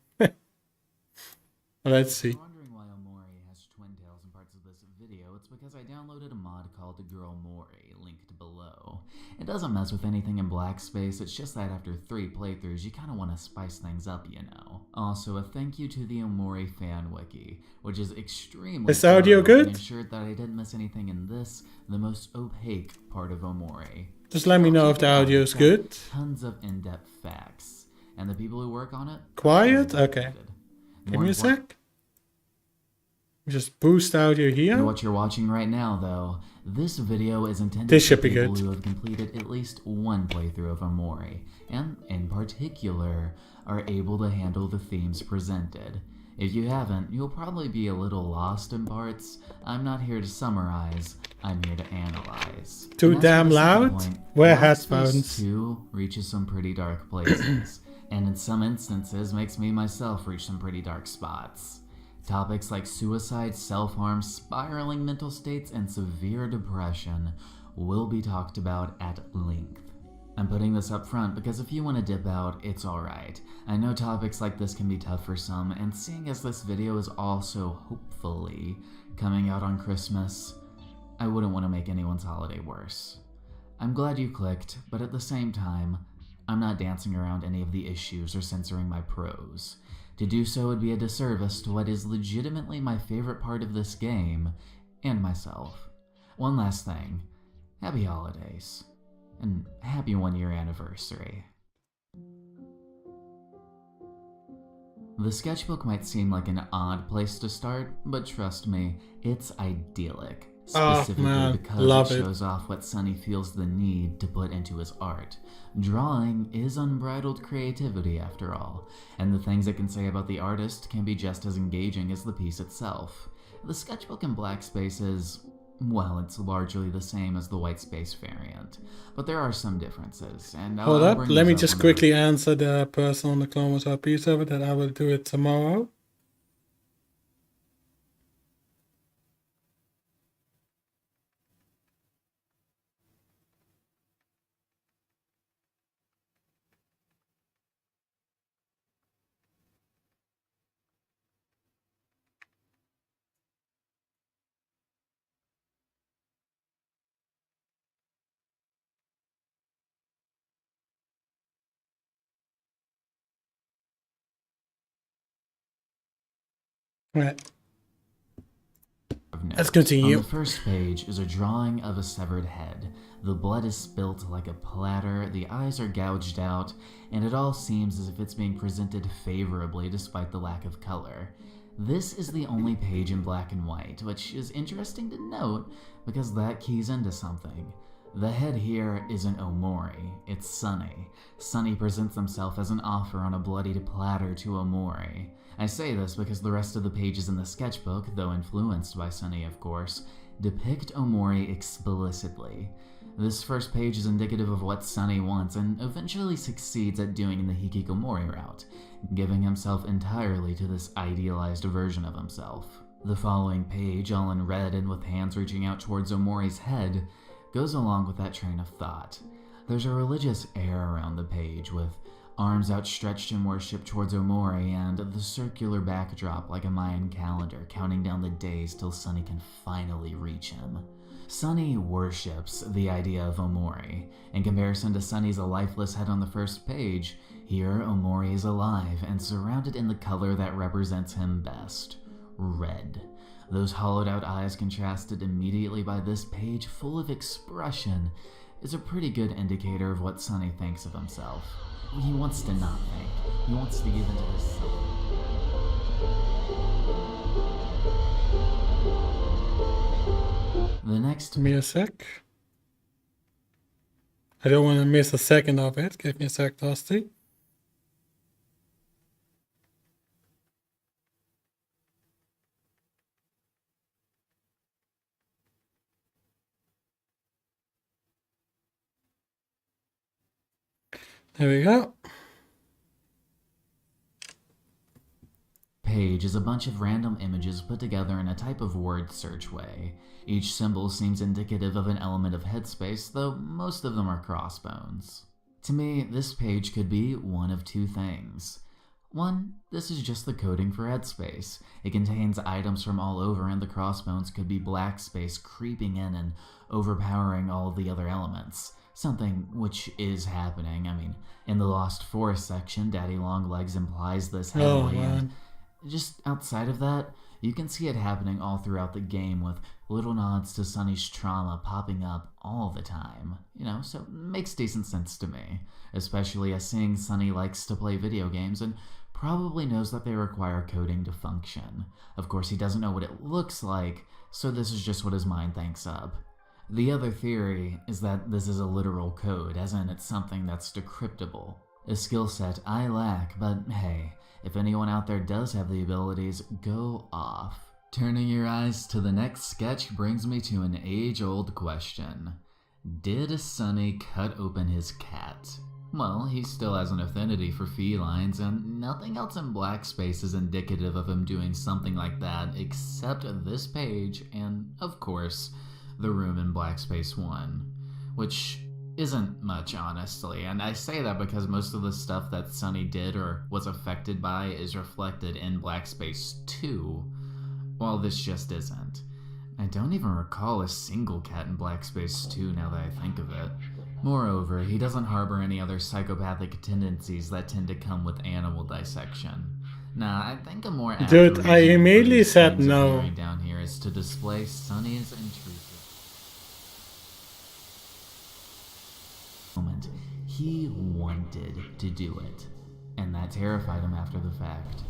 Let's see. Wondering why Omori has twin tails in parts of this video, it's because I downloaded a mod called Girl Mori, linked below. It doesn't mess with anything in black space, it's just that after 3 playthroughs you kinda wanna spice things up, you know. Also, a thank you to the Omori fan wiki, which is extremely Is the audio good? and ensured that I didn't miss anything in this, the most opaque part of Omori. Just let me know if the audio is good. Tons of in-depth facts, and the people who work on it... Quiet? Okay. Give me a sec. Just boost audio here. What you're watching right now, though, this video is intended This should for be people good. who have completed at least 1 playthrough of Omori, and in particular, are able to handle the themes presented. If you haven't, you'll probably be a little lost in parts. I'm not here to summarize, I'm here to analyze. Too And as damn for the second loud? point, Wear Black Space headphones. 2 reaches some pretty dark places, and in some instances makes me myself reach some pretty dark spots. Topics like suicide, self-harm, spiraling mental states, and severe depression will be talked about at length. I'm putting this up front because if you want to dip out, it's alright. I know topics like this can be tough for some, and seeing as this video is also, hopefully, coming out on Christmas, I wouldn't want to make anyone's holiday worse. I'm glad you clicked, but at the same time, I'm not dancing around any of the issues or censoring my prose. To do so would be a disservice to what is legitimately my favorite part of this game, and myself. One last thing. Happy holidays. And happy 1-year anniversary. The sketchbook might seem like an odd place to start, but trust me, it's idyllic. Specifically because it shows off what Sunny feels the need to put into his art. Drawing is unbridled creativity after all, and the things it can say about the artist can be just as engaging as the piece itself. The sketchbook in black space is, well, it's largely the same as the white space variant, but there are some differences, and Hold up, let me just quickly answer the person on the Clone Wars RP server that I will do it tomorrow. Right. Let's continue. On the first page is a drawing of a severed head. The blood is spilt like a platter, the eyes are gouged out, and it all seems as if it's being presented favorably despite the lack of color. This is the only page in black and white, which is interesting to note because that keys into something. The head here isn't Omori, it's Sunny. Sunny presents himself as an offer on a bloodied platter to Omori. I say this because the rest of the pages in the sketchbook, though influenced by Sunny of course, depict Omori explicitly. This first page is indicative of what Sunny wants and eventually succeeds at doing in the Hikikomori route, giving himself entirely to this idealized version of himself. The following page, all in red and with hands reaching out towards Omori's head, goes along with that train of thought. There's a religious air around the page, with arms outstretched in worship towards Omori and the circular backdrop like a Mayan calendar counting down the days till Sunny can finally reach him. Sunny worships the idea of Omori. In comparison to Sunny's lifeless head on the first page, here Omori is alive and surrounded in the color that represents him best, red. Those hollowed out eyes contrasted immediately by this page full of expression is a pretty good indicator of what Sunny thinks of himself. He wants to not think. He wants to give into this The next... Give me a sec. I don't want to miss a second of it. Give me a sec, Dusty. There we go. Page is a bunch of random images put together in a type of word search way. Each symbol seems indicative of an element of headspace, though most of them are crossbones. To me, this page could be one of two things. One, this is just the coding for headspace. It contains items from all over, and the crossbones could be black space creeping in and overpowering all of the other elements. Something which is happening. I mean, in the Lost Forest section, Daddy Longlegs implies this heavily, and just outside of that, you can see it happening all throughout the game with little nods to Sunny's trauma popping up all the time. You know, so it makes decent sense to me, especially as seeing Sunny likes to play video games and probably knows that they require coding to function. Of course, he doesn't know what it looks like, so this is just what his mind thinks up. The other theory is that this is a literal code, as in it's something that's decryptable. A skill set I lack, but hey, if anyone out there does have the abilities, go off. Turning your eyes to the next sketch brings me to an age-old question. Did Sunny cut open his cat? Well, he still has an affinity for felines, and nothing else in black space is indicative of him doing something like that except this page and, of course, the room in Black Space 1, which isn't much, honestly, and I say that because most of the stuff that Sunny did or was affected by is reflected in Black Space 2, while this just isn't. I don't even recall a single cat in Black Space 2 now that I think of it. Moreover, he doesn't harbor any other psychopathic tendencies that tend to come with animal dissection. Nah, I think a more Dude, I immediately said no. Down here is to display Sunny's intrusive. moment. He wanted to do it, and that terrified him after the fact.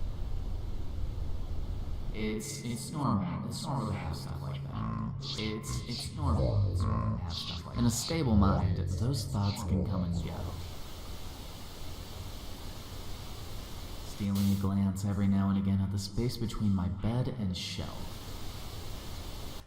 It's normal. It's normal to have stuff like that. It's normal. It's normal to have stuff like that. In a stable mind, those thoughts can come and go. Stealing a glance every now and again at the space between my bed and shelf.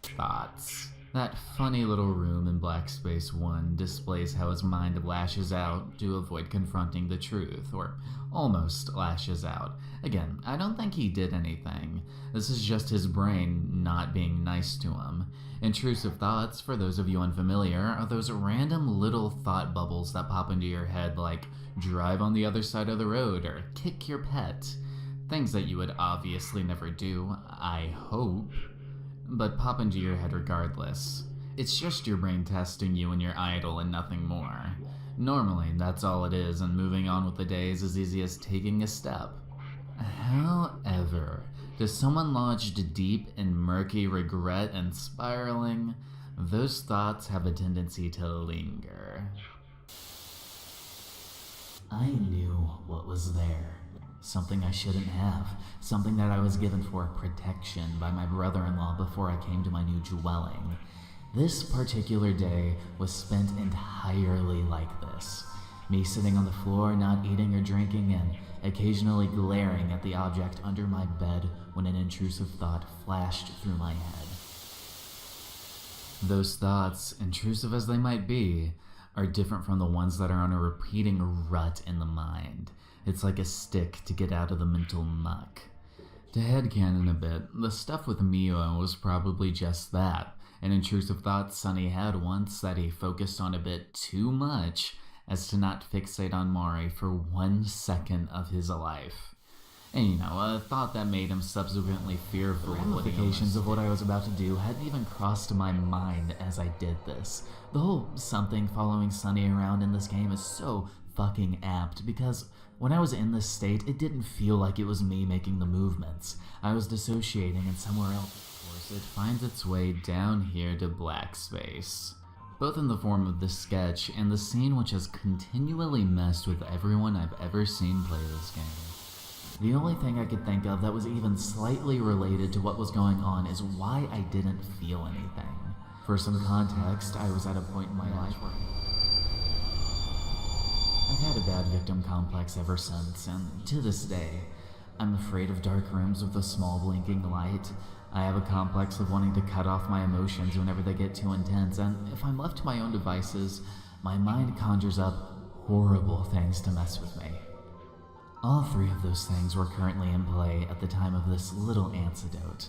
Thoughts. That funny little room in Black Space 1 displays how his mind lashes out to avoid confronting the truth, or almost lashes out. Again, I don't think he did anything. This is just his brain not being nice to him. Intrusive thoughts, for those of you unfamiliar, are those random little thought bubbles that pop into your head like drive on the other side of the road or kick your pet. Things that you would obviously never do, I hope, but pop into your head regardless. It's just your brain testing you when you're idle and nothing more. Normally, that's all it is, and moving on with the day is as easy as taking a step. However, to someone lodged deep in murky regret and spiraling, those thoughts have a tendency to linger. I knew what was there. Something I shouldn't have. Something that I was given for protection by my brother-in-law before I came to my new dwelling. This particular day was spent entirely like this. Me sitting on the floor, not eating or drinking, and occasionally glaring at the object under my bed when an intrusive thought flashed through my head. Those thoughts, intrusive as they might be, are different from the ones that are on a repeating rut in the mind. It's like a stick to get out of the mental muck. To headcanon a bit, the stuff with Mio was probably just that, an intrusive thought Sonny had once that he focused on a bit too much as to not fixate on Mari for 1 second of his life. And you know, a thought that made him subsequently fearful of ramifications of what I was about to do hadn't even crossed my mind as I did this. The whole something following Sonny around in this game is so fucking apt because when I was in this state, it didn't feel like it was me making the movements. I was dissociating and somewhere else. Of course, it finds its way down here to Black Space. Both in the form of this sketch and the scene which has continually messed with everyone I've ever seen play this game. The only thing I could think of that was even slightly related to what was going on is why I didn't feel anything. For some context, I was at a point in my life where I've had a bad victim complex ever since, and to this day, I'm afraid of dark rooms with a small blinking light. I have a complex of wanting to cut off my emotions whenever they get too intense, and if I'm left to my own devices, my mind conjures up horrible things to mess with me. All three of those things were currently in play at the time of this little antidote.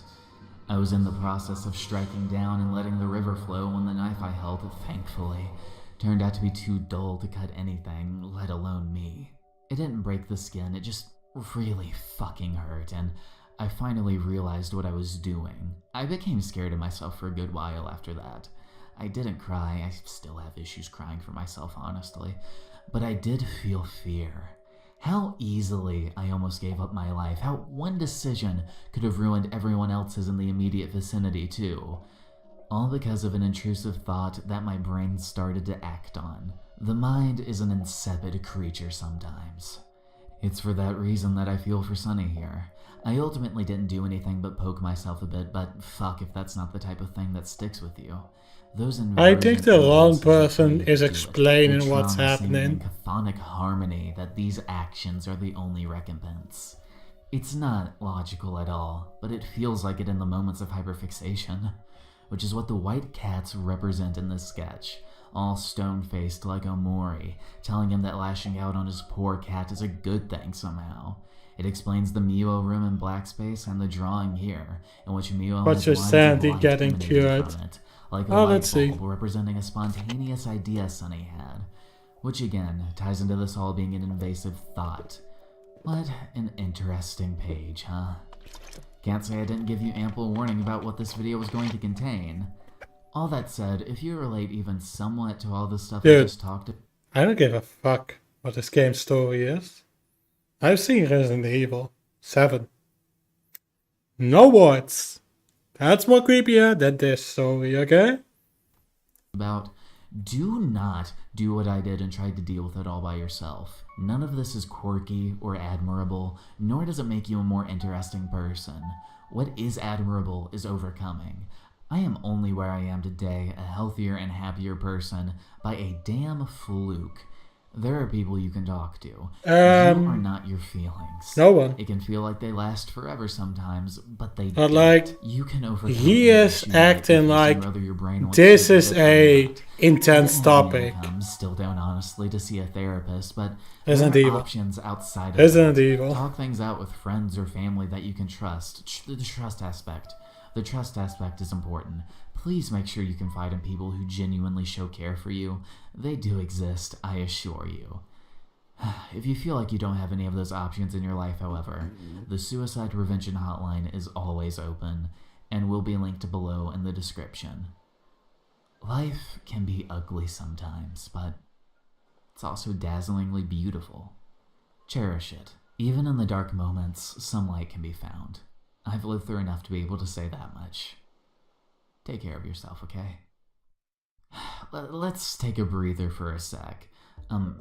I was in the process of striking down and letting the river flow when the knife I held, thankfully, turned out to be too dull to cut anything, let alone me. It didn't break the skin, it just really fucking hurt, and I finally realized what I was doing. I became scared of myself for a good while after that. I didn't cry, I still have issues crying for myself, honestly, but I did feel fear. How easily I almost gave up my life, how one decision could have ruined everyone else's in the immediate vicinity too. All because of an intrusive thought that my brain started to act on. The mind is an insipid creature sometimes. It's for that reason that I feel for Sonny here. I ultimately didn't do anything but poke myself a bit, but fuck if that's not the type of thing that sticks with you. Those I think the wrong person is explaining what's happening. Cacophonic harmony that these actions are the only recompense. It's not logical at all, but it feels like it in the moments of hyperfixation, which is what the white cats represent in this sketch, all stone-faced like Omori, telling him that lashing out on his poor cat is a good thing somehow. It explains the Mio room in Black Space and the drawing here, in which Mio What's has your lines of Sandy light getting emanating cured? from it, like a Oh, light let's see. bulb representing a spontaneous idea Sonny had, which again ties into this all being an invasive thought. What an interesting page, huh? Can't say I didn't give you ample warning about what this video was going to contain. All that said, if you relate even somewhat to all the stuff I Dude, just talked about, I don't give a fuck what this game's story is. I've seen Resident Evil 7. No words. That's more creepier than this story, okay? Do not do what I did and try to deal with it all by yourself. None of this is quirky or admirable, nor does it make you a more interesting person. What is admirable is overcoming. I am only where I am today, a healthier and happier person, by a damn fluke. There are people you can talk to. You are not your feelings. No one. It can feel like they last forever sometimes, but they But don't. like, You can overcome he any is issue acting by like choosing whether your brain wants this to is do it or a not. intense The only topic. comes still down honestly to see a therapist, but there Isn't are evil. options outside of Isn't that. evil. Talk things out with friends or family that you can trust. The trust aspect. The trust aspect is important. Please make sure you confide in people who genuinely show care for you. They do exist, I assure you. If you feel like you don't have any of those options in your life, however, the Suicide Prevention Hotline is always open and will be linked below in the description. Life can be ugly sometimes, but it's also dazzlingly beautiful. Cherish it. Even in the dark moments, some light can be found. I've lived through enough to be able to say that much. Take care of yourself, okay? Let's take a breather for a sec.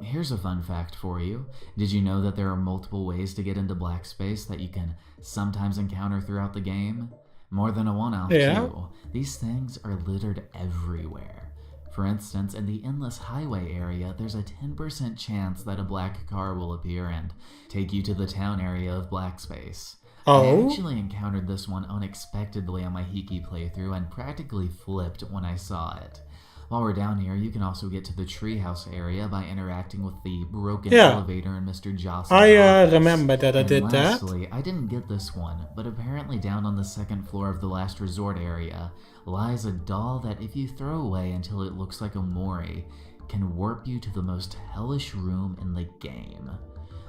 Here's a fun fact for you. Did you know that there are multiple ways to get into black space that you can sometimes encounter throughout the game? More than a one-off, too. These things are littered everywhere. For instance, in the Endless Highway area, there's a 10% chance that a black car will appear and take you to the town area of black space. I actually encountered this one unexpectedly on my Hiki playthrough and practically flipped when I saw it. While we're down here, you can also get to the treehouse area by interacting with the broken elevator in Mr. Jocelyn's office. Remember that I And did lastly, I didn't get this one, but apparently down on the second floor of the Last Resort area lies a doll that if you throw away until it looks like a Mori, can warp you to the most hellish room in the game.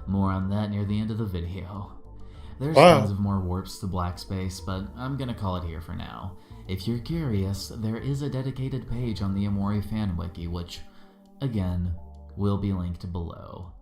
More on that near the end of the video. There's tons of more warps to black space, but I'm gonna call it here for now. If you're curious, there is a dedicated page on the Omori fan wiki, which, again, will be linked below.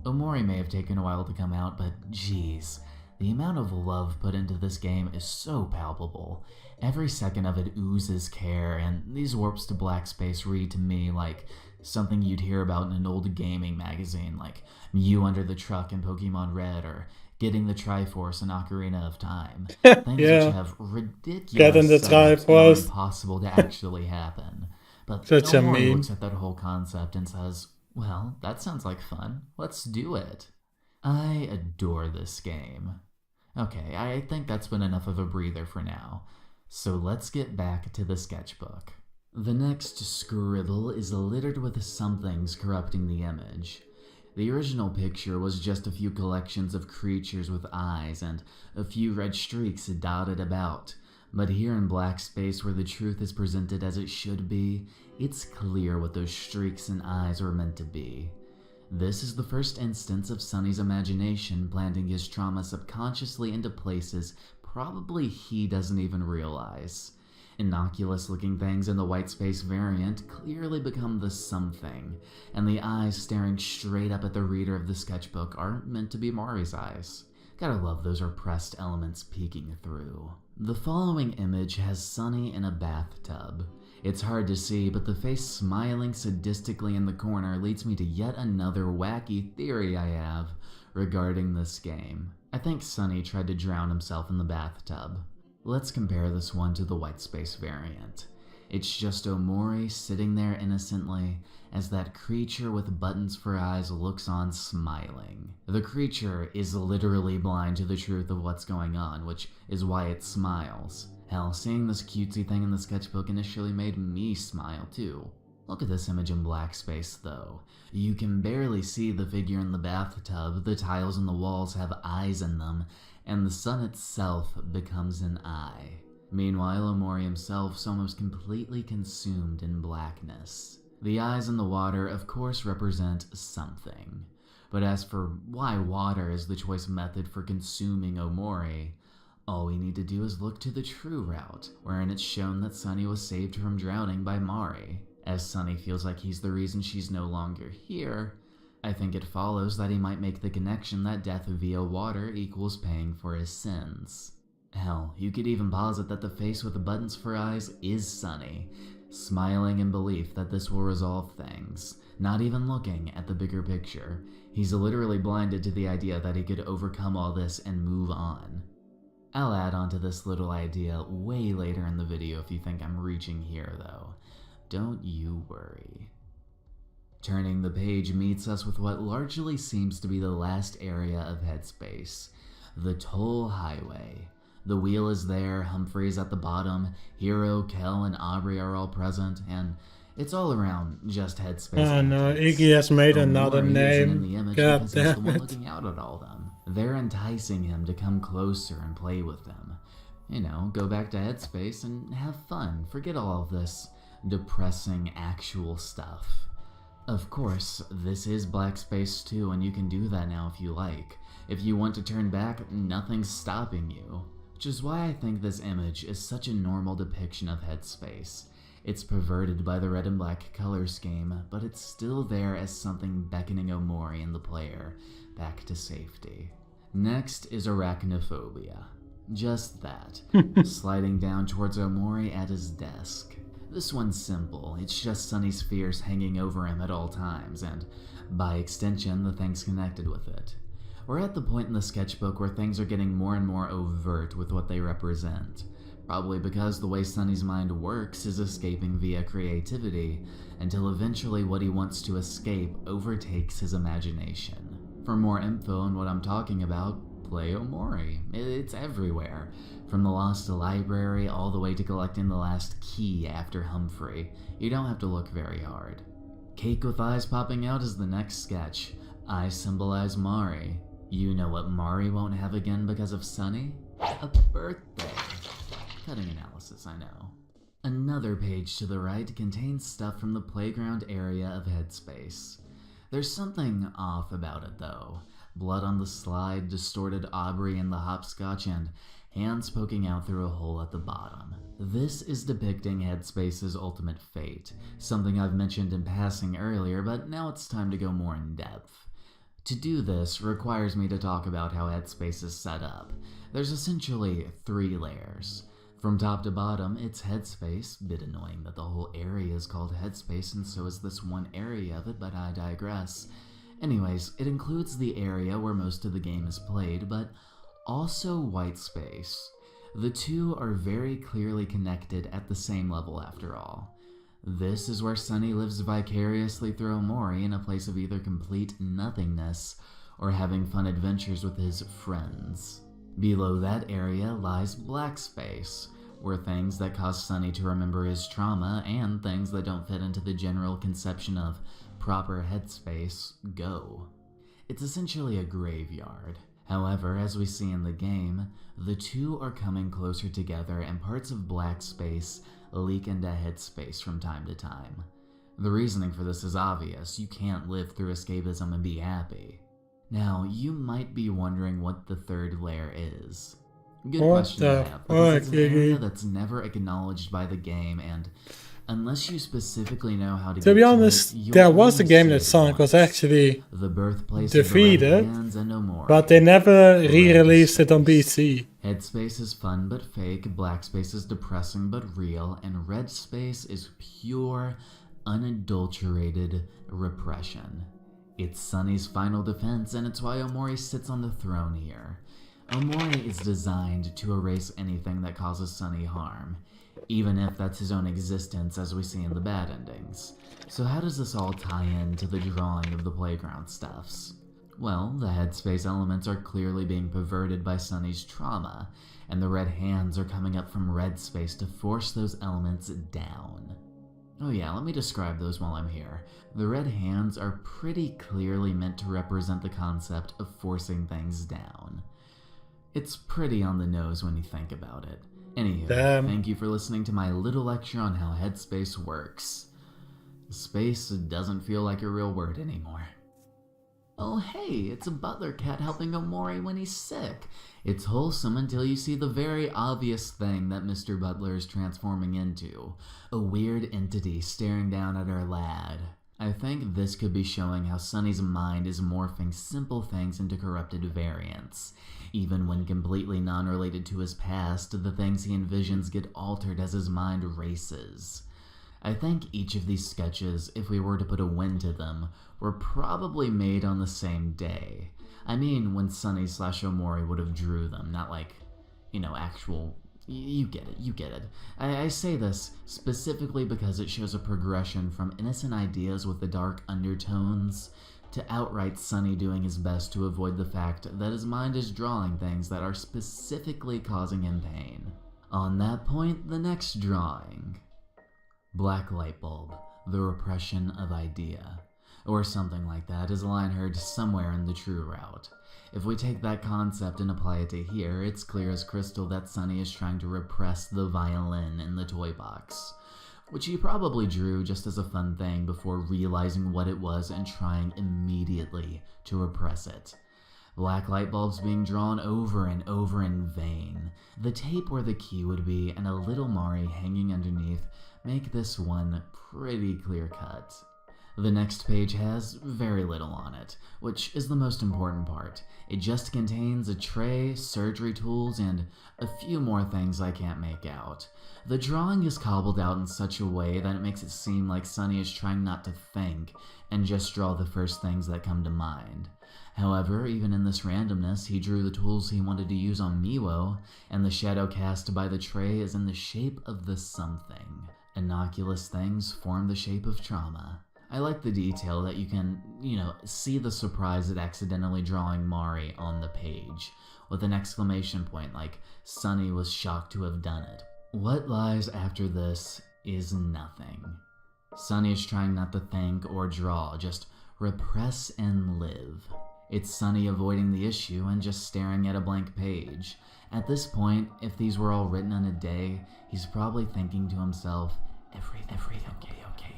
Omori may have taken a while to come out, but geez, the amount of love put into this game is so palpable. Every second of it oozes care, and these warps to black space read to me like something you'd hear about in an old gaming magazine, like Mew under the truck in Pokemon Red, or getting the Triforce in Ocarina of Time. Things which have ridiculous setups that are impossible to actually happen. But Omori looks at that whole concept and says, well, that sounds like fun. Let's do it. I adore this game. Okay, I think that's been enough of a breather for now. So let's get back to the sketchbook. The next scribble is littered with somethings corrupting the image. The original picture was just a few collections of creatures with eyes and a few red streaks dotted about. But here in black space where the truth is presented as it should be, it's clear what those streaks and eyes were meant to be. This is the first instance of Sunny's imagination planting his trauma subconsciously into places probably he doesn't even realize. Innocuous-looking things in the white space variant clearly become the something, and the eyes staring straight up at the reader of the sketchbook are meant to be Mori's eyes. Gotta love those repressed elements peeking through. The following image has Sunny in a bathtub. It's hard to see, but the face smiling sadistically in the corner leads me to yet another wacky theory I have regarding this game. I think Sunny tried to drown himself in the bathtub. Let's compare this one to the white space variant. It's just Omori sitting there innocently as that creature with buttons for eyes looks on smiling. The creature is literally blind to the truth of what's going on, which is why it smiles. Hell, seeing this cutesy thing in the sketchbook initially made me smile too. Look at this image in black space though. You can barely see the figure in the bathtub, the tiles in the walls have eyes in them, and the sun itself becomes an eye. Meanwhile, Omori himself is almost completely consumed in blackness. The eyes in the water, of course, represent something. But as for why water is the choice method for consuming Omori, all we need to do is look to the true route, wherein it's shown that Sunny was saved from drowning by Mari. As Sunny feels like he's the reason she's no longer here, I think it follows that he might make the connection that death via water equals paying for his sins. Hell, you could even posit that the face with the buttons for eyes is Sunny. smiling in belief that this will resolve things, not even looking at the bigger picture. He's literally blinded to the idea that he could overcome all this and move on. I'll add on to this little idea way later in the video if you think I'm reaching here though. Don't you worry. Turning the page meets us with what largely seems to be the last area of Headspace, the Toll Highway. The wheel is there, Humphrey's at the bottom, Hero, Kel, and Aubrey are all present, and it's all around just Headspace. Oh no, Iggy has made another Omori isn't in the name. image God because he's the damn one it. looking out at all them. They're enticing him to come closer and play with them. You know, go back to Headspace and have fun. Forget all of this depressing actual stuff. Of course, this is Black Space 2, and you can do that now if you like. If you want to turn back, nothing's stopping you. Which is why I think this image is such a normal depiction of Headspace. It's perverted by the red and black color scheme, but it's still there as something beckoning Omori and the player back to safety. Next is Arachnophobia. Just that, sliding down towards Omori at his desk. This one's simple, it's just Sunny's fears hanging over him at all times, and by extension, the things connected with it. We're at the point in the sketchbook where things are getting more and more overt with what they represent. Probably because the way Sunny's mind works is escaping via creativity, until eventually what he wants to escape overtakes his imagination. For more info on what I'm talking about, play Omori. It's everywhere. From the lost library all the way to collecting the last key after Humphrey. You don't have to look very hard. Cake with eyes popping out is the next sketch. Eyes symbolize Mari. You know what Mari won't have again because of Sunny? A birthday. Cutting analysis, I know. Another page to the right contains stuff from the playground area of Headspace. There's something off about it though. Blood on the slide, distorted Aubrey in the hopscotch, and hands poking out through a hole at the bottom. This is depicting Headspace's ultimate fate, something I've mentioned in passing earlier, but now it's time to go more in depth. To do this requires me to talk about how Headspace is set up. There's essentially 3 layers. From top to bottom, it's Headspace, bit annoying that the whole area is called Headspace and so is this one area of it, but I digress. Anyways, it includes the area where most of the game is played, but also white space. The two are very clearly connected at the same level after all. This is where Sunny lives vicariously through Omori in a place of either complete nothingness or having fun adventures with his friends. Below that area lies black space, where things that cause Sunny to remember his trauma and things that don't fit into the general conception of proper headspace go. It's essentially a graveyard. However, as we see in the game, the two are coming closer together and parts of black space leak into headspace from time to time. The reasoning for this is obvious. You can't live through escapism and be happy. Now, you might be wondering what the third layer is. Good question to have, because it's an area that's never acknowledged by the game, and unless you specifically know how to be get honest, to it, there you'll was a only game see that it Sonic was once. actually The birthplace of the Red defeated, Hands and Omori. but they never re-released it on PC. Headspace is fun but fake, black space is depressing but real, and red space is pure, unadulterated repression. It's Sunny's final defense, and it's why Omori sits on the throne here. Omori is designed to erase anything that causes Sunny harm, even if that's his own existence as we see in the bad endings. So how does this all tie in to the drawing of the playground stuffs? Well, the headspace elements are clearly being perverted by Sunny's trauma, and the red hands are coming up from red space to force those elements down. Oh yeah, let me describe those while I'm here. The red hands are pretty clearly meant to represent the concept of forcing things down. It's pretty on the nose when you think about it. Anywho, thank you for listening to my little lecture on how headspace works. Space doesn't feel like a real word anymore. Oh hey, it's a butler cat helping Omori when he's sick. It's wholesome until you see the very obvious thing that Mr. Butler is transforming into. A weird entity staring down at our lad. I think this could be showing how Sunny's mind is morphing simple things into corrupted variants. Even when completely non-related to his past, the things he envisions get altered as his mind races. I think each of these sketches, if we were to put a win to them, were probably made on the same day. I mean, when Sunny / Omori would have drew them, not like, actual... You get it. I say this specifically because it shows a progression from innocent ideas with the dark undertones to outright Sunny doing his best to avoid the fact that his mind is drawing things that are specifically causing him pain. On that point, the next drawing. Black Light Bulb, The Repression of Idea, or something like that, is a line heard somewhere in the True Route. If we take that concept and apply it to here, it's clear as crystal that Sunny is trying to repress the violin in the toy box, which he probably drew just as a fun thing before realizing what it was and trying immediately to repress it. Black light bulbs being drawn over and over in vain. The tape where the key would be and a little Mari hanging underneath make this one pretty clear cut. The next page has very little on it, which is the most important part. It just contains a tray, surgery tools, and a few more things I can't make out. The drawing is cobbled out in such a way that it makes it seem like Sunny is trying not to think and just draw the first things that come to mind. However, even in this randomness, he drew the tools he wanted to use on Miwo, and the shadow cast by the tray is in the shape of the something. Innocuous things form the shape of trauma. I like the detail that you can, see the surprise at accidentally drawing Mari on the page, with an exclamation point like, Sunny was shocked to have done it. What lies after this is nothing. Sunny is trying not to think or draw, just repress and live. It's Sunny avoiding the issue and just staring at a blank page. At this point, if these were all written in a day, he's probably thinking to himself, everything will be okay.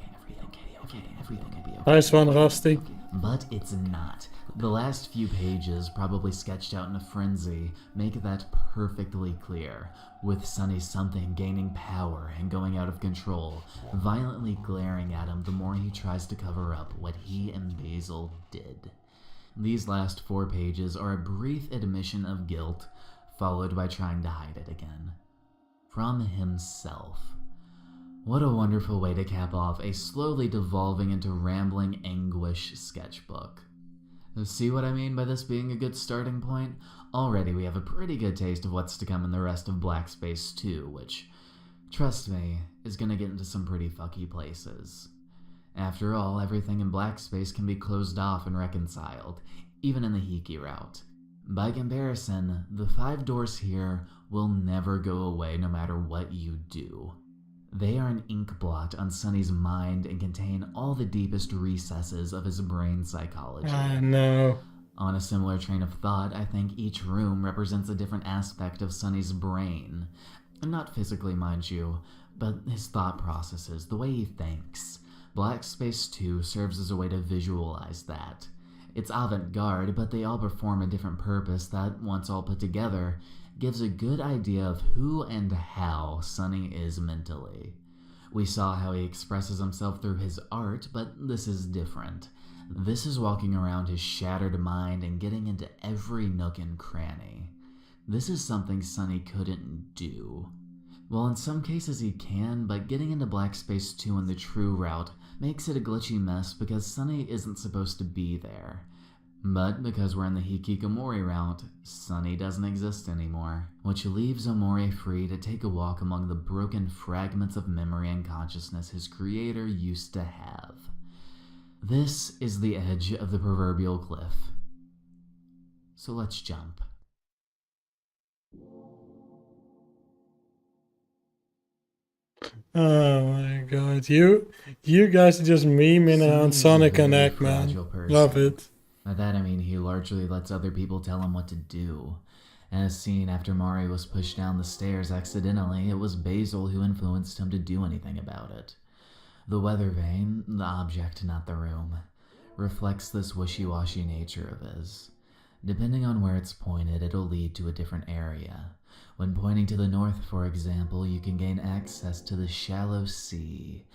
Nice one, Rusty. But it's not. The last few pages, probably sketched out in a frenzy, make that perfectly clear, with Sunny something gaining power and going out of control, violently glaring at him the more he tries to cover up what he and Basil did. These last 4 pages are a brief admission of guilt, followed by trying to hide it again. From himself. What a wonderful way to cap off a slowly devolving into rambling anguish sketchbook. See what I mean by this being a good starting point? Already we have a pretty good taste of what's to come in the rest of Black Space 2, which, trust me, is gonna get into some pretty fucky places. After all, everything in Black Space can be closed off and reconciled, even in the Hiki route. By comparison, the 5 doors here will never go away no matter what you do. They are an ink blot on Sunny's mind and contain all the deepest recesses of his brain psychology. I know. On a similar train of thought, I think each room represents a different aspect of Sunny's brain. Not physically, mind you, but his thought processes, the way he thinks. Black Space 2 serves as a way to visualize that. It's avant-garde, but they all perform a different purpose that, once all put together, gives a good idea of who and how Sunny is mentally. We saw how he expresses himself through his art, but this is different. This is walking around his shattered mind and getting into every nook and cranny. This is something Sunny couldn't do. Well, in some cases he can, but getting into Black Space 2 in the True Route makes it a glitchy mess because Sunny isn't supposed to be there. But because we're in the Hikikomori route, Sunny doesn't exist anymore, which leaves Omori free to take a walk among the broken fragments of memory and consciousness his creator used to have. This is the edge of the proverbial cliff. So let's jump. Oh my god, you guys are just memeing around Sonic and Eggman. Love it. By that I mean he largely lets other people tell him what to do. As seen after Mari was pushed down the stairs accidentally, it was Basil who influenced him to do anything about it. The weather vane, the object not the room, reflects this wishy-washy nature of his. Depending on where it's pointed, it'll lead to a different area. When pointing to the north, for example, you can gain access to the Shallow Sea,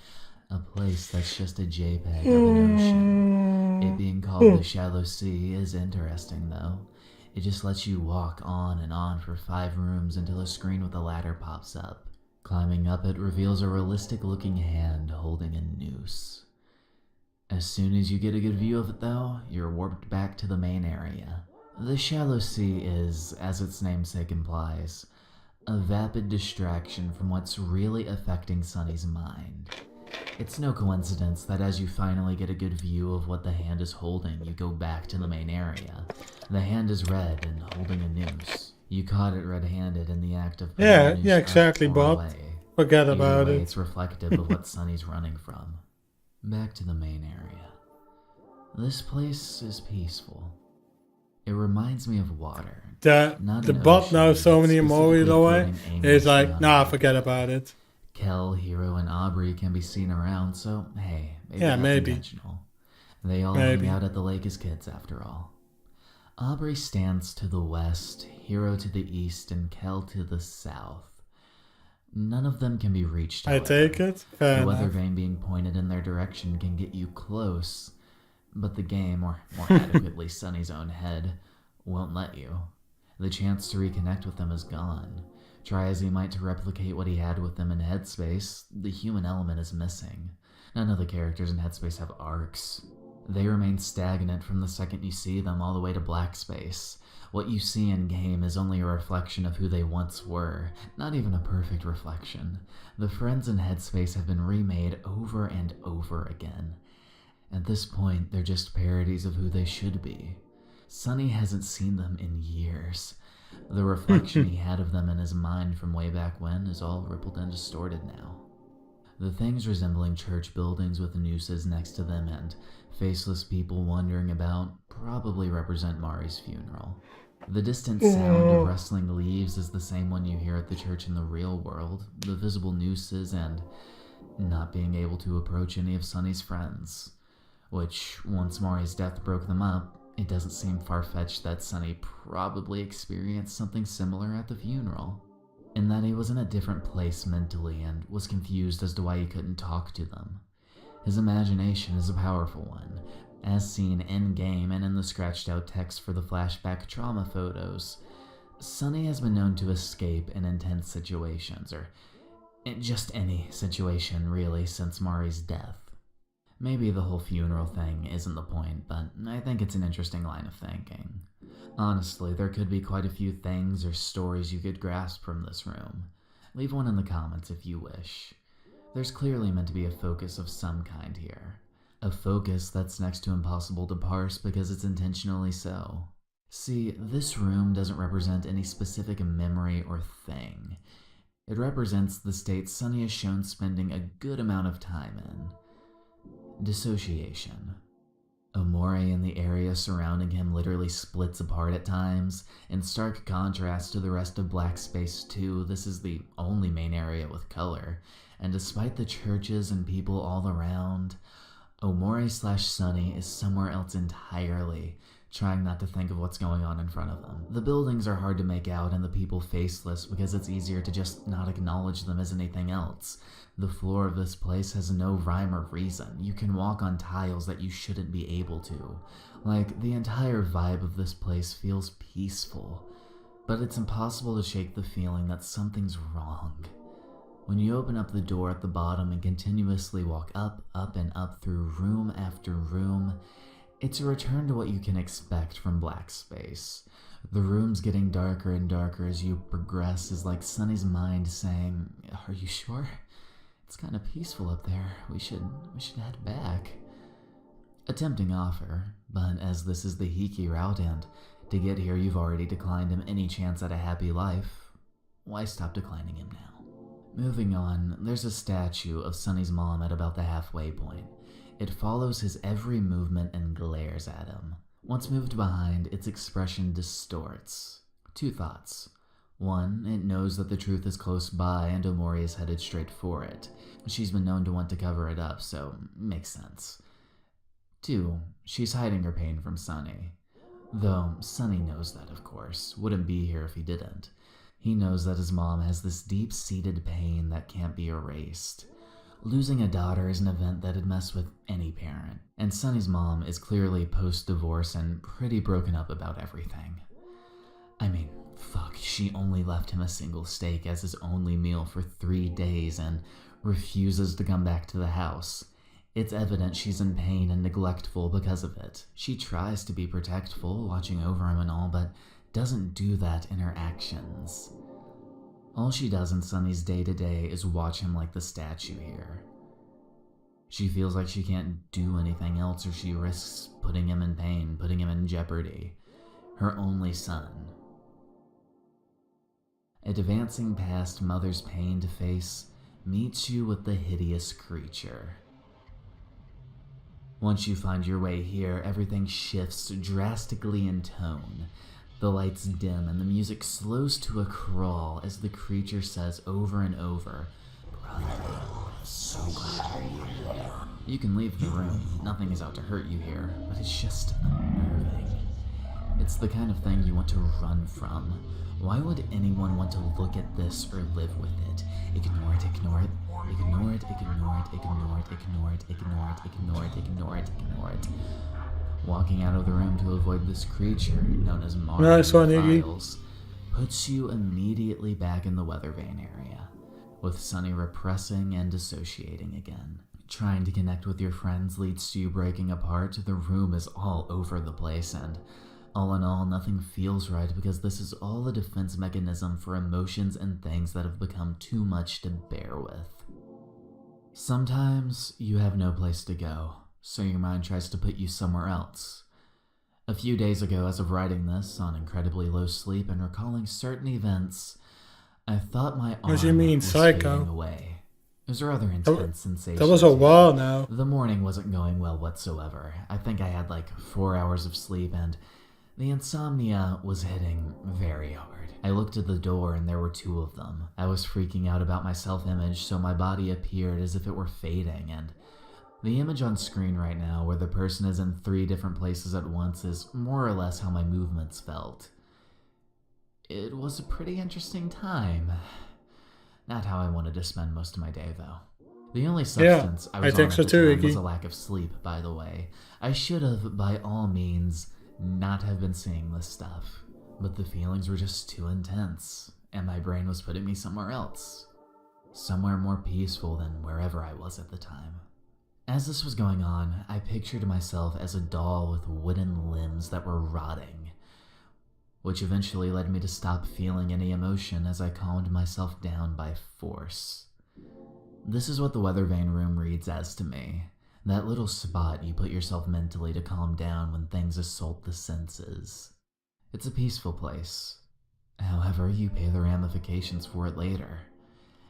a place that's just a JPEG of an ocean. It being called the Shallow Sea is interesting, though. It just lets you walk on and on for 5 rooms until a screen with a ladder pops up. Climbing up it reveals a realistic-looking hand holding a noose. As soon as you get a good view of it though, you're warped back to the main area. The Shallow Sea is, as its namesake implies, a vapid distraction from what's really affecting Sunny's mind. It's no coincidence that as you finally get a good view of what the hand is holding, you go back to the main area. The hand is red and holding a noose. You caught it red-handed in the act of putting the noose Yeah, up exactly, or Bob. away. Forget Either about way, it. It's reflective of what Sunny's running from. Back to the main area. This place is peaceful. It reminds me of water. The Not bot ocean, knows so but many Mori specifically lore. floating It's aimlessly like, on nah, the forget about it. Kel, Hero, and Aubrey can be seen around, so hey, maybe Yeah, that's maybe. intentional. They all Maybe. hang out at the lake as kids, after all. Aubrey stands to the west, Hero to the east, and Kel to the south. None of them can be reached, I however. take it. Fair The weather enough. vane being pointed in their direction can get you close, but the game, or more adequately Sunny's own head, won't let you. The chance to reconnect with them is gone. Try as he might to replicate what he had with them in Headspace, the human element is missing. None of the characters in Headspace have arcs. They remain stagnant from the second you see them all the way to Black Space. What you see in-game is only a reflection of who they once were, not even a perfect reflection. The friends in Headspace have been remade over and over again. At this point, they're just parodies of who they should be. Sunny hasn't seen them in years. The reflection he had of them in his mind from way back when is all rippled and distorted now. The things resembling church buildings with nooses next to them and faceless people wandering about probably represent Mari's funeral. The distant sound of rustling leaves is the same one you hear at the church in the real world, the visible nooses and not being able to approach any of Sunny's friends. Which, once Mari's death broke them up, it doesn't seem far-fetched that Sunny probably experienced something similar at the funeral. In that he was in a different place mentally and was confused as to why he couldn't talk to them. His imagination is a powerful one, as seen in-game and in the scratched-out text for the flashback trauma photos. Sunny has been known to escape in intense situations, or in just any situation really, since Mari's death. Maybe the whole funeral thing isn't the point, but I think it's an interesting line of thinking. Honestly, there could be quite a few things or stories you could grasp from this room. Leave one in the comments if you wish. There's clearly meant to be a focus of some kind here. A focus that's next to impossible to parse because it's intentionally so. See, this room doesn't represent any specific memory or thing. It represents the state Sunny is shown spending a good amount of time in. Dissociation. Omori and the area surrounding him literally splits apart at times. In stark contrast to the rest of Black Space 2, this is the only main area with color, and despite the churches and people all around, Omori/Sunny is somewhere else entirely, trying not to think of what's going on in front of them. The buildings are hard to make out and the people faceless because it's easier to just not acknowledge them as anything else. The floor of this place has no rhyme or reason. You can walk on tiles that you shouldn't be able to. Like, the entire vibe of this place feels peaceful, but it's impossible to shake the feeling that something's wrong. When you open up the door at the bottom and continuously walk up, and up through room after room, it's a return to what you can expect from Black Space. The rooms getting darker and darker as you progress is like Sunny's mind saying, "Are you sure? It's kind of peaceful up there. We should head back." A tempting offer, but as this is the Hiki route and to get here you've already declined him any chance at a happy life, why stop declining him now? Moving on, there's a statue of Sunny's mom at about the halfway point. It follows his every movement and glares at him. Once moved behind, its expression distorts. Two thoughts. One, it knows that the truth is close by and Omori is headed straight for it. She's been known to want to cover it up, so makes sense. Two, she's hiding her pain from Sunny. Though Sunny knows that, of course. Wouldn't be here if he didn't. He knows that his mom has this deep-seated pain that can't be erased. Losing a daughter is an event that'd mess with any parent, and Sunny's mom is clearly post-divorce and pretty broken up about everything. I mean, Fuck, she only left him a single steak as his only meal for 3 days and refuses to come back to the house. It's evident she's in pain and neglectful because of it. She tries to be protectful, watching over him and all, but doesn't do that in her actions. All she does in Sunny's day-to-day is watch him like the statue here. She feels like she can't do anything else or she risks putting him in pain, putting him in jeopardy. Her only son. Advancing past Mother's pained face meets you with the hideous creature. Once you find your way here, everything shifts drastically in tone. The lights dim and the music slows to a crawl as the creature says over and over, "Brother, I'm so glad you're here." You can leave the room. Nothing is out to hurt you here, but it's just unnerving. It's the kind of thing you want to run from. Why would anyone want to look at this or live with it? Ignore it, ignore it, ignore it, ignore it, ignore it, ignore it, ignore it, ignore it, ignore it, ignore it. Walking out of the room to avoid this creature, known as Mari Nice one, Iggy. Files, puts you immediately back in the weather vane area, with Sunny repressing and dissociating again. Trying to connect with your friends leads to you breaking apart. The room is all over the place, and all in all, nothing feels right because this is all a defense mechanism for emotions and things that have become too much to bear with. Sometimes you have no place to go, so your mind tries to put you somewhere else. A few days ago, as of writing this, on incredibly low sleep and recalling certain events, I thought my arm What do you mean, was psycho? fading away. It was a rather intense sensation. That was a while now. The morning wasn't going well whatsoever. I think I had like 4 hours of sleep and the insomnia was hitting very hard. I looked at the door and there were 2 of them. I was freaking out about my self-image, so my body appeared as if it were fading, and the image on screen right now, where the person is in 3 different places at once, is more or less how my movements felt. It was a pretty interesting time. Not how I wanted to spend most of my day, though. The only substance I was think on so at the too, time was Iggy. a lack of sleep, by the way. I should have, by all means, not have been seeing this stuff. But the feelings were just too intense, and my brain was putting me somewhere else. Somewhere more peaceful than wherever I was at the time. As this was going on, I pictured myself as a doll with wooden limbs that were rotting, which eventually led me to stop feeling any emotion as I calmed myself down by force. This is what the weather vane room reads as to me. That little spot you put yourself mentally to calm down when things assault the senses. It's a peaceful place. However, you pay the ramifications for it later.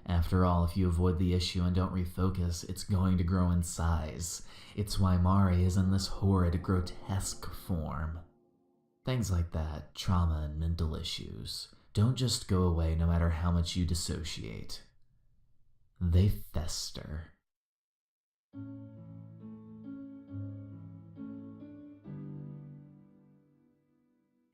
After all, if you avoid the issue and don't refocus, it's going to grow in size. It's why Mari is in this horrid, grotesque form. Things like that, trauma and mental issues, don't just go away no matter how much you dissociate. They fester.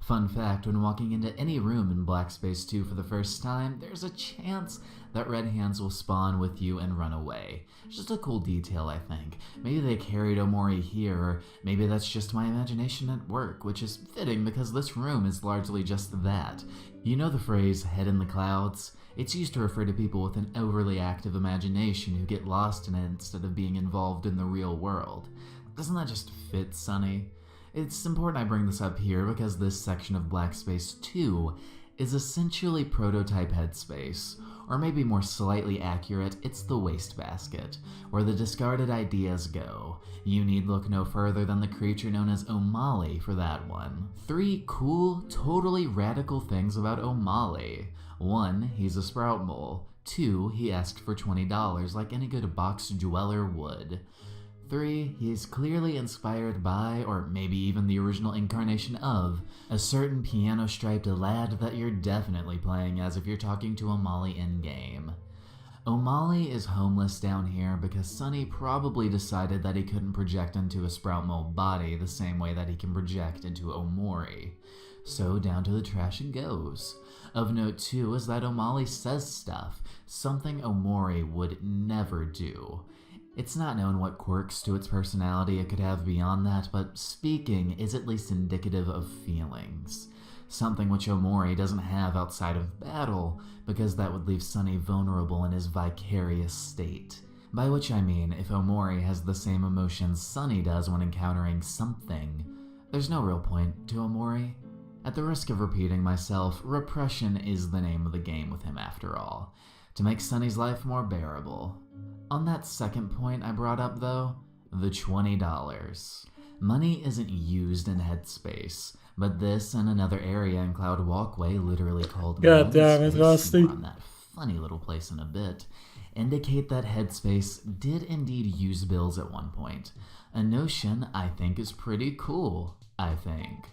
Fun fact, when walking into any room in Black Space 2 for the first time, there's a chance that red hands will spawn with you and run away. Just a cool detail, I think. Maybe they carried Omori here, or maybe that's just my imagination at work, which is fitting because this room is largely just that. You know the phrase, head in the clouds? It's used to refer to people with an overly active imagination who get lost in it instead of being involved in the real world. Doesn't that just fit, Sunny? It's important I bring this up here because this section of Black Space 2 is essentially prototype Headspace, or maybe more slightly accurate, it's the wastebasket, where the discarded ideas go. You need look no further than the creature known as O'Malley for that one. 3 cool, totally radical things about O'Malley. 1, he's a sprout mole. 2, he asked for $20 like any good box dweller would. 3, he's clearly inspired by, or maybe even the original incarnation of, a certain piano-striped lad that you're definitely playing as if you're talking to O'Malley in-game. O'Malley is homeless down here because Sunny probably decided that he couldn't project into a sprout mole body the same way that he can project into Omori. So down to the trash it goes. Of note too is that O'Malley says stuff, something Omori would never do. It's not known what quirks to its personality it could have beyond that, but speaking is at least indicative of feelings. something which Omori doesn't have outside of battle, because that would leave Sunny vulnerable in his vicarious state. By which I mean, if Omori has the same emotions Sunny does when encountering something, there's no real point to Omori. At the risk of repeating myself, repression is the name of the game with him after all, to make Sunny's life more bearable. On that second point I brought up though, the $20. Money isn't used in Headspace, but this and another area in Cloud Walkway, literally called God damn it, Space, Rusty. more on that funny little place in a bit, indicate that Headspace did indeed use bills at one point. A notion I think is pretty cool, I think.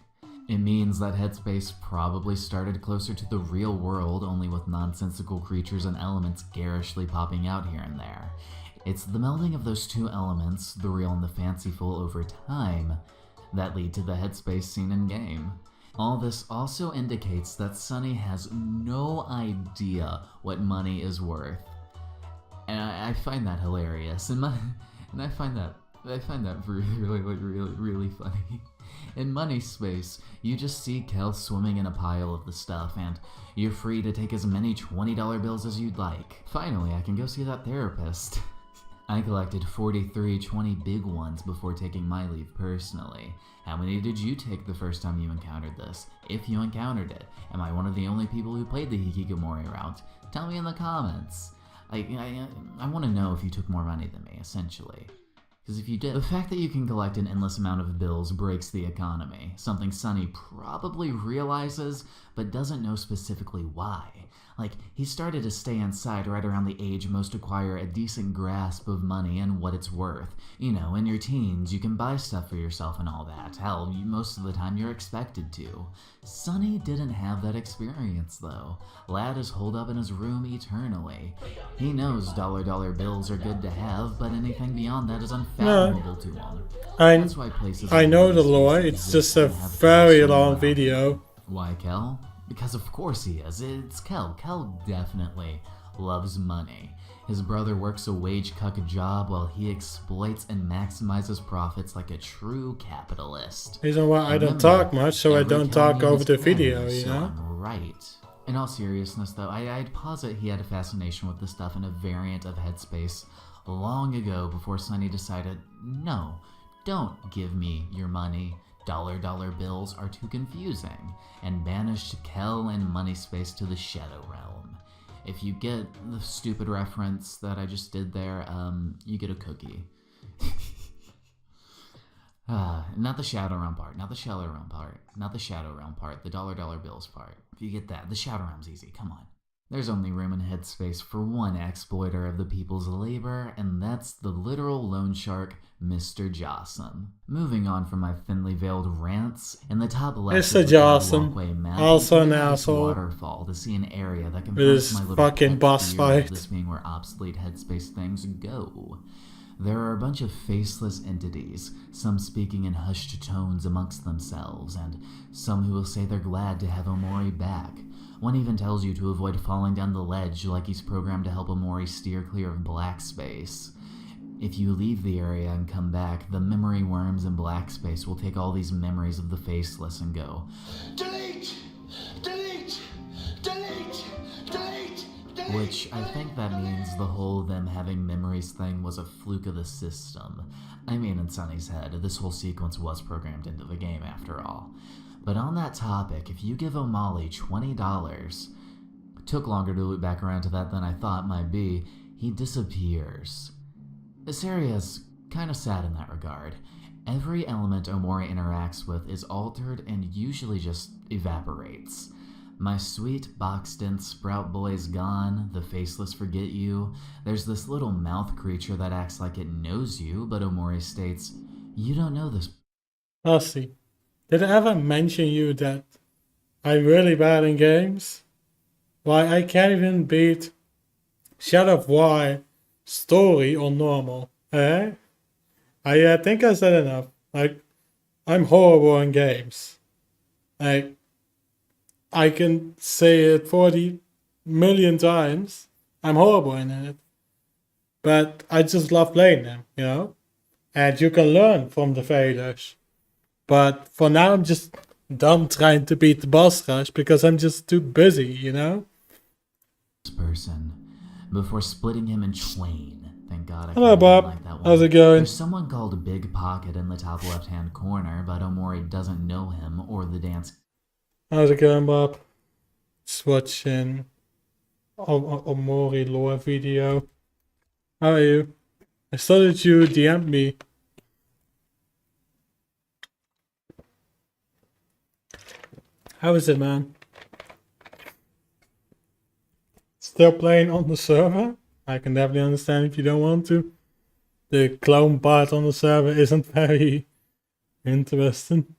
It means that Headspace probably started closer to the real world, only with nonsensical creatures and elements garishly popping out here and there. It's the melding of those two elements, the real and the fanciful, over time, that lead to the Headspace scene in-game. All this also indicates that Sunny has no idea what money is worth. And I find that hilarious, and I find that really funny. In Money Space, you just see Kel swimming in a pile of the stuff, and you're free to take as many $20 bills as you'd like. Finally, I can go see that therapist. I collected 43 20 big ones before taking my leave personally. How many did you take the first time you encountered this? If you encountered it, am I one of the only people who played the Hikikomori route? Tell me in the comments. I want to know if you took more money than me, essentially. Because if you did, the fact that you can collect an endless amount of bills breaks the economy, something Sunny probably realizes, but doesn't know specifically why. Like, he started to stay inside right around the age most acquire a decent grasp of money and what it's worth. You know, in your teens, you can buy stuff for yourself and all that. Hell, most of the time you're expected to. Sunny didn't have that experience, though. Lad is holed up in his room eternally. He knows dollar bills are good to have, but anything beyond that is unfathomable to him. That's why places I like know the Money lore, Space it's exist just a and have very Kel long around. video. Why Kel? Because of course he is. It's Kel. Kel definitely loves money. His brother works a wage-cuck job while he exploits and maximizes profits like a true capitalist. Reason why I don't Remember, talk much, so I every don't Kel talk name over is the Kel, video, you so know? I'm right. In all seriousness though, I'd posit he had a fascination with this stuff in a variant of Headspace long ago before Sunny decided, no, don't give me your money. Dollar bills are too confusing, and banished Kel and Money Space to the Shadow Realm. If you get the stupid reference that I just did there, you get a cookie. Not the Shadow Realm part, not the Shadow Realm part, not the Shadow Realm part, the dollar bills part. If you get that, the Shadow Realm's easy, come on. There's only room in Headspace for one exploiter of the people's labor, and that's the literal loan shark, Mr. Jossum. Moving on from my thinly veiled rants, in the top left Mr. of the Cloud Jossum, Walkway map, also you an can go to this asshole. waterfall to see an area that With confirms his my little fucking pet boss theory of fight. this being where obsolete Headspace things go. There are a bunch of faceless entities, some speaking in hushed tones amongst themselves, and some who will say they're glad to have Omori back. One even tells you to avoid falling down the ledge like he's programmed to help Omori steer clear of black space. If you leave the area and come back, the memory worms in black space will take all these memories of the faceless and go, Delete! Delete! Delete! Delete! Delete! which I think that means the whole them having memories thing was a fluke of the system. I mean, in Sunny's head, this whole sequence was programmed into the game after all. But on that topic, if you give O'Malley $20, took longer to loop back around to that than I thought might be, he disappears. This area is kind of sad in that regard. Every element Omori interacts with is altered and usually just evaporates. My sweet boxed-in Sprout Boy's gone, the Faceless forget you, there's this little mouth creature that acts like it knows you, but Omori states, you don't know this. Rusty, did I ever mention you that I'm really bad in games? Why, I can't even beat Shadow of War story on normal, eh? I think I said enough. Like, I'm horrible in games. Like, I can say it 40 million times. I'm horrible in it. But I just love playing them, you know? And you can learn from the failures. But for now, I'm just done trying to beat the boss rush because I'm just too busy, you know? Person before splitting him in twain. Thank God I Hello, kinda Bob. like that one. How's it going? There's someone called Big Pocket in the top left-hand corner, but Omori doesn't know him or the dance. How's it going, Bob? Just watching Omori lore video. How are you? I saw that you DM'd me. How is it, man? Still playing on the server? I can definitely understand if you don't want to. The clone part on the server isn't very interesting.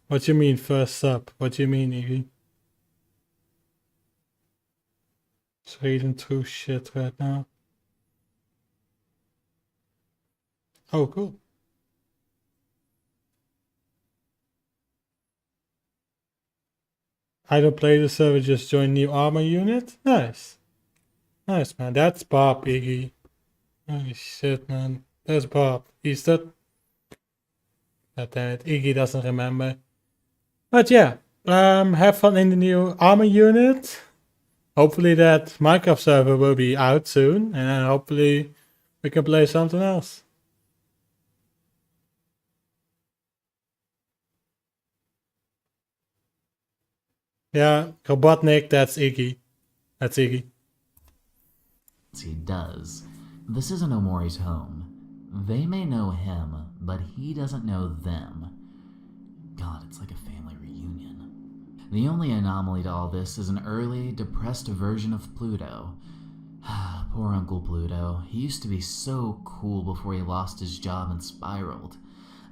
What do you mean first sub? What do you mean, Iggy? Just reading through shit right now. Oh, cool. I don't play the server, just join new armor unit. Nice. Nice, man. That's Bob, Iggy. Holy shit, man. That's Bob. He's that. God damn it. Iggy doesn't remember. But yeah, have fun in the new armor unit. Hopefully that Minecraft server will be out soon. And then hopefully we can play something else. Yeah, Robotnik, that's Iggy. That's Iggy. He does. This isn't Omori's home. They may know him, but he doesn't know them. God, it's like a family reunion. The only anomaly to all this is an early, depressed version of Pluto. Poor Uncle Pluto. He used to be so cool before he lost his job and spiraled.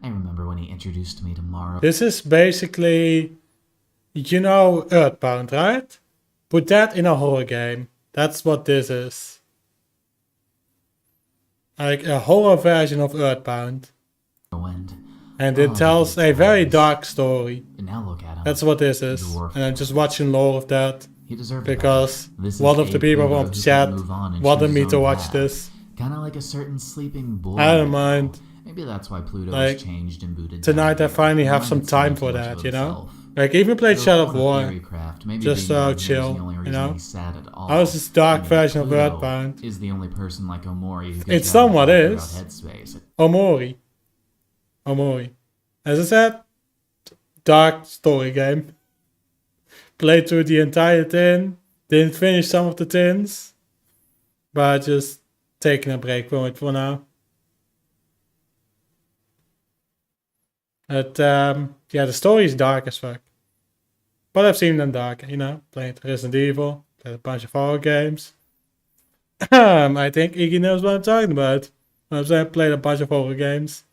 I remember when he introduced me to Maro. This is basically, you know, Earthbound, right? Put that in a horror game. That's what this is. Like a horror version of Earthbound. And it tells a very dark story. Now look at him. That's what this is. Dwarf. And I'm just watching lore of that. He deserved because This is one of a the people Pluto from who can chat move on and wanted choose me his to own watch path. this. Kinda like a certain sleeping boy. I don't mind. Maybe that's why Pluto Like, has changed and booted tonight I down. finally have some Reminded time so for much that, of you know? himself. Like, even played Though Shadow of on a War. Theorycraft, maybe Just being so down here is chill, the only you reason know? he's sad at all. I was this dark I mean, version of Pluto Earthbound. is the only person like Omori who can It travel somewhat throughout is. Headspace. Omori. Omori. As I said, dark story game. Played through the entire tin. Didn't finish some of the tins. But just taking a break from it for now. But yeah, the story is dark as fuck. But I've seen them darker, you know. Played Resident Evil, played a bunch of horror games. I think Iggy knows what I'm talking about. I've played a bunch of horror games.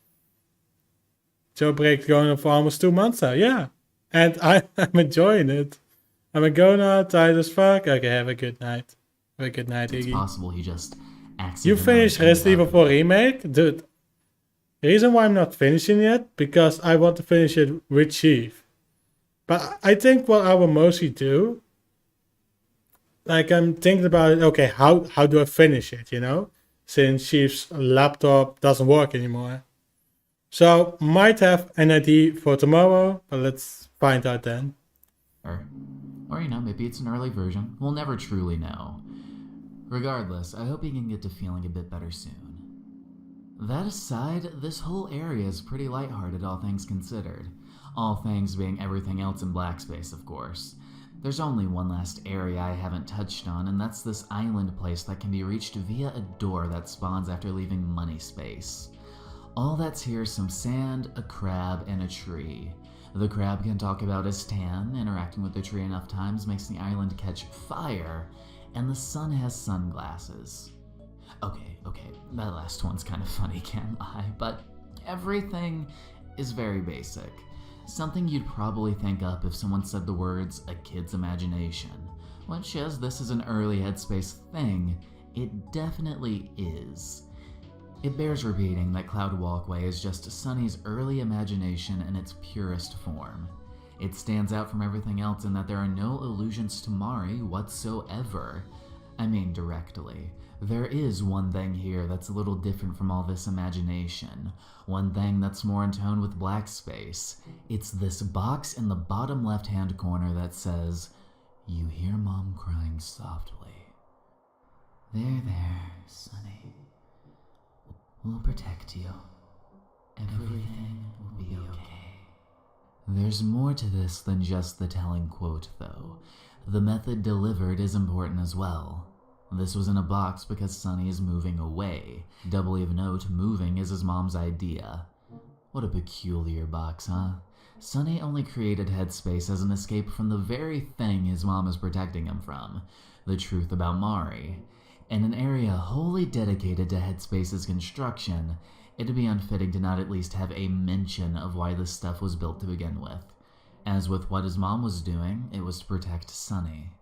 Jailbreak going on for almost 2 months now, yeah. And I'm enjoying it. I'm going out, tired as fuck. Okay, have a good night. Have a good night, It's Iggy. possible he just You accidentally finished gave Resident Evil up. 4 Remake? Dude, the reason why I'm not finishing yet, because I want to finish it with Chief. But I think what I will mostly do, like I'm thinking about it, okay, how do I finish it, you know? Since Chief's laptop doesn't work anymore. So, might have an idea for tomorrow, but let's find out then. Or, you know, maybe it's an early version. We'll never truly know. Regardless, I hope you can get to feeling a bit better soon. That aside, this whole area is pretty lighthearted, all things considered. All things being everything else in Black Space, of course. There's only one last area I haven't touched on, and that's this island place that can be reached via a door that spawns after leaving Money Space. All that's here is some sand, a crab, and a tree. The crab can talk about his tan, interacting with the tree enough times makes the island catch fire, and the sun has sunglasses. Okay, that last one's kind of funny, can't lie, but everything is very basic. Something you'd probably think up if someone said the words, a kid's imagination, which, as this is an early Headspace thing, it definitely is. It bears repeating that Cloud Walkway is just Sunny's early imagination in its purest form. It stands out from everything else in that there are no allusions to Mari whatsoever. I mean directly. There is one thing here that's a little different from all this imagination. One thing that's more in tone with black space. It's this box in the bottom left-hand corner that says, "You hear Mom crying softly. There, Sonny. We'll protect you. Everything will be okay." There's more to this than just the telling quote, though. The method delivered is important as well. This was in a box because Sonny is moving away. Doubly of note, moving is his mom's idea. What a peculiar box, huh? Sonny only created Headspace as an escape from the very thing his mom is protecting him from, the truth about Mari. In an area wholly dedicated to Headspace's construction, it'd be unfitting to not at least have a mention of why this stuff was built to begin with. As with what his mom was doing, it was to protect Sonny.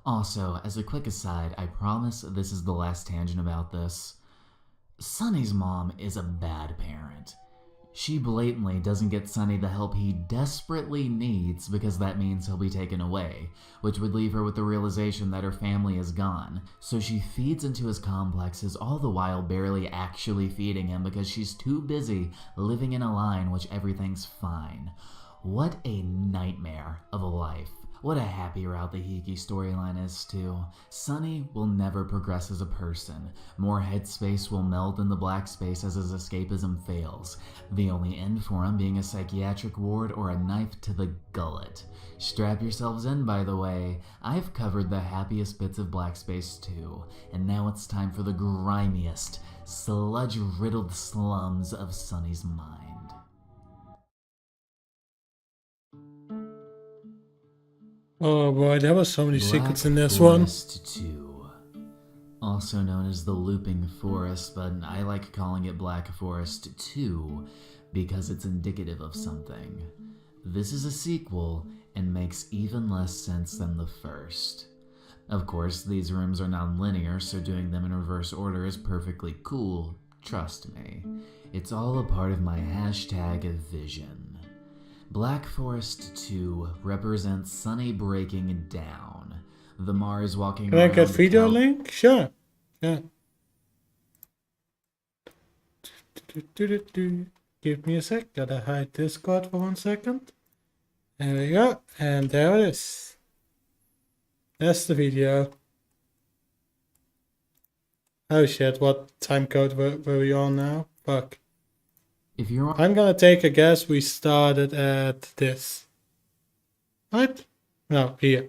Also, as a quick aside, I promise this is the last tangent about this. Sonny's mom is a bad parent. She blatantly doesn't get Sonny the help he desperately needs because that means he'll be taken away, which would leave her with the realization that her family is gone, so she feeds into his complexes all the while barely actually feeding him because she's too busy living in a lie in which everything's fine. What a nightmare of a life. What a happy route the Hiki storyline is, too. Sonny will never progress as a person. More Headspace will meld in the black space as his escapism fails. The only end for him being a psychiatric ward or a knife to the gullet. Strap yourselves in, by the way. I've covered the happiest bits of black space, too. And now it's time for the grimiest, sludge-riddled slums of Sonny's mind. Oh boy, there was so many Black secrets in this Forest 2. Also known as the Looping Forest, but I like calling it Black Forest 2 because it's indicative of something. This is a sequel and makes even less sense than the first. Of course, these rooms are non-linear, so doing them in reverse order is perfectly cool, trust me. It's all a part of my hashtag vision. Black Forest 2 represents Sonny breaking down. The Mars walking Can I around get the video couch- link? Sure. Yeah. Give me a sec. Gotta hide Discord for 1 second. There we go. And there it is. That's the video. Oh shit, what time code were we on now? Fuck. If you're I'm gonna take a guess we started at this. Right? No, here.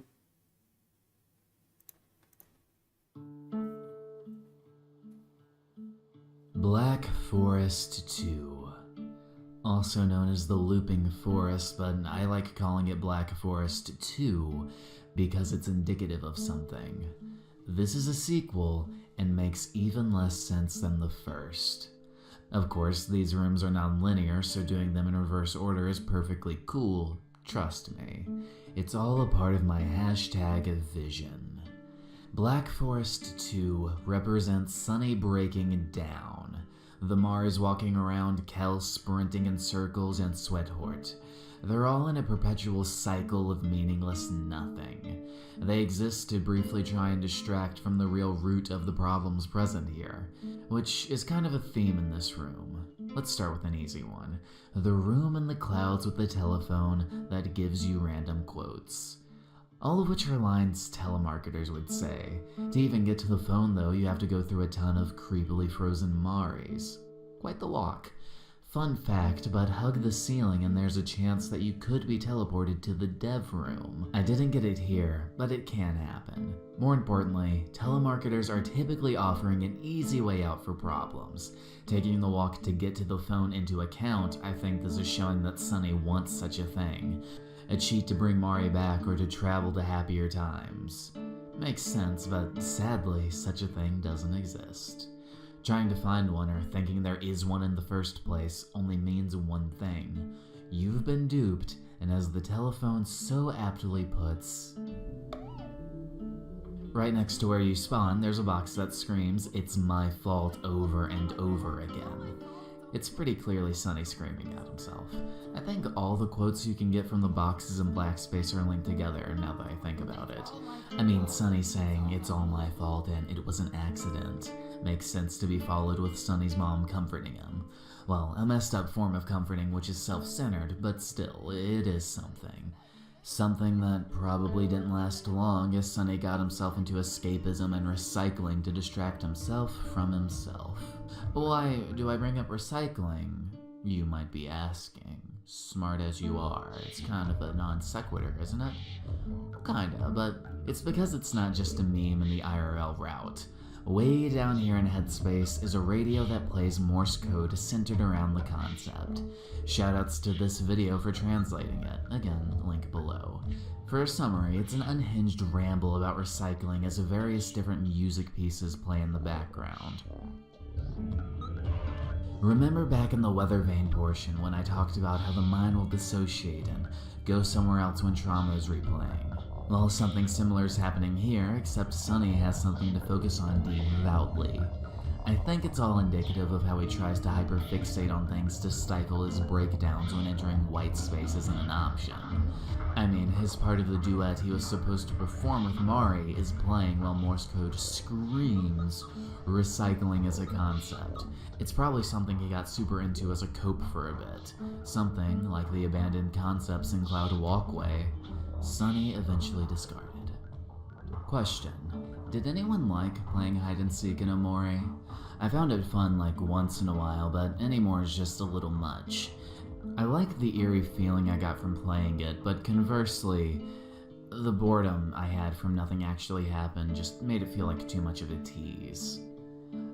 Black Forest 2. Also known as the Looping Forest, but I like calling it Black Forest 2 because it's indicative of something. This is a sequel and makes even less sense than the first. Of course, these rooms are non-linear, so doing them in reverse order is perfectly cool, trust me. It's all a part of my hashtag vision. Black Forest 2 represents Sonny breaking down. The Mars walking around, Kel sprinting in circles, and Sweathort. They're all in a perpetual cycle of meaningless nothing. They exist to briefly try and distract from the real root of the problems present here, which is kind of a theme in this room. Let's start with an easy one. The room in the clouds with the telephone that gives you random quotes. All of which are lines telemarketers would say. To even get to the phone, though, you have to go through a ton of creepily frozen Maris. Quite the walk. Fun fact, but hug the ceiling and there's a chance that you could be teleported to the dev room. I didn't get it here, but it can happen. More importantly, telemarketers are typically offering an easy way out for problems. Taking the walk to get to the phone into account, I think this is showing that Sonny wants such a thing. A cheat to bring Mari back or to travel to happier times. Makes sense, but sadly, such a thing doesn't exist. Trying to find one or thinking there is one in the first place only means one thing. You've been duped, and as the telephone so aptly puts, right next to where you spawn, there's a box that screams, "It's my fault," over and over again. It's pretty clearly Sunny screaming at himself. I think all the quotes you can get from the boxes in black space are linked together now that I think about it. I mean, Sunny saying, "It's all my fault and it was an accident," makes sense to be followed with Sunny's mom comforting him. Well, a messed up form of comforting which is self-centered, but still, it is something. Something that probably didn't last long as Sunny got himself into escapism and recycling to distract himself from himself. Why do I bring up recycling? You might be asking. Smart as you are, it's kind of a non sequitur, isn't it? Kinda, but it's because it's not just a meme in the IRL route. Way down here in Headspace is a radio that plays Morse code centered around the concept. Shoutouts to this video for translating it. Again, link below. For a summary, it's an unhinged ramble about recycling as various different music pieces play in the background. Remember back in the weather vane portion when I talked about how the mind will dissociate and go somewhere else when trauma is replaying? Well, something similar is happening here, except Sunny has something to focus on devoutly. I think it's all indicative of how he tries to hyperfixate on things to stifle his breakdowns when entering white space isn't an option. I mean, his part of the duet he was supposed to perform with Mari is playing while Morse code screams recycling as a concept. It's probably something he got super into as a cope for a bit. Something like the abandoned concepts in Cloud Walkway. Sunny eventually discarded. Question: did anyone like playing hide and seek in Omori? I found it fun like once in a while, but anymore is just a little much. I like the eerie feeling I got from playing it, but conversely, the boredom I had from nothing actually happened just made it feel like too much of a tease.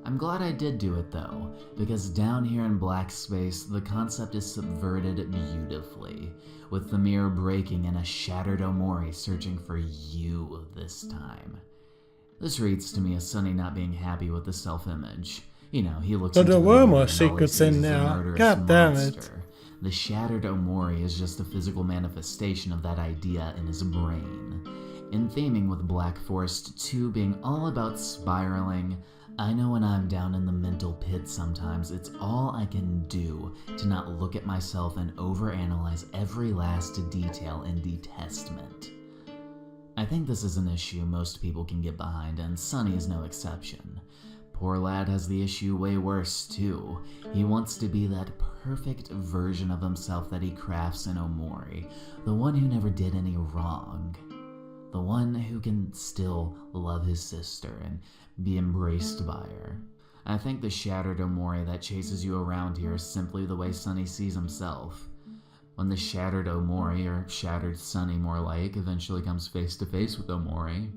I'm glad I did do it though, because down here in black space, the concept is subverted beautifully, with the mirror breaking and a shattered Omori searching for you this time. This reads to me as Sunny not being happy with the self-image. You know, he looks So into there the were mirror more and all he secrets sees in is a there. murderous God damn it. monster. The shattered Omori is just a physical manifestation of that idea in his brain. In theming with Black Forest 2 being all about spiraling, I know when I'm down in the mental pit sometimes, it's all I can do to not look at myself and overanalyze every last detail in detestment. I think this is an issue most people can get behind, and Sunny is no exception. Poor lad has the issue way worse too. He wants to be that perfect version of himself that he crafts in Omori, the one who never did any wrong. The one who can still love his sister and be embraced by her. I think the shattered Omori that chases you around here is simply the way Sunny sees himself. When the shattered Omori, or shattered Sunny more like, eventually comes face to face with Omori,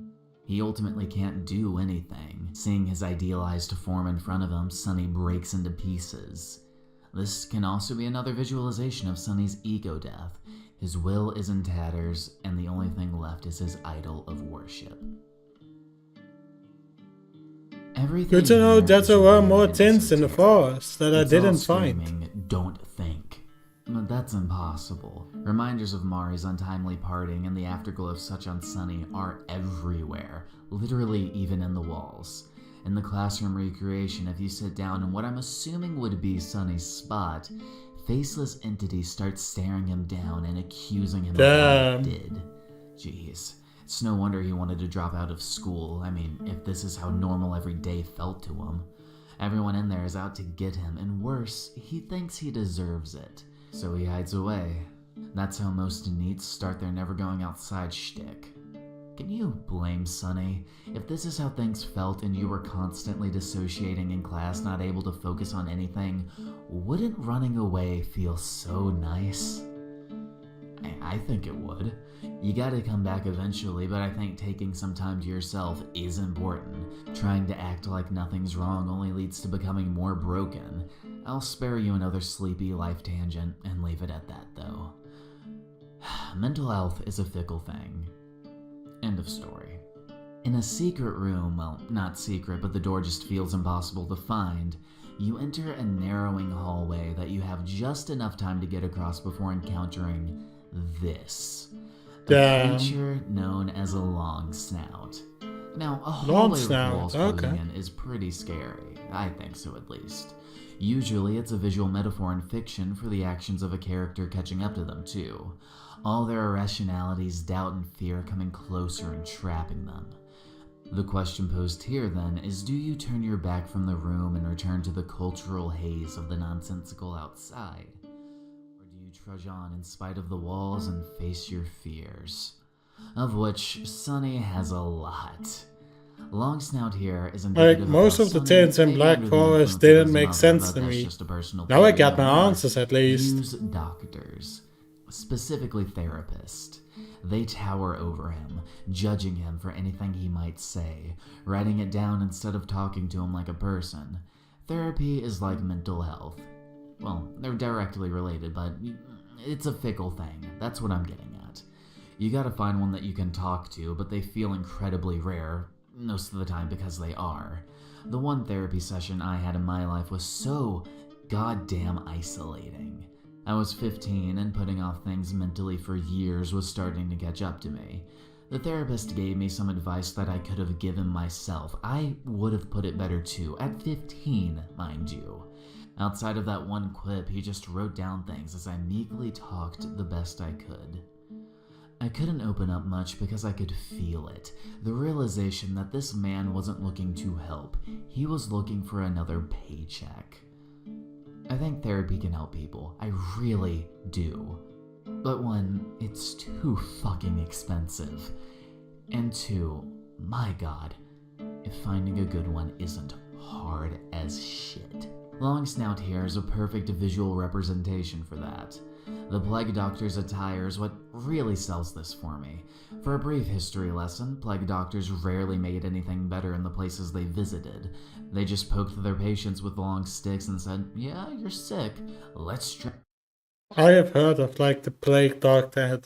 he ultimately can't do anything. Seeing his idealized form in front of him, Sunny breaks into pieces. This can also be another visualization of Sunny's ego death. His will is in tatters, and the only thing left is his idol of worship. Everything Good to know here that is there were rooted more in tints in the esoteric. forest that I It's all didn't find. screaming, "Don't think." But that's impossible. Reminders of Mari's untimely parting and the afterglow of such on Sunny are everywhere, literally even in the walls. In the classroom recreation, if you sit down in what I'm assuming would be Sunny's spot, faceless entities start staring him down and accusing him Damn. of what he did. Jeez. It's no wonder he wanted to drop out of school. I mean, if this is how normal every day felt to him. Everyone in there is out to get him, and worse, he thinks he deserves it. So he hides away. That's how most NEETs start their never going outside shtick. Can you blame Sunny? If this is how things felt and you were constantly dissociating in class, not able to focus on anything, wouldn't running away feel so nice? I think it would. You gotta come back eventually, but I think taking some time to yourself is important. Trying to act like nothing's wrong only leads to becoming more broken. I'll spare you another sleepy life tangent and leave it at that, though. Mental health is a fickle thing. End of story. In a secret room, well, not secret, but the door just feels impossible to find, you enter a narrowing hallway that you have just enough time to get across before encountering this. A Damn. creature known as a long snout. Now, a Long hallway with snout, walls okay. closing in is pretty scary. I think so, at least. Usually it's a visual metaphor in fiction for the actions of a character catching up to them too. All their irrationalities, doubt, and fear coming closer and trapping them. The question posed here then is, do you turn your back from the room and return to the cultural haze of the nonsensical outside? Or do you trudge on in spite of the walls and face your fears? Of which Sunny has a lot. Long Snout here is Like, most of the things in Black Forest didn't make sense to me. Now I got my answers at least. Use doctors, specifically therapists. They tower over him, judging him for anything he might say, writing it down instead of talking to him like a person. Therapy is like mental health. Well, they're directly related, but it's a fickle thing. That's what I'm getting at. You gotta find one that you can talk to, but they feel incredibly rare, most of the time because they are. The one therapy session I had in my life was so goddamn isolating. I was 15 and putting off things mentally for years was starting to catch up to me. The therapist gave me some advice that I could have given myself. I would have put it better too, at 15, mind you. Outside of that one quip, he just wrote down things as I meekly talked the best I could. I couldn't open up much because I could feel it. The realization that this man wasn't looking to help. He was looking for another paycheck. I think therapy can help people. I really do. But one, it's too fucking expensive. And two, my god, if finding a good one isn't hard as shit. Long Snout here is a perfect visual representation for that. The Plague Doctor's attire is what really sells this for me. For a brief history lesson, Plague Doctors rarely made anything better in the places they visited. They just poked their patients with long sticks and said, yeah, you're sick, let's try. I have heard of like the Plague Doctor,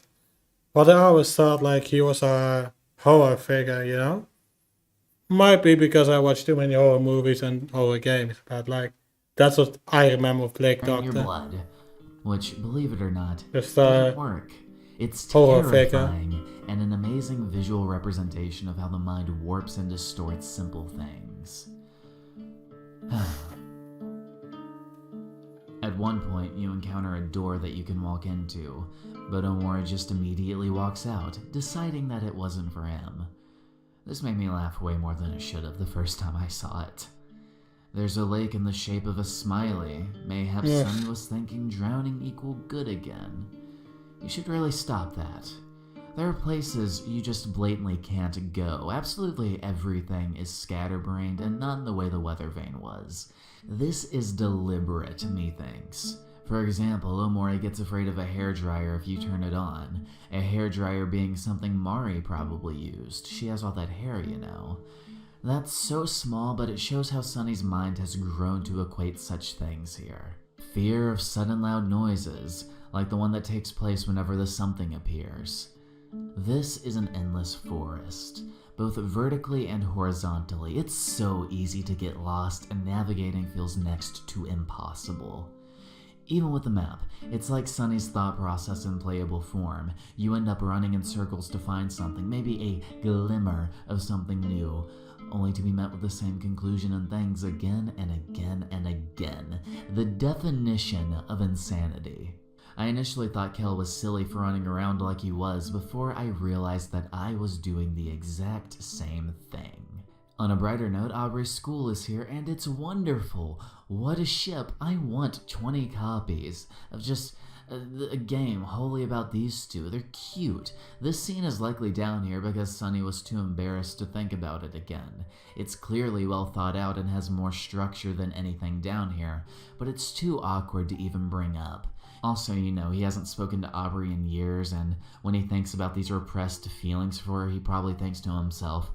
but I always thought like he was a horror figure, you know? Might be because I watched too many horror movies and horror games, but like, that's what I remember of Plague Doctor. Your blood. Which, believe it or not, Just, doesn't work. It's terrifying and an amazing visual representation of how the mind warps and distorts simple things. At one point, you encounter a door that you can walk into, but Omori just immediately walks out, deciding that it wasn't for him. This made me laugh way more than it should have the first time I saw it. There's a lake in the shape of a smiley. Mayhaps Sunny was thinking drowning equal good again. You should really stop that. There are places you just blatantly can't go. Absolutely everything is scatterbrained and not in the way the weather vane was. This is deliberate, methinks. For example, Omori gets afraid of a hairdryer if you turn it on. A hairdryer being something Mari probably used. She has all that hair, you know. That's so small, but it shows how Sunny's mind has grown to equate such things here. Fear of sudden loud noises, like the one that takes place whenever the something appears. This is an endless forest, both vertically and horizontally. It's so easy to get lost, and navigating feels next to impossible. Even with the map, it's like Sunny's thought process in playable form. You end up running in circles to find something, maybe a glimmer of something new, only to be met with the same conclusion and things again and again and again. The definition of insanity. I initially thought Kel was silly for running around like he was before I realized that I was doing the exact same thing. On a brighter note, Aubrey's school is here and it's wonderful. What a ship. I want 20 copies of just a game wholly about these two. They're cute. This scene is likely down here because Sunny was too embarrassed to think about it again. It's clearly well thought out and has more structure than anything down here, but it's too awkward to even bring up. Also, you know, he hasn't spoken to Aubrey in years, and when he thinks about these repressed feelings for her, he probably thinks to himself,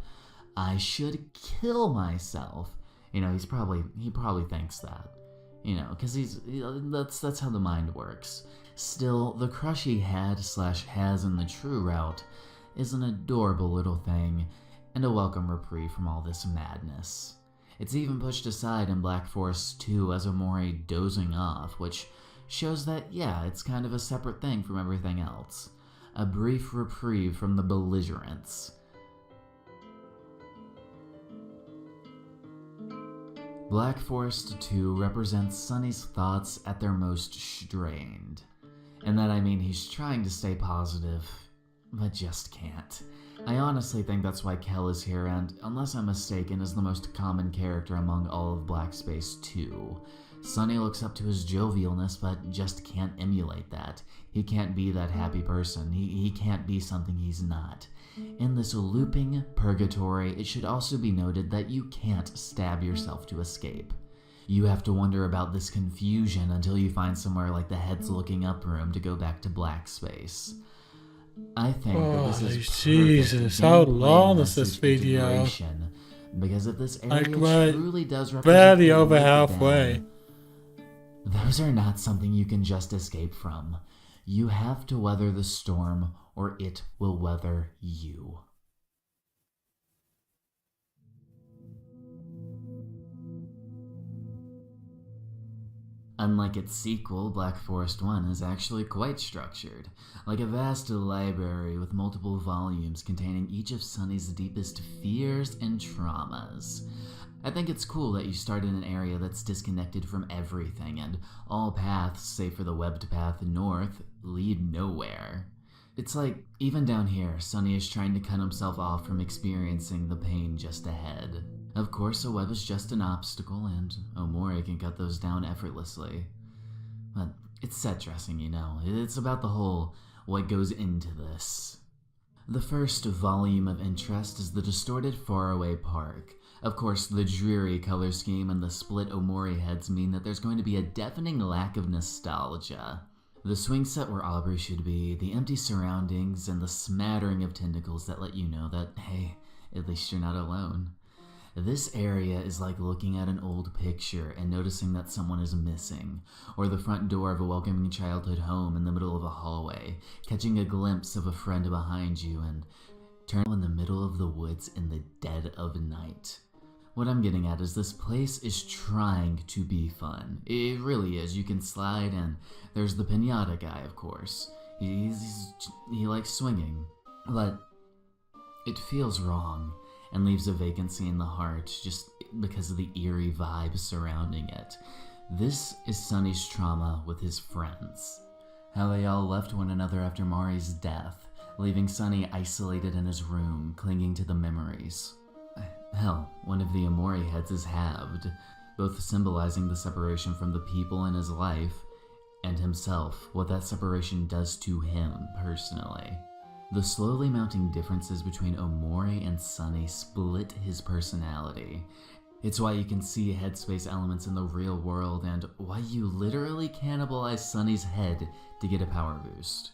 I should kill myself. You know, he probably thinks that. You know, because that's how the mind works. Still, the crush he had/has in the true route is an adorable little thing, and a welcome reprieve from all this madness. It's even pushed aside in Black Forest 2 as Omori dozing off, which shows that, yeah, it's kind of a separate thing from everything else. A brief reprieve from the belligerents. Black Forest 2 represents Sunny's thoughts at their most strained. And that I mean he's trying to stay positive, but just can't. I honestly think that's why Kel is here and, unless I'm mistaken, is the most common character among all of Black Space 2. Sunny looks up to his jovialness, but just can't emulate that. He can't be that happy person. He can't be something he's not. In this looping purgatory, it should also be noted that you can't stab yourself to escape. You have to wonder about this confusion until you find somewhere like the Heads Looking Up room to go back to Black Space. I think that this is Jesus, how long is this video? Because if this area truly does represent barely over halfway. Those are not something you can just escape from. You have to weather the storm, or it will weather you. Unlike its sequel, Black Forest 1 is actually quite structured, like a vast library with multiple volumes containing each of Sunny's deepest fears and traumas. I think it's cool that you start in an area that's disconnected from everything, and all paths, save for the webbed path north, lead nowhere. It's like, even down here, Sunny is trying to cut himself off from experiencing the pain just ahead. Of course, a web is just an obstacle, and Omori can cut those down effortlessly. But it's set dressing, you know. It's about the whole what goes into this. The first volume of interest is the distorted faraway park. Of course, the dreary color scheme and the split Omori heads mean that there's going to be a deafening lack of nostalgia. The swing set where Aubrey should be, the empty surroundings, and the smattering of tentacles that let you know that, hey, at least you're not alone. This area is like looking at an old picture and noticing that someone is missing, or the front door of a welcoming childhood home in the middle of a hallway, catching a glimpse of a friend behind you and turn in the middle of the woods in the dead of night. What I'm getting at is this place is trying to be fun. It really is. You can slide, and there's the pinata guy, of course. He likes swinging, but it feels wrong and leaves a vacancy in the heart just because of the eerie vibe surrounding it. This is Sunny's trauma with his friends. How they all left one another after Mari's death, leaving Sunny isolated in his room, clinging to the memories. Hell, one of the Omori heads is halved, both symbolizing the separation from the people in his life, and himself, what that separation does to him personally. The slowly mounting differences between Omori and Sunny split his personality. It's why you can see headspace elements in the real world, and why you literally cannibalize Sunny's head to get a power boost.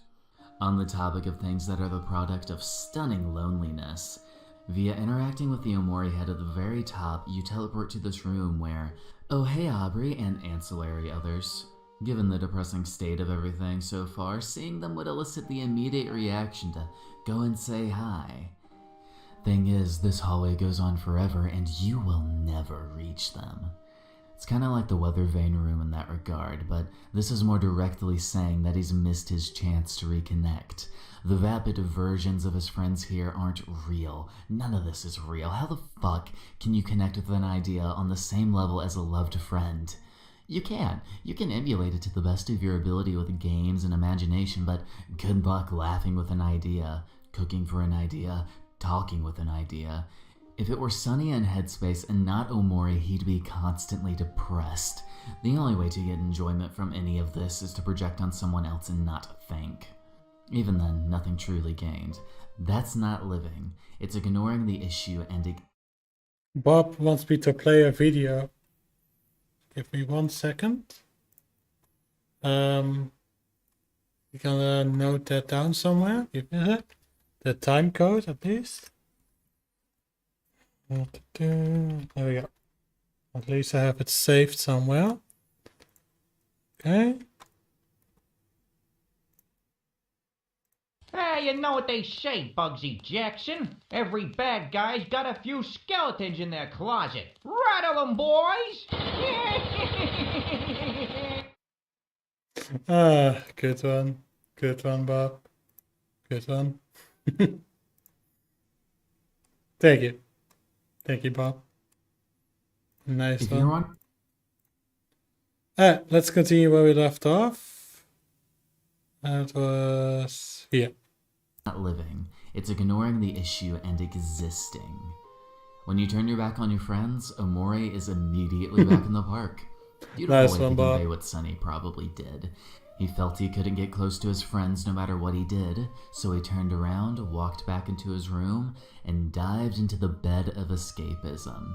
On the topic of things that are the product of stunning loneliness, via interacting with the Omori head at the very top, you teleport to this room where, oh hey Aubrey and ancillary others. Given the depressing state of everything so far, seeing them would elicit the immediate reaction to go and say hi. Thing is, this hallway goes on forever and you will never reach them. It's kinda like the Weather Vane room in that regard, but this is more directly saying that he's missed his chance to reconnect. The vapid versions of his friends here aren't real. None of this is real. How the fuck can you connect with an idea on the same level as a loved friend? You can. You can emulate it to the best of your ability with games and imagination, but good luck laughing with an idea, cooking for an idea, talking with an idea. If it were Sunny and Headspace and not Omori, he'd be constantly depressed. The only way to get enjoyment from any of this is to project on someone else and not think. Even then, nothing truly gained. That's not living. It's ignoring the issue and Bob wants me to play a video. Give me 1 second. You're gonna note that down somewhere. Give me that. The time code at least. There we go. At least I have it saved somewhere. Okay. You know what they say, Bugsy Jackson. Every bad guy's got a few skeletons in their closet. Rattle 'em, boys! Good one. Good one, Bob. Good one. Thank you. Thank you, Bob. Nice If one. you're on Let's continue where we left off. That was here. not living, it's ignoring the issue and existing. When you turn your back on your friends, Omori is immediately back in the park. Beautiful Nice way one, to Bob. convey what Sunny probably did. He felt he couldn't get close to his friends no matter what he did, so he turned around, walked back into his room, and dived into the bed of escapism.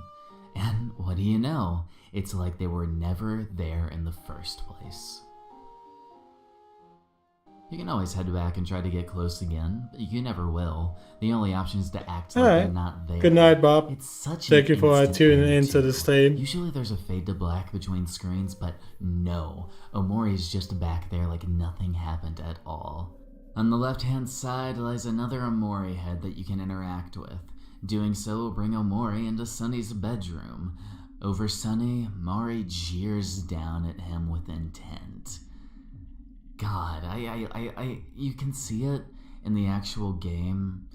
And what do you know? It's like they were never there in the first place. You can always head back and try to get close again, but you never will. The only option is to act like Alright. they're not there. Good night, Bob. It's such Thank an you for instant tuning thing, into too. the stream. Usually there's a fade to black between screens, but no. Omori's just back there like nothing happened at all. On the left-hand side lies another Omori head that you can interact with. Doing so will bring Omori into Sunny's bedroom. Over Sunny, Mari jeers down at him with intent. God, you can see it in the actual game,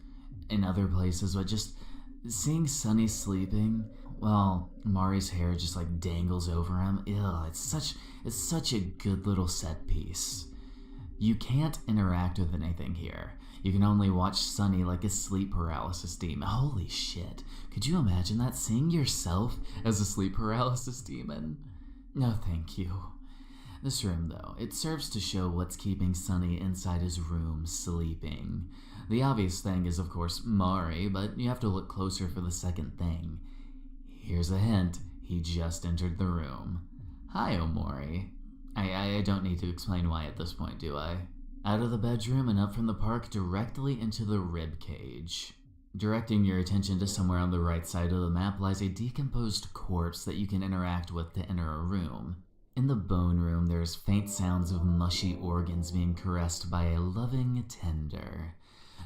in other places, but just seeing Sunny sleeping while Mari's hair just like dangles over him, ew, it's such a good little set piece. You can't interact with anything here. You can only watch Sunny like a sleep paralysis demon. Holy shit. Could you imagine that? Seeing yourself as a sleep paralysis demon? No, thank you. This room, though, it serves to show what's keeping Sunny inside his room sleeping. The obvious thing is, of course, Mari, but you have to look closer for the second thing. Here's a hint. He just entered the room. Hi, Omori. I don't need to explain why at this point, do I? Out of the bedroom and up from the park directly into the rib cage. Directing your attention to somewhere on the right side of the map lies a decomposed corpse that you can interact with to enter a room. In the bone room, there's faint sounds of mushy organs being caressed by a loving tender.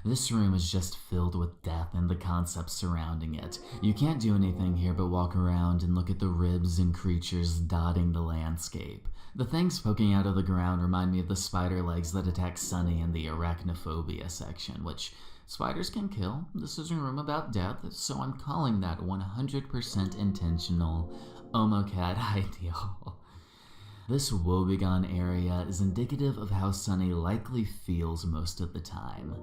This room is just filled with death and the concepts surrounding it. You can't do anything here but walk around and look at the ribs and creatures dotting the landscape. The things poking out of the ground remind me of the spider legs that attack Sunny in the arachnophobia section, which spiders can kill. This is a room about death, so I'm calling that 100% intentional Omocat ideal. This woebegone area is indicative of how Sunny likely feels most of the time.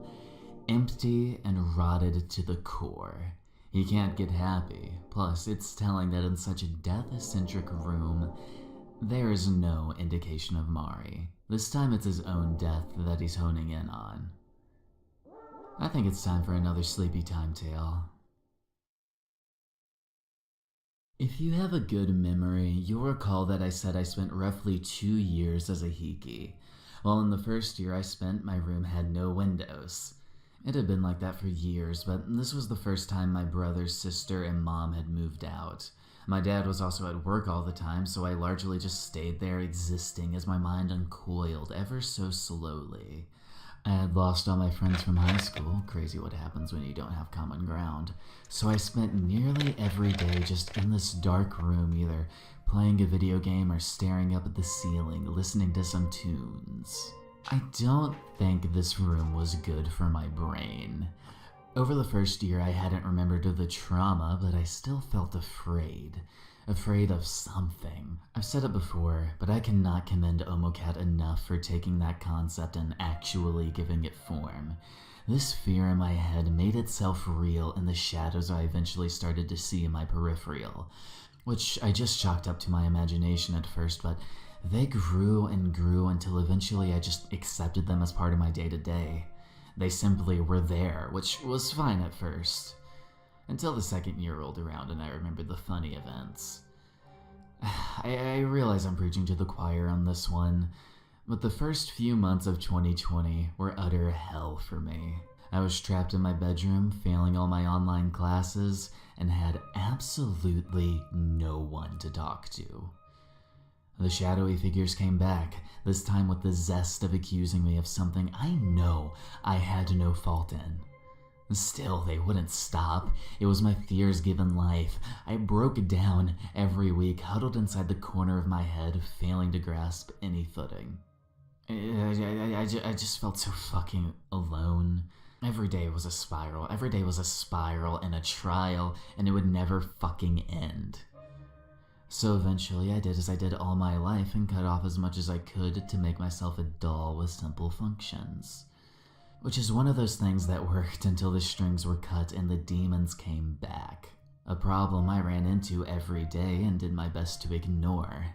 Empty and rotted to the core. He can't get happy. Plus, it's telling that in such a death-centric room, there is no indication of Mari. This time it's his own death that he's honing in on. I think it's time for another sleepy time tale. If you have a good memory, you'll recall that I said I spent roughly 2 years as a Hiki. Well, in the first year I spent, my room had no windows. It had been like that for years, but this was the first time my brother, sister, and mom had moved out. My dad was also at work all the time, so I largely just stayed there existing as my mind uncoiled ever so slowly. I had lost all my friends from high school, crazy what happens when you don't have common ground, so I spent nearly every day just in this dark room, either playing a video game or staring up at the ceiling, listening to some tunes. I don't think this room was good for my brain. Over the first year, I hadn't remembered of the trauma, but I still felt afraid. Afraid of something. I've said it before, but I cannot commend Omocat enough for taking that concept and actually giving it form. This fear in my head made itself real in the shadows I eventually started to see in my peripheral, which I just chalked up to my imagination at first, but they grew and grew until eventually I just accepted them as part of my day-to-day. They simply were there, which was fine at first. Until the second year rolled around and I remembered the funny events. I realize I'm preaching to the choir on this one, but the first few months of 2020 were utter hell for me. I was trapped in my bedroom, failing all my online classes, and had absolutely no one to talk to. The shadowy figures came back, this time with the zest of accusing me of something I know I had no fault in. Still, they wouldn't stop. It was my fears given life. I broke down every week, huddled inside the corner of my head, failing to grasp any footing. I just felt so fucking alone. Every day was a spiral. Every day was a spiral and a trial, and it would never fucking end. So eventually I did as I did all my life and cut off as much as I could to make myself a doll with simple functions. Which is one of those things that worked until the strings were cut and the demons came back. A problem I ran into every day and did my best to ignore.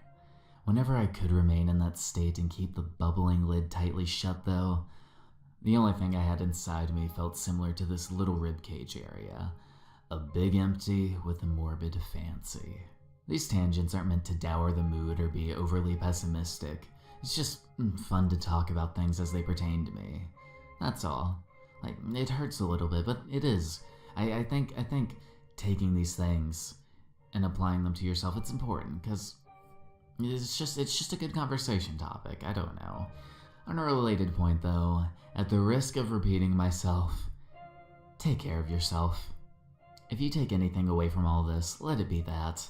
Whenever I could remain in that state and keep the bubbling lid tightly shut though, the only thing I had inside me felt similar to this little ribcage area. A big empty with a morbid fancy. These tangents aren't meant to dour the mood or be overly pessimistic. It's just fun to talk about things as they pertain to me. That's all. Like, it hurts a little bit, but it is. I think taking these things and applying them to yourself, it's important, because it's just a good conversation topic. I don't know. On a related point, though, at the risk of repeating myself, take care of yourself. If you take anything away from all this, let it be that.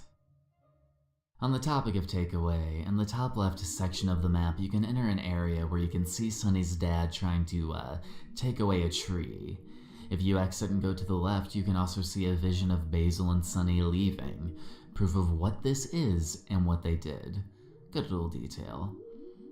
On the topic of takeaway, in the top left section of the map, you can enter an area where you can see Sunny's dad trying to, take away a tree. If you exit and go to the left, you can also see a vision of Basil and Sunny leaving, proof of what this is and what they did. Good little detail.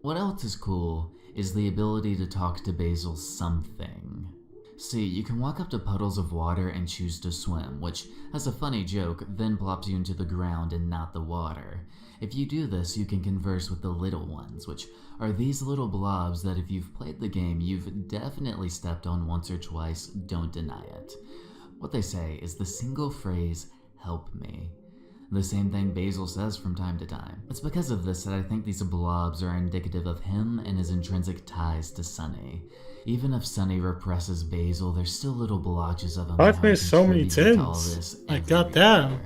What else is cool is the ability to talk to Basil something. See, you can walk up to puddles of water and choose to swim, which, as a funny joke, then plops you into the ground and not the water. If you do this, you can converse with the little ones, which are these little blobs that if you've played the game, you've definitely stepped on once or twice, don't deny it. What they say is the single phrase, "help me." The same thing Basil says from time to time. It's because of this that I think these blobs are indicative of him and his intrinsic ties to Sunny. Even if Sunny represses Basil, there's still little blotches of him. I've made so many tints. tints. Like, goddamn.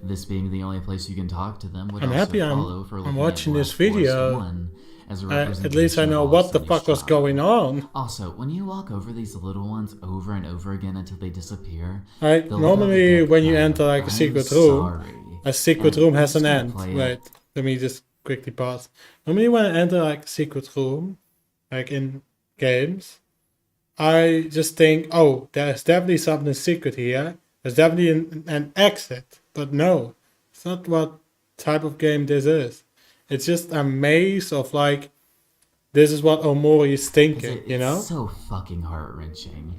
This being the only place you can talk to them would I'm also happy follow for I'm looking watching at this Black Forest video. 1 as a At least I representation know of what all the Sunny's fuck was trauma. going on. Also, when you walk over these little ones over and over again until they disappear, Like, they'll normally let when you the enter like a I'm secret room, sorry. a secret And room has an just end. play it. Wait, let me just quickly pause. Normally when I enter like a secret room, like in games, I just think, oh, there's definitely something secret here. There's definitely an exit. But no, it's not what type of game this is. It's just a maze of like, this is what Omori is thinking, you know? It's so fucking heart-wrenching.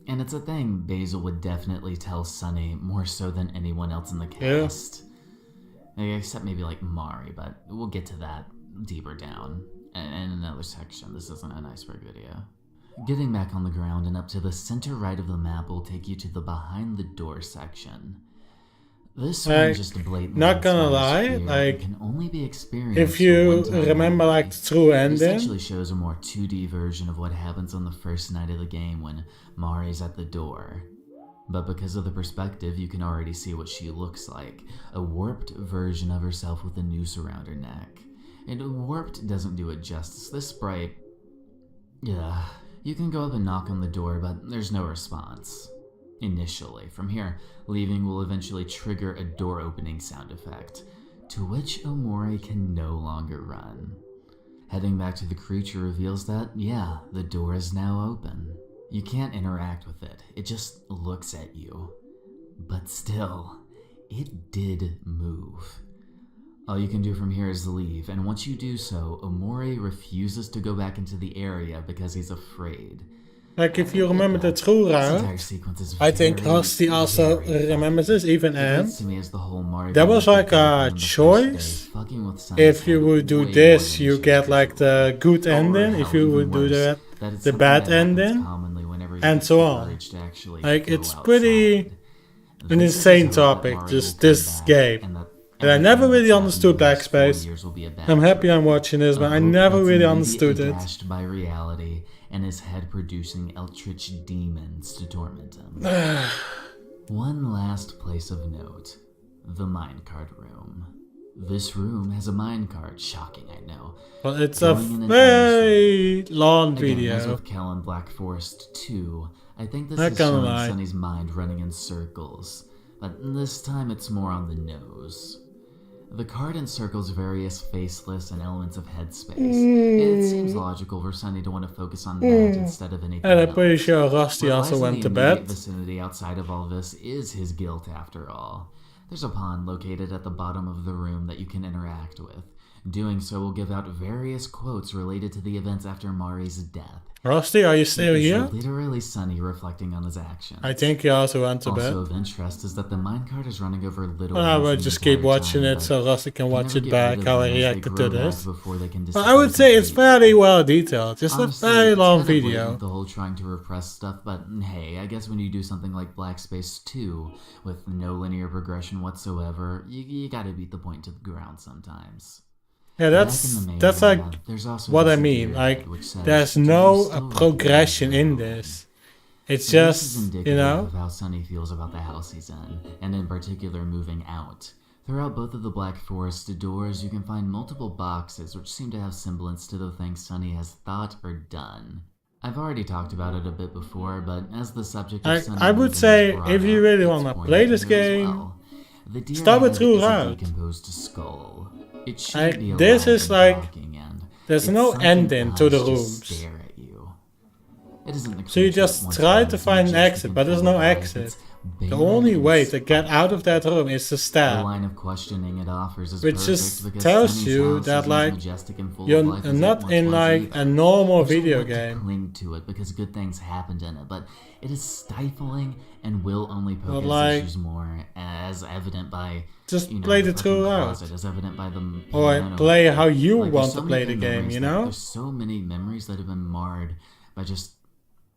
And it's a thing Basil would definitely tell Sunny more so than anyone else in the cast. Except maybe like Mari, but we'll get to that deeper down in another section. This isn't an iceberg video. Getting back on the ground and up to the center right of the map will take you to the behind the door section. This one just blatantly not gonna lie, like, if you remember like the true It ending, essentially shows a more 2D version of what happens on the first night of the game when Mari's at the door. But because of the perspective, you can already see what she looks like. A warped version of herself with a noose around her neck. And warped doesn't do it justice. This sprite... yeah. You can go up and knock on the door, but there's no response. Initially. From here, leaving will eventually trigger a door opening sound effect, to which Omori can no longer run. Heading back to the creature reveals that, yeah, the door is now open. You can't interact with it, it just looks at you. But still, it did move. All you can do from here is leave, and once you do so, Omori refuses to go back into the area because he's afraid. like if you remember the true route, I think Rusty also remembers this, even and there was like a choice. If you would do this, you get like the good ending. If you would do that, the bad ending, and so on. Like, it's pretty an insane topic, just this game. And I never really understood Backspace. I'm happy I'm watching this, but I never really understood it. Dashed by reality and his head producing eldritch demons to torment him. One last place of note, the minecart room. This room has a minecart. Shocking, I know. Well, it's a very long video. As with Kel and Black Forest 2, I think this Not is gonna showing lie. Sunny's mind running in circles, but this time it's more on the nose. The card encircles various faceless and elements of headspace. It seems logical for Sunny to want to focus on that instead of anything And I'm else. pretty sure Rusty What also lies in went the to immediate bed. vicinity outside of all this is his guilt after all. There's a pawn located at the bottom of the room that you can interact with. Doing so will give out various quotes related to the events after Mari's death. Rusty, are you still It is here? literally Sunny reflecting on his actions. I think he also went to bed. Also of interest is that the minecart is running over little. I will Wilson just the keep entire watching time, it but so Rusty can you watch never it get back, rid of how them I as they reacted to grow back this. before they can But I would disappear say it's completely. fairly well detailed. Just Honestly, a very it's long kind of blatant, video. the whole trying to repress stuff, but hey, I guess when you do something like Black Space 2 with no linear progression whatsoever, you gotta beat the point to the ground sometimes. Yeah, Back that's in the main that's like area, there's also what the I mean. severe Like, head, which says, there's "Do you no still recognize progression your in home?" this. It's This is just, indicative you know, of how Sunny feels about the house he's in, and in particular moving out. Throughout both of the Black Forest doors, you can find multiple boxes which seem to have semblance to the things Sunny has thought or done. I've already talked about it a bit before, but as the subject of Sunny I would moving say is brought if you up, really it's want to pointed play this here as game, well. The deer start with head True is a Route. decomposed skull. It should Like, be this alive is and like, talking, and there's it's no something ending to the else just rooms. stare at you. It isn't the So you creature just once try was to find an majestic exit, and but there's full no of life. exit. It's The barren only and way to get out of that room is to The stab. line of questioning it offers is Which perfect just because tells Sunny's you house that, is as like, majestic and full of you're life as it not once in was like either. a normal There's a video lot to game. cling to it because good things happened in it, but it is stifling and will only But, poke its like, issues more, as evident by just you know, play the the fucking True Route. closet, as evident by the Or piano. play how you Like, there's want so to many play the good game, memories you that- know? There's so many memories that have been marred by just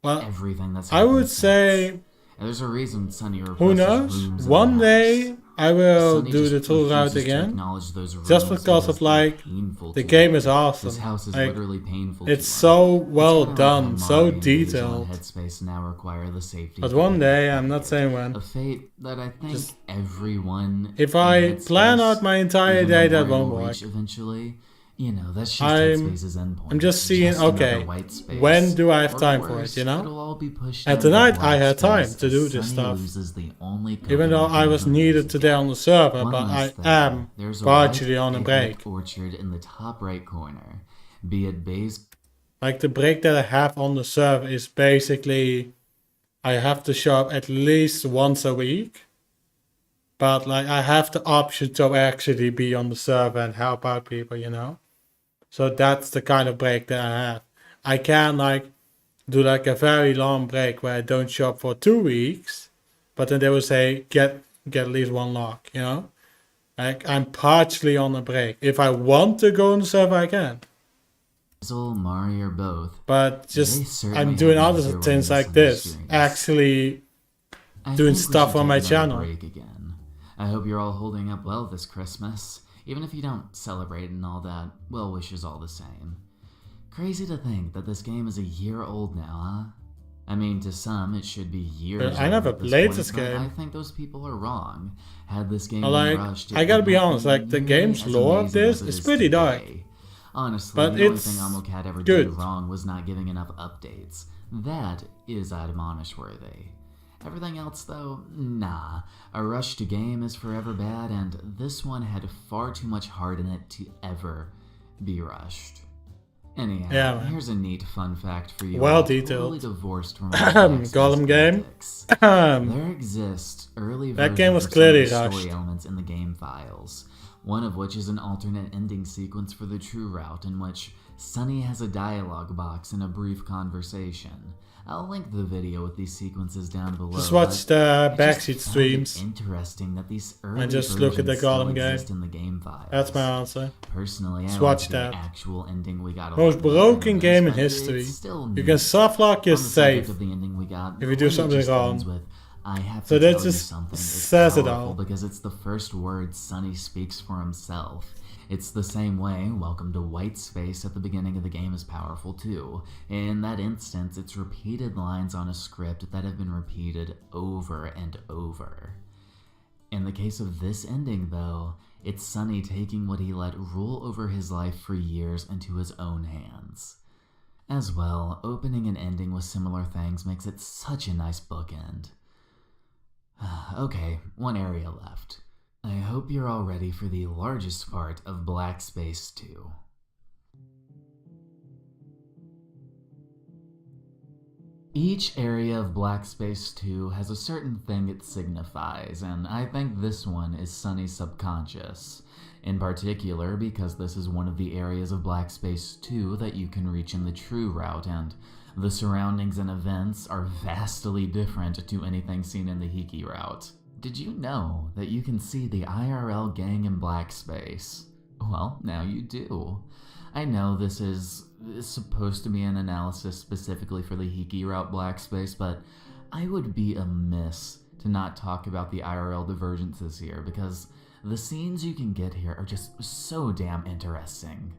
Well, everything that's I happened would since. say, And there's a reason Sunny represses who knows? rooms in One the day house. I will Sunny do just the True Route refuses to again. acknowledge those Just rooms because of they're like, painful the to game him. is awesome. This house is Like, literally painful it's to so him. well It's kinda done, like how so Mari and Hazel detailed. and Headspace now require the safety. But of one the day, I'm not saying when. A fate that I think Just- everyone. If in I Headspace, plan out my entire even day, though that Mari won't will work. reach eventually. You know, that's just I'm Headspace's endpoint. I'm just seeing, another okay, white space. when do I have Or time for worse, it, you know? it'll all be pushed And into tonight I black had time space to as do this Sunny stuff. loses the only Even though coping I was mechanism needed he's today on the server, One but I last thing. am There's a partially white on a picnic break. orchard in the top right corner. Be it base. Like the break that I have on the server is basically I have to show up at least once a week. But like I have the option to actually be on the server and help out people, you know? So that's the kind of break that I have. I can like do like a very long break where I don't show up for 2 weeks, but then they will say get at least one lock, you know? Like I'm partially on a break. If I want to go on the server, I can. Basil, Mari, or both. But They just certainly I'm doing have other easier things ways like in this. experience. Actually I doing think we stuff should on my take another channel. break again. I hope you're all holding up well this Christmas. Even if you don't celebrate and all that, well wishes all the same. Crazy to think that this game is a year old now, huh? I mean, to some, it should be years I old never at this played point, this but game. I think those people are wrong. Had this game Like, been rushed, it I gotta would be not honest, like the nearly game's as lore of amazing this as it is is pretty dark. today. Honestly, But the only it's thing Amocat ever good. did wrong was not giving enough updates. That is admonish worthy. Everything else, though, nah. A rush to game is forever bad, and this one had far too much heart in it to ever be rushed. Anyhow, Yeah, man. here's a neat fun fact for you. Well all, detailed. Totally divorced from Golem game. there exist early That game was versions of some of clearly the rushed. story elements in the game files. One of which is an alternate ending sequence for the True Route, in which Sunny has a dialogue box and a brief conversation. I'll link the video with these sequences down below. Just watch but the I backseat just found it streams. Interesting that these early And just look at the versions still Golem game. exist in the game files. That's my answer. Personally, Just I watch like that. the actual ending we got. a Most lot better broken than game in this, but history. it's still You neat. can softlock your On the subject save of the ending we got, if you do the way it something just wrong. ends with, I have So to that tell you just something. It's says it powerful all. because it's the first word Sunny speaks for himself. It's the same way Welcome to White Space at the beginning of the game is powerful too. In that instance, it's repeated lines on a script that have been repeated over and over. In the case of this ending, though, it's Sunny taking what he let rule over his life for years into his own hands. As well, opening and ending with similar things makes it such a nice bookend. Okay, one area left. I hope you're all ready for the largest part of Black Space 2. Each area of Black Space 2 has a certain thing it signifies, and I think this one is Sunny's subconscious. In particular, because this is one of the areas of Black Space 2 that you can reach in the true route, and the surroundings and events are vastly different to anything seen in the Hiki route. Did you know that you can see the IRL gang in Black Space? Well, now you do. I know this is supposed to be an analysis specifically for the Hiki route Black Space, but I would be amiss to not talk about the IRL divergences here, because the scenes you can get here are just so damn interesting.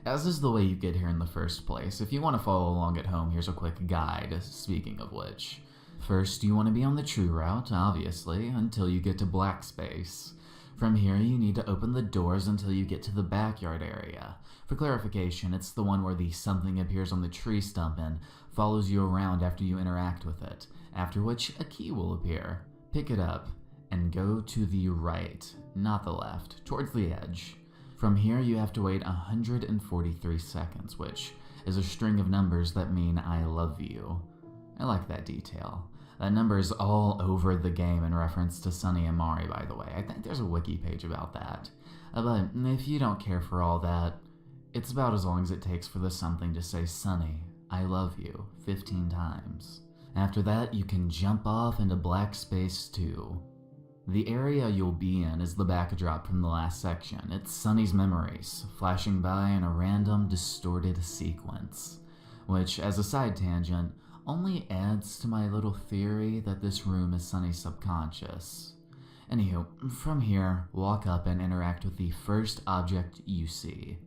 As is the way you get here in the first place. If you want to follow along at home, here's a quick guide, speaking of which. First, you want to be on the true route, obviously, until you get to Black Space. From here, you need to open the doors until you get to the backyard area. For clarification, it's the one where the something appears on the tree stump and follows you around after you interact with it, after which a key will appear. Pick it up, and go to the right, not the left, towards the edge. From here, you have to wait 143 seconds, which is a string of numbers that mean I love you. I like that detail. That number is all over the game in reference to Sunny and Mari, by the way. I think there's a wiki page about that. But if you don't care for all that, it's about as long as it takes for the something to say Sunny, I love you, 15 times. After that, you can jump off into Black Space 2. The area you'll be in is the backdrop from the last section. It's Sunny's memories, flashing by in a random, distorted sequence. Which, as a side tangent, only adds to my little theory that this room is Sunny's subconscious. Anywho, from here, walk up and interact with the first object you see.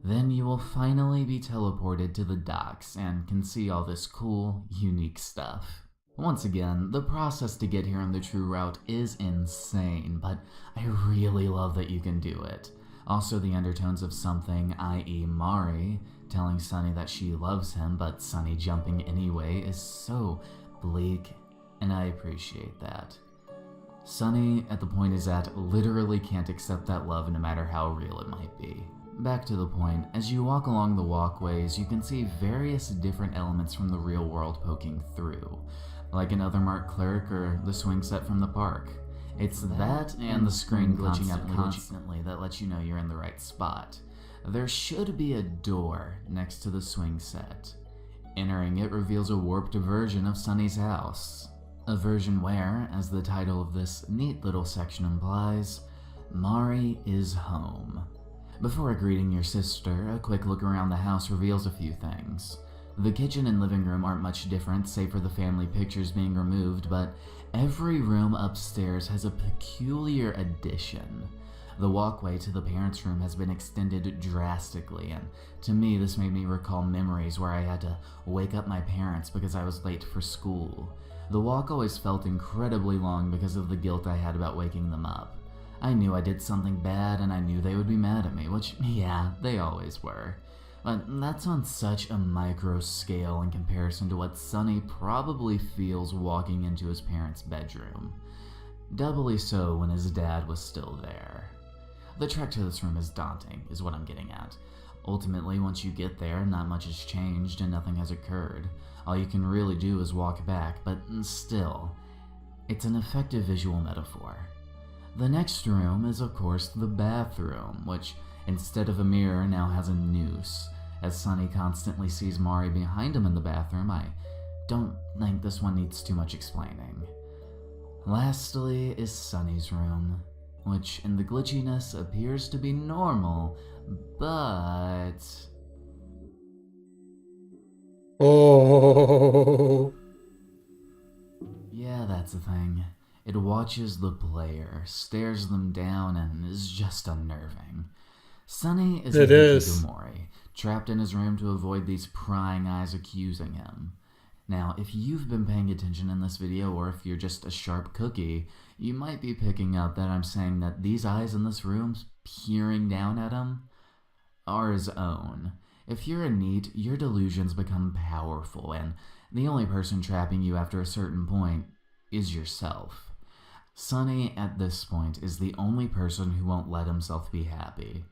Then you will finally be teleported to the docks and can see all this cool, unique stuff. Once again, the process to get here on the true route is insane, but I really love that you can do it. Also, the undertones of something, i.e. Mari, telling Sunny that she loves him, but Sunny jumping anyway, is so bleak, and I appreciate that. Sunny, at the point he's at, literally can't accept that love no matter how real it might be. Back to the point, as you walk along the walkways, you can see various different elements from the real world poking through, like another marked clerk or the swing set from the park. It's that and the screen glitching up constantly that lets you know you're in the right spot. There should be a door next to the swing set. Entering it reveals a warped version of Sunny's house. A version where, as the title of this neat little section implies, Mari is home. Before greeting your sister, a quick look around the house reveals a few things. The kitchen and living room aren't much different, save for the family pictures being removed, but every room upstairs has a peculiar addition. The walkway to the parents' room has been extended drastically, and to me this made me recall memories where I had to wake up my parents because I was late for school. The walk always felt incredibly long because of the guilt I had about waking them up. I knew I did something bad and I knew they would be mad at me, which, yeah, they always were. But that's on such a micro scale in comparison to what Sunny probably feels walking into his parents' bedroom. Doubly so when his dad was still there. The trek to this room is daunting, is what I'm getting at. Ultimately, once you get there, not much has changed and nothing has occurred. All you can really do is walk back, but still, it's an effective visual metaphor. The next room is, of course, the bathroom, which, instead of a mirror, now has a noose. As Sunny constantly sees Mari behind him in the bathroom, I don't think this one needs too much explaining. Lastly is Sunny's room, which in the glitchiness appears to be normal, but... Oh. Yeah, that's the thing. It watches the player, stares them down, and is just unnerving. Sunny is a hikikomori, trapped in his room to avoid these prying eyes accusing him. Now, if you've been paying attention in this video, or if you're just a sharp cookie, you might be picking up that I'm saying that these eyes in this room, peering down at him, are his own. If you're a NEET, your delusions become powerful, and the only person trapping you after a certain point is yourself. Sunny, at this point, is the only person who won't let himself be happy.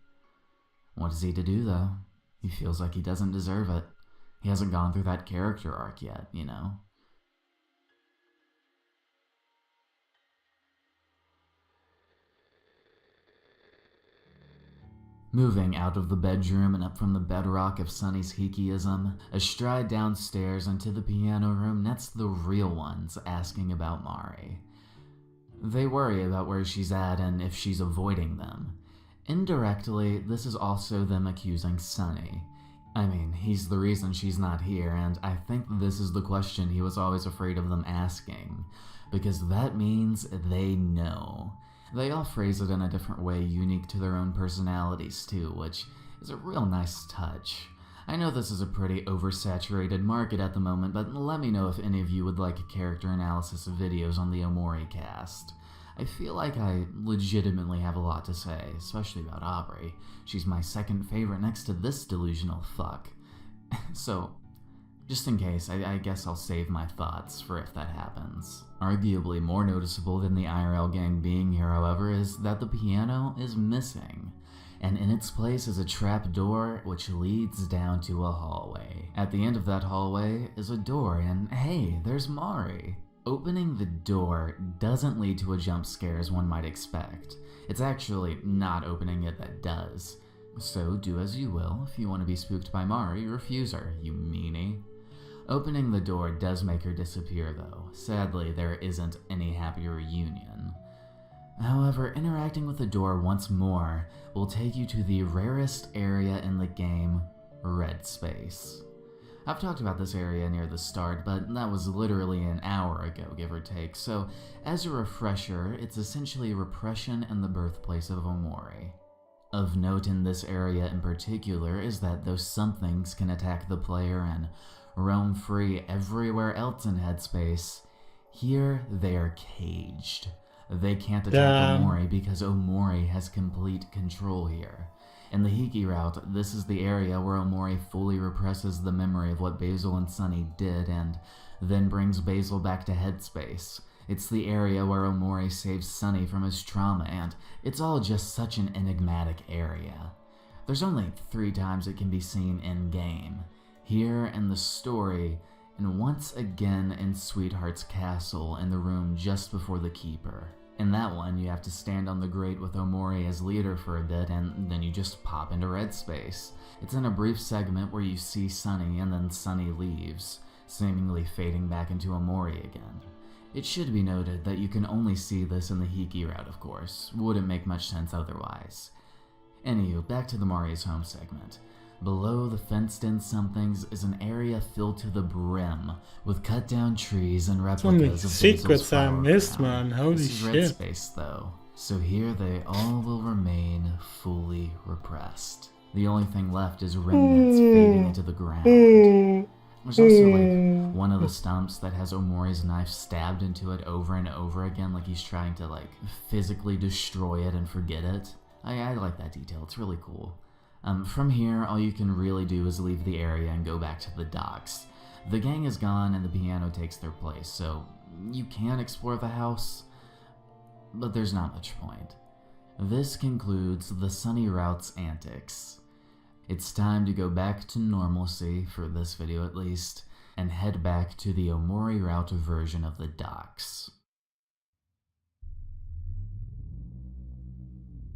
What is he to do, though? He feels like he doesn't deserve it. He hasn't gone through that character arc yet, you know? Moving out of the bedroom and up from the bedrock of Sunny's Hikiism, a stride downstairs into the piano room nets the real ones asking about Mari. They worry about where she's at and if she's avoiding them. Indirectly, this is also them accusing Sunny. I mean, he's the reason she's not here, and I think this is the question he was always afraid of them asking, because that means they know. They all phrase it in a different way, unique to their own personalities too, which is a real nice touch. I know this is a pretty oversaturated market at the moment, but let me know if any of you would like character analysis videos on the Omori cast. I feel like I legitimately have a lot to say, especially about Aubrey. She's my second favorite next to this delusional fuck. So, just in case, I guess I'll save my thoughts for if that happens. Arguably more noticeable than the IRL gang being here, however, is that the piano is missing. And in its place is a trap door which leads down to a hallway. At the end of that hallway is a door, and hey, there's Mari. Opening the door doesn't lead to a jump scare as one might expect. It's actually not opening it that does. So do as you will. If you want to be spooked by Mari, refuse her, you meanie. Opening the door does make her disappear though. Sadly, there isn't any happy reunion. However, interacting with the door once more will take you to the rarest area in the game, Red Space. I've talked about this area near the start, but that was literally an hour ago, give or take, so as a refresher, it's essentially repression and the birthplace of Omori. Of note in this area in particular is that those somethings can attack the player and roam free everywhere else in Headspace, here they are caged. They can't attack Omori because Omori has complete control here. In the Hiki route, this is the area where Omori fully represses the memory of what Basil and Sunny did and then brings Basil back to Headspace. It's the area where Omori saves Sunny from his trauma, and it's all just such an enigmatic area. There's only 3 times it can be seen in-game. Here in the story, and once again in Sweetheart's castle in the room just before the Keeper. In that one, you have to stand on the grate with Omori as leader for a bit, and then you just pop into Red Space. It's in a brief segment where you see Sunny, and then Sunny leaves, seemingly fading back into Omori again. It should be noted that you can only see this in the Hiki route, of course. Wouldn't make much sense otherwise. Anywho, back to the Mari's home segment. Below the fenced-in somethings is an area filled to the brim with cut-down trees and replicas of secrets I Basil's missed, flower man. crown. Holy This is Red shit. Space, though. So here they all will remain fully repressed. The only thing left is remnants fading into the ground. There's also like one of the stumps that has Omori's knife stabbed into it over and over again, like he's trying to like physically destroy it and forget it. I like that detail, it's really cool. From here, all you can really do is leave the area and go back to the docks. The gang is gone and the piano takes their place, so you can explore the house, but there's not much point. This concludes the Sunny Route's antics. It's time to go back to normalcy, for this video at least, and head back to the Omori Route version of the docks.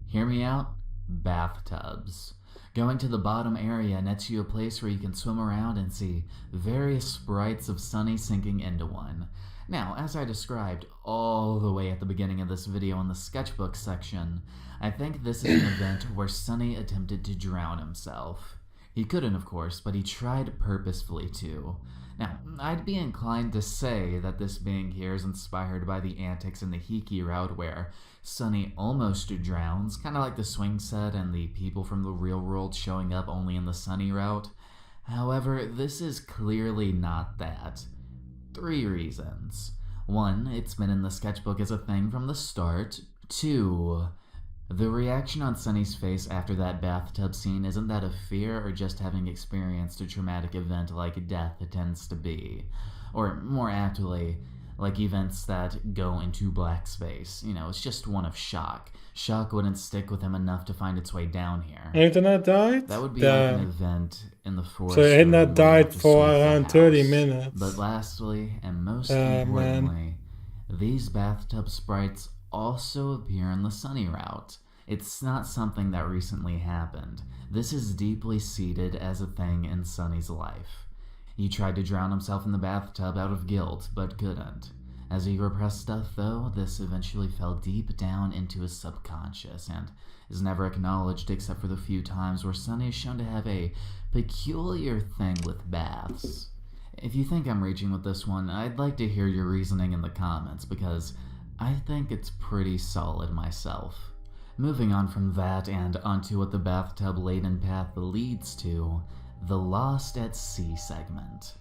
Hear me out? Bathtubs. Going to the bottom area nets you a place where you can swim around and see various sprites of Sunny sinking into one. Now, as I described all the way at the beginning of this video in the sketchbook section, I think this is an event where Sunny attempted to drown himself. He couldn't, of course, but he tried purposefully to. Now, I'd be inclined to say that this being here is inspired by the antics in the Hiki route where Sunny almost drowns, kind of like the swing set and the people from the real world showing up only in the Sunny route. However, this is clearly not that. 3 reasons. 1, it's been in the sketchbook as a thing from the start. 2, the reaction on Sunny's face after that bathtub scene isn't that of fear or just having experienced a traumatic event like death tends to be. Or, more aptly, like events that go into black space. You know, it's just one of shock. Shock wouldn't stick with him enough to find its way down here. Internet died? That would be like an event in the forest. So internet died for around 30 house. minutes. But lastly, and most importantly, these bathtub sprites also appear in the Sunny route. It's not something that recently happened. This is deeply seated as a thing in Sunny's life. He tried to drown himself in the bathtub out of guilt, but couldn't. As he repressed stuff, though, this eventually fell deep down into his subconscious and is never acknowledged except for the few times where Sunny is shown to have a peculiar thing with baths. If you think I'm reaching with this one, I'd like to hear your reasoning in the comments, because I think it's pretty solid myself. Moving on from that and onto what the bathtub-laden path leads to, the Lost at Sea segment.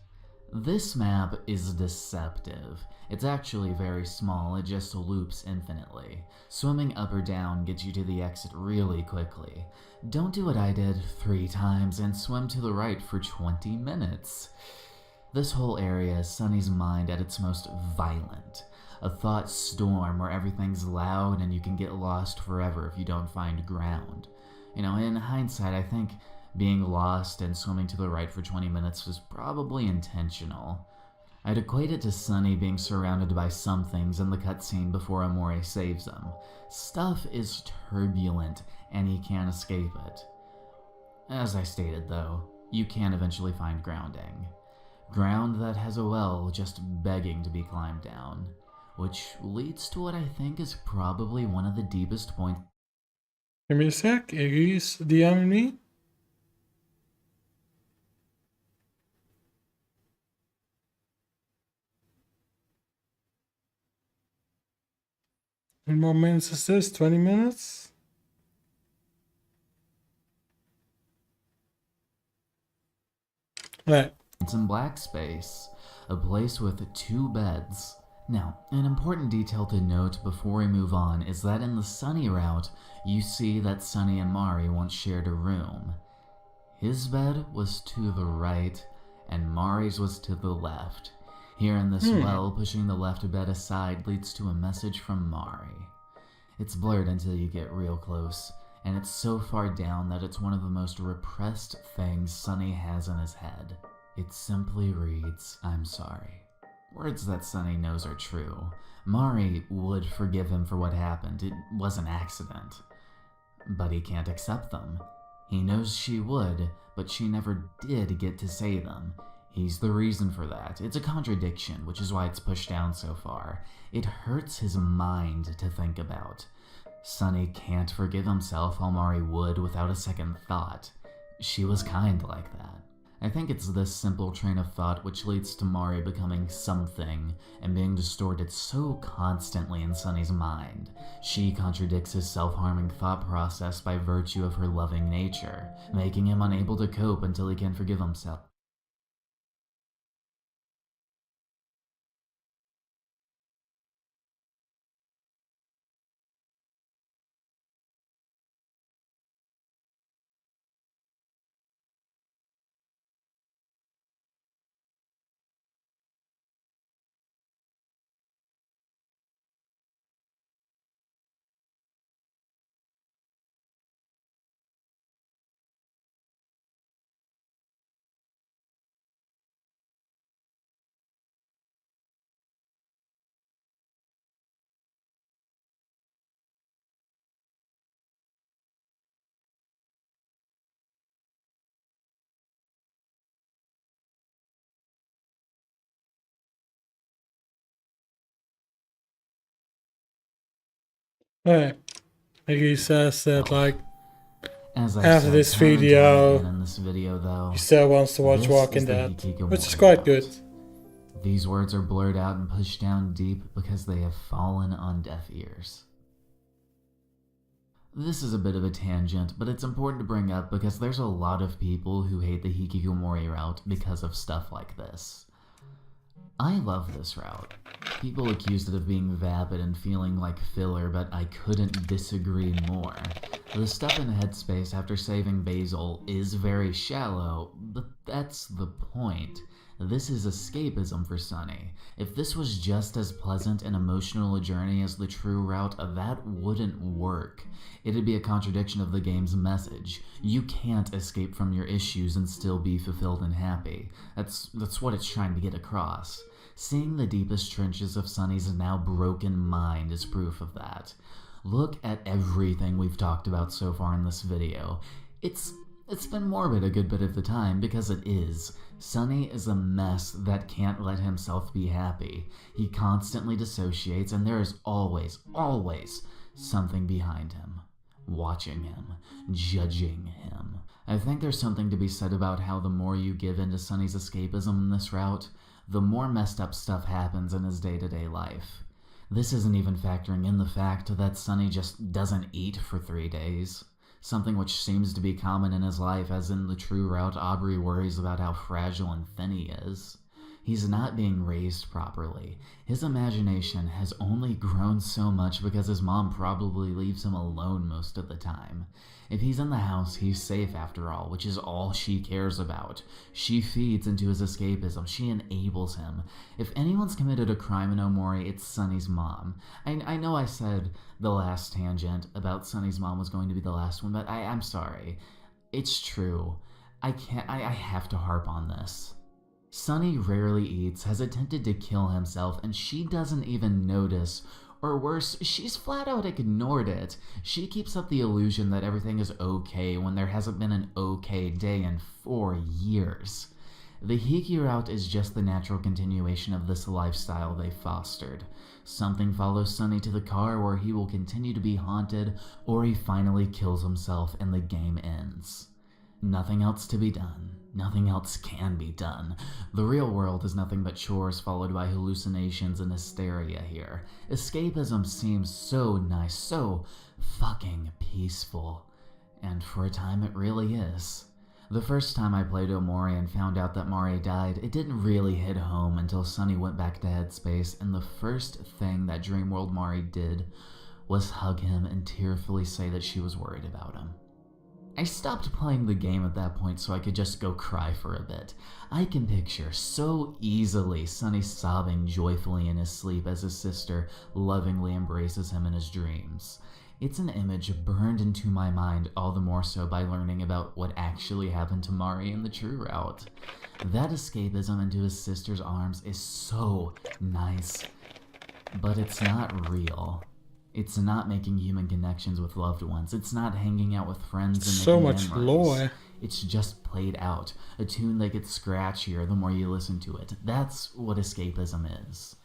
This map is deceptive. It's actually very small, it just loops infinitely. Swimming up or down gets you to the exit really quickly. Don't do what I did 3 times and swim to the right for 20 minutes. This whole area is Sunny's mind at its most violent. A thought storm where everything's loud and you can get lost forever if you don't find ground. You know, in hindsight, I think being lost and swimming to the right for 20 minutes was probably intentional. I'd equate it to Sunny being surrounded by some things in the cutscene before Amori saves him. Stuff is turbulent and he can't escape it. As I stated though, you can eventually find grounding. Ground that has a well just begging to be climbed down. Which leads to what I think is probably one of the deepest points. Give me a sec, Iggy's DMing me. How many more minutes is this? 20 minutes? Right. It's in black space, a place with 2 beds. Now, an important detail to note before we move on is that in the Sunny route, you see that Sunny and Mari once shared a room. His bed was to the right, and Mari's was to the left. Here in this well, pushing the left bed aside leads to a message from Mari. It's blurred until you get real close, and it's so far down that it's one of the most repressed things Sunny has in his head. It simply reads, "I'm sorry." Words that Sunny knows are true. Mari would forgive him for what happened. It was an accident. But he can't accept them. He knows she would, but she never did get to say them. He's the reason for that. It's a contradiction, which is why it's pushed down so far. It hurts his mind to think about. Sunny can't forgive himself while Mari would without a second thought. She was kind like that. I think it's this simple train of thought which leads to Mari becoming something and being distorted so constantly in Sunny's mind. She contradicts his self-harming thought process by virtue of her loving nature, making him unable to cope until he can forgive himself. Right. Like he says that, like, As I after said, this time and time video, again in this video though, he still wants to watch this Walking is the Dead, Hikikomori which is quite route. good. These words are blurred out and pushed down deep because they have fallen on deaf ears. This is a bit of a tangent, but it's important to bring up because there's a lot of people who hate the Hikikomori route because of stuff like this. I love this route. People accused it of being vapid and feeling like filler, but I couldn't disagree more. The stuff in Headspace after saving Basil is very shallow, but that's the point. This is escapism for Sunny. If this was just as pleasant and emotional a journey as the true route, that wouldn't work. It'd be a contradiction of the game's message. You can't escape from your issues and still be fulfilled and happy. That's what it's trying to get across. Seeing the deepest trenches of Sunny's now broken mind is proof of that. Look at everything we've talked about so far in this video. It's been morbid a good bit of the time, because it is. Sunny is a mess that can't let himself be happy. He constantly dissociates, and there is always something behind him. Watching him. Judging him. I think there's something to be said about how the more you give into Sunny's escapism in this route, the more messed up stuff happens in his day-to-day life. This isn't even factoring in the fact that Sunny just doesn't eat for 3 days. Something which seems to be common in his life, as in the true route, Aubrey worries about how fragile and thin he is. He's not being raised properly. His imagination has only grown so much because his mom probably leaves him alone most of the time. If he's in the house, he's safe after all, which is all she cares about. She feeds into his escapism. She enables him. If anyone's committed a crime in Omori, it's Sunny's mom. I know I said the last tangent about Sunny's mom was going to be the last one, but I'm sorry. It's true. I have to harp on this. Sunny rarely eats, has attempted to kill himself, and she doesn't even notice. Or worse, she's flat out ignored it. She keeps up the illusion that everything is okay when there hasn't been an okay day in 4 years. The Hiki route is just the natural continuation of this lifestyle they fostered. Something follows Sunny to the car where he will continue to be haunted, or he finally kills himself and the game ends. Nothing else to be done. Nothing else can be done. The real world is nothing but chores followed by hallucinations and hysteria here. Escapism seems so nice, so fucking peaceful. And for a time it really is. The first time I played Omori and found out that Mari died, it didn't really hit home until Sunny went back to Headspace, and the first thing that Dreamworld Mari did was hug him and tearfully say that she was worried about him. I stopped playing the game at that point so I could just go cry for a bit. I can picture so easily Sunny sobbing joyfully in his sleep as his sister lovingly embraces him in his dreams. It's an image burned into my mind, all the more so by learning about what actually happened to Mari in the true route. That escapism into his sister's arms is so nice, but it's not real. It's not making human connections with loved ones. It's not hanging out with friends and so making much memories. lore. It's just played out. A tune that gets scratchier the more you listen to it. That's what escapism is.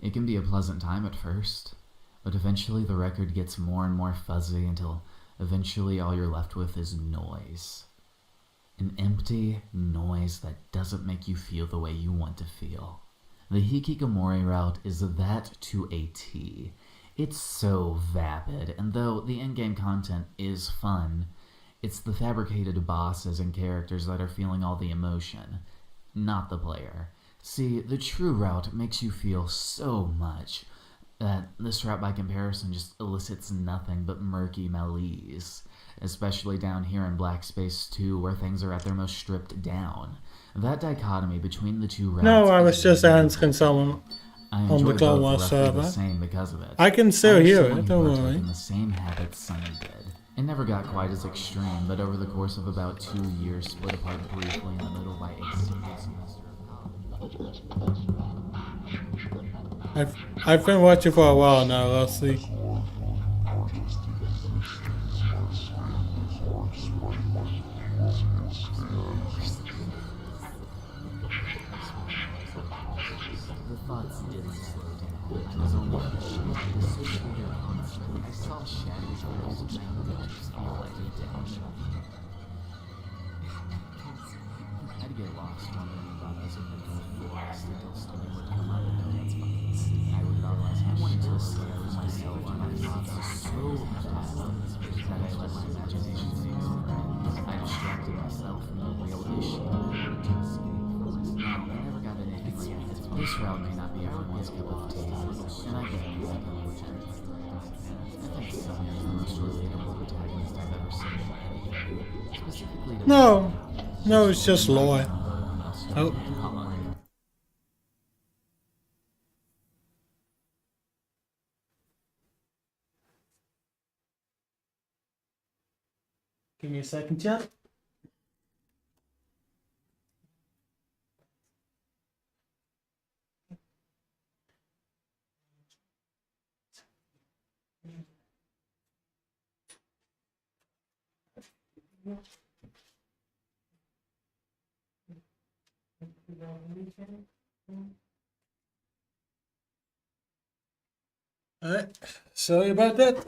It can be a pleasant time at first, but eventually the record gets more and more fuzzy until eventually all you're left with is noise. An empty noise that doesn't make you feel the way you want to feel. The Hikikomori route is that to a T. It's so vapid, and though the in-game content is fun, it's the fabricated bosses and characters that are feeling all the emotion, not the player. See, the true route makes you feel so much that this route by comparison just elicits nothing but murky malaise, especially down here in Black Space 2 where things are at their most stripped down. That dichotomy between the two routes. No, I was just answering someone I on the enjoy Clone both Wars roughly server. the same because of it. I can still I'm hear someone it, who don't partook worry. in the same habits Sunny did. It never got quite as extreme, but over the course of about 2 years, split apart briefly in the middle by a single semester of college. I've been watching for a while now, Leslie. The thoughts didn't slow down. I was only dissociated constantly. I saw shadows girls around me just feel like a down. I'd get lost wondering about this in the forest until something would come up and know that's fucking sick. I would realize I wanted to escape from myself and my thoughts were so fast that I let my imagination take over. I distracted myself from the real issue. I wanted to escape from myself. I never got anything like it. This route may not be everyone's cup of tea, and I get it. I think Sunny is the most relatable protagonist I've ever seen. Specifically to No, it's just lore. Oh. Give me a second, chat. Alright, sorry about that.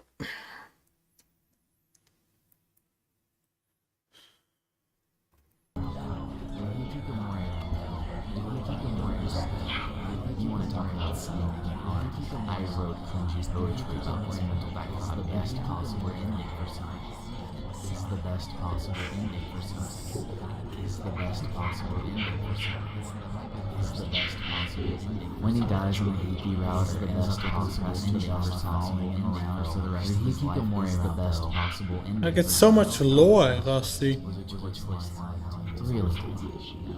You want to talk about something hard? I wrote Cringy's poetry about this mental background. The best possible ending for some. It's the best possible ending for some. It's the best possible ending for some. It's the best possible ending. When he dies on the Hikikomori, it's the best possible ending for following him around for the rest of his life. Is the best possible ending. I get so much lore, Rusty. Really?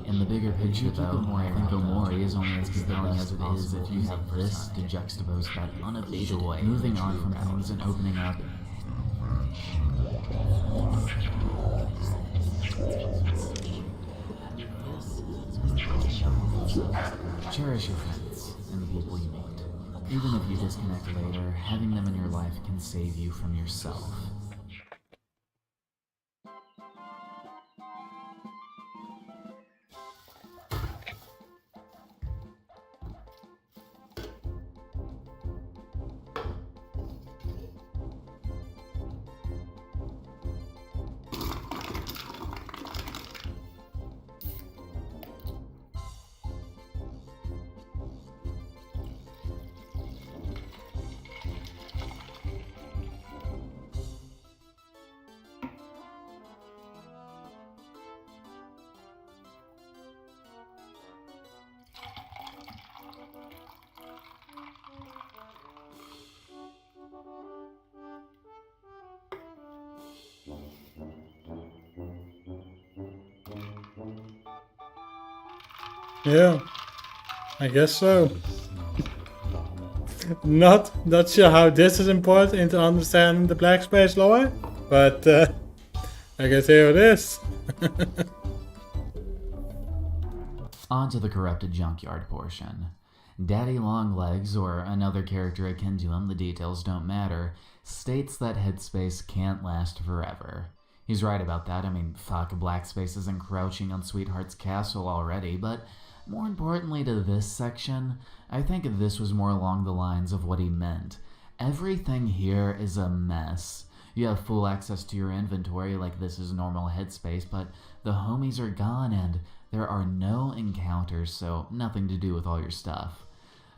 In the bigger picture, though, I think Omori is only as compelling as it is if you have this to juxtapose that unabated way, moving on from things and opening up. Cherish your friends and the people you meet. Even if you disconnect later, having them in your life can save you from yourself. Yeah, I guess so. Not sure how this is important into understanding the Black Space lore, but I guess here it is. On to the corrupted junkyard portion. Daddy Longlegs, or another character akin to him, the details don't matter, states that Headspace can't last forever. He's right about that. I mean, fuck, Black Space is encroaching on Sweetheart's castle already, but more importantly to this section, I think this was more along the lines of what he meant. Everything here is a mess. You have full access to your inventory like this is normal Headspace, but the homies are gone and there are no encounters, so nothing to do with all your stuff.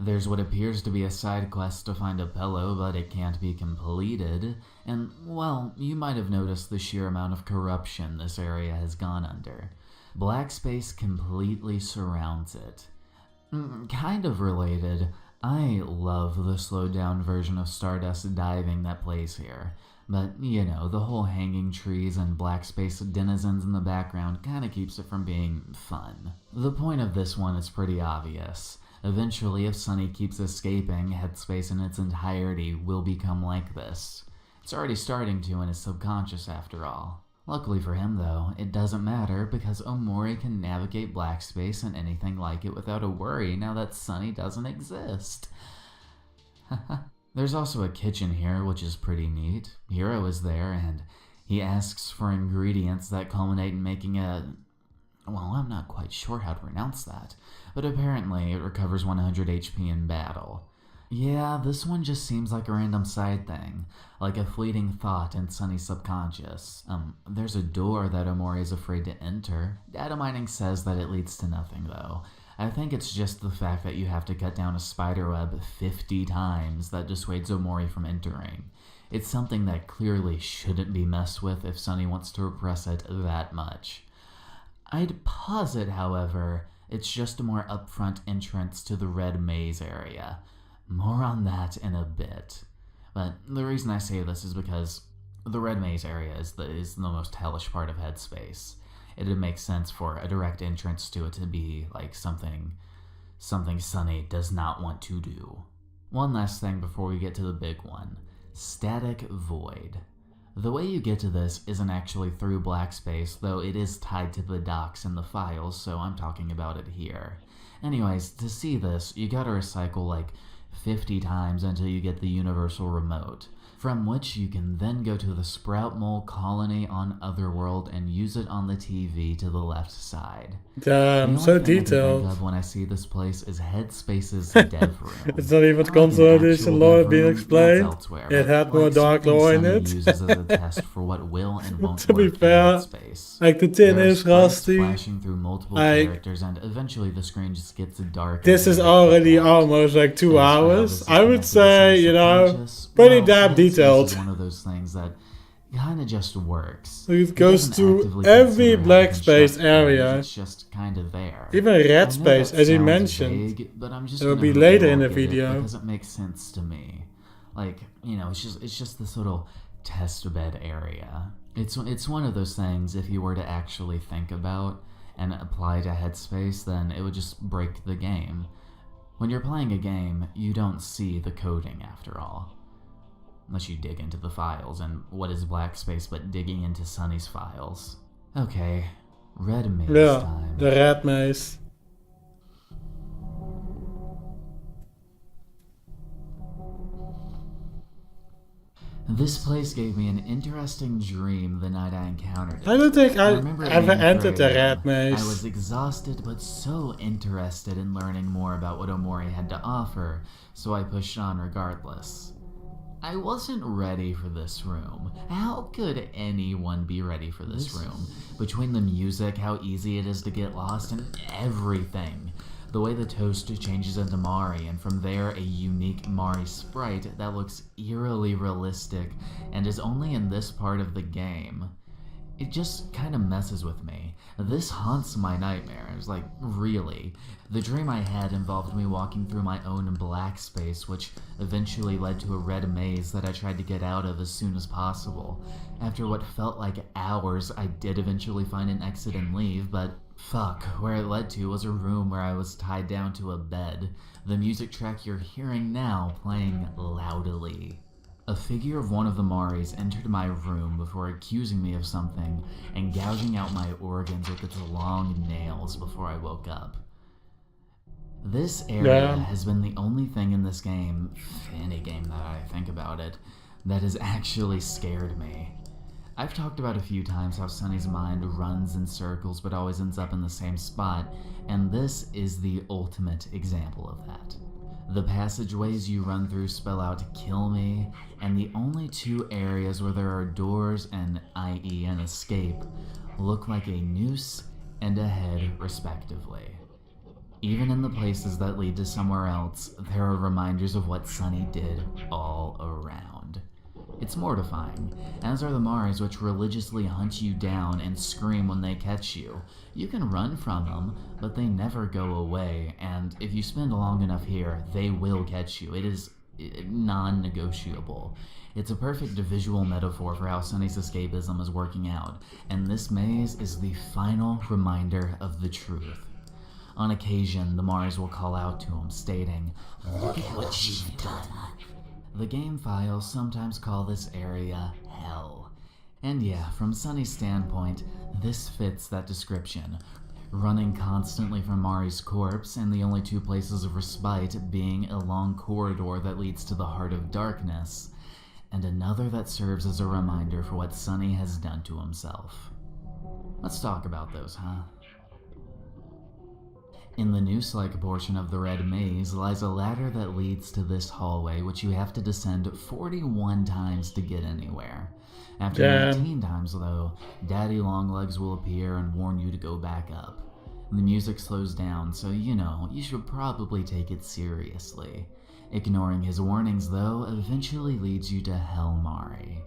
There's what appears to be a side quest to find a pillow, but it can't be completed, and, well, you might have noticed the sheer amount of corruption this area has gone under. Black Space completely surrounds it. Kind of related, I love the slowed down version of Stardust diving that plays here, but, you know, the whole hanging trees and Black Space denizens in the background kinda keeps it from being fun. The point of this one is pretty obvious. Eventually, if Sunny keeps escaping, Headspace in its entirety will become like this. It's already starting to in his subconscious after all. Luckily for him though, it doesn't matter because Omori can navigate Black Space and anything like it without a worry now that Sunny doesn't exist. There's also a kitchen here, which is pretty neat. Hiro is there and he asks for ingredients that culminate in making a... well, I'm not quite sure how to pronounce that, but apparently it recovers 100 HP in battle. Yeah, this one just seems like a random side thing, like a fleeting thought in Sunny's subconscious. There's a door that Omori is afraid to enter. Data mining says that it leads to nothing though. I think it's just the fact that you have to cut down a spider web 50 times that dissuades Omori from entering. It's something that clearly shouldn't be messed with if Sunny wants to repress it that much. I'd posit, however, it's just a more upfront entrance to the Red Maze area. More on that in a bit. But the reason I say this is because the Red Maze area is the most hellish part of Headspace. It'd make sense for a direct entrance to it to be like something Sunny does not want to do. One last thing before we get to the big one. Static Void. The way you get to this isn't actually through Blackspace, though it is tied to the docs in the files, so I'm talking about it here. Anyways, to see this, you gotta recycle like 50 times until you get the universal remote, from which you can then go to the Sprout Mole colony on Otherworld and use it on the TV to the left side. Damn, the so only thing I can detailed. think of when I see this place is Headspace's dev room. It's not even I like console the edition actual lore dev being room, that's explained. elsewhere, It but had more like dark something lore in Sunny it. uses as a test for what will and won't To be work in fair, Headspace. like the tin There are is sprites rusty. flashing through multiple Like, characters, and eventually the screen just gets dark. this and is you already get out. almost like 2 As for how hours. this is I would connected to say, some you know, subconscious, pretty well, damn Headspace detailed. is one of those things that kind of just works. It goes doesn't to actively every consider how black to space construct area. things, it's just kind of there. Even red I know space, that as he sounds mentioned. vague, but I'm just It will gonna be hope you later all in the get it video. because it makes sense to me. Like, you know, it's just this little test bed area. It's one of those things, if you were to actually think about and apply to Headspace, then it would just break the game. When you're playing a game, you don't see the coding after all. Unless you dig into the files, and what is Blackspace but digging into Sunny's files? Okay, Red Maze Yeah, time. the red maze. This place gave me an interesting dream the night I encountered it. I don't think I remember it ever being entered the 3 red a.m. maze. I was exhausted but so interested in learning more about what Omori had to offer, so I pushed on regardless. I wasn't ready for this room. How could anyone be ready for this room? Between the music, how easy it is to get lost, and everything. The way the toast changes into Mari, and from there a unique Mari sprite that looks eerily realistic and is only in this part of the game. It just kind of messes with me. This haunts my nightmares, like, really. The dream I had involved me walking through my own black space, which eventually led to a red maze that I tried to get out of as soon as possible. After what felt like hours, I did eventually find an exit and leave, but fuck, where it led to was a room where I was tied down to a bed. The music track you're hearing now playing loudly. A figure of one of the Maris entered my room before accusing me of something and gouging out my organs with its long nails before I woke up. This area has been the only thing in this game, any game that I think about it, that has actually scared me. I've talked about a few times how Sunny's mind runs in circles but always ends up in the same spot, and this is the ultimate example of that. The passageways you run through spell out "kill me," and the only 2 areas where there are doors and, i.e. an escape, look like a noose and a head respectively. Even in the places that lead to somewhere else, there are reminders of what Sunny did all around. It's mortifying, as are the Maris, which religiously hunt you down and scream when they catch you. You can run from them, but they never go away, and if you spend long enough here, they will catch you. It is non-negotiable. It's a perfect visual metaphor for how Sunny's escapism is working out, and this maze is the final reminder of the truth. On occasion, the Maris will call out to him, stating, "Look at what you've done." The game files sometimes call this area hell. And yeah, from Sunny's standpoint, this fits that description. Running constantly from Mari's corpse, and the only 2 places of respite being a long corridor that leads to the Heart of Darkness, and another that serves as a reminder for what Sunny has done to himself. Let's talk about those, huh? In the noose-like portion of the red maze lies a ladder that leads to this hallway, which you have to descend 41 times to get anywhere. After 19 times, though, Daddy Longlegs will appear and warn you to go back up. The music slows down, so you know, you should probably take it seriously. Ignoring his warnings, though, eventually leads you to Hell Mari.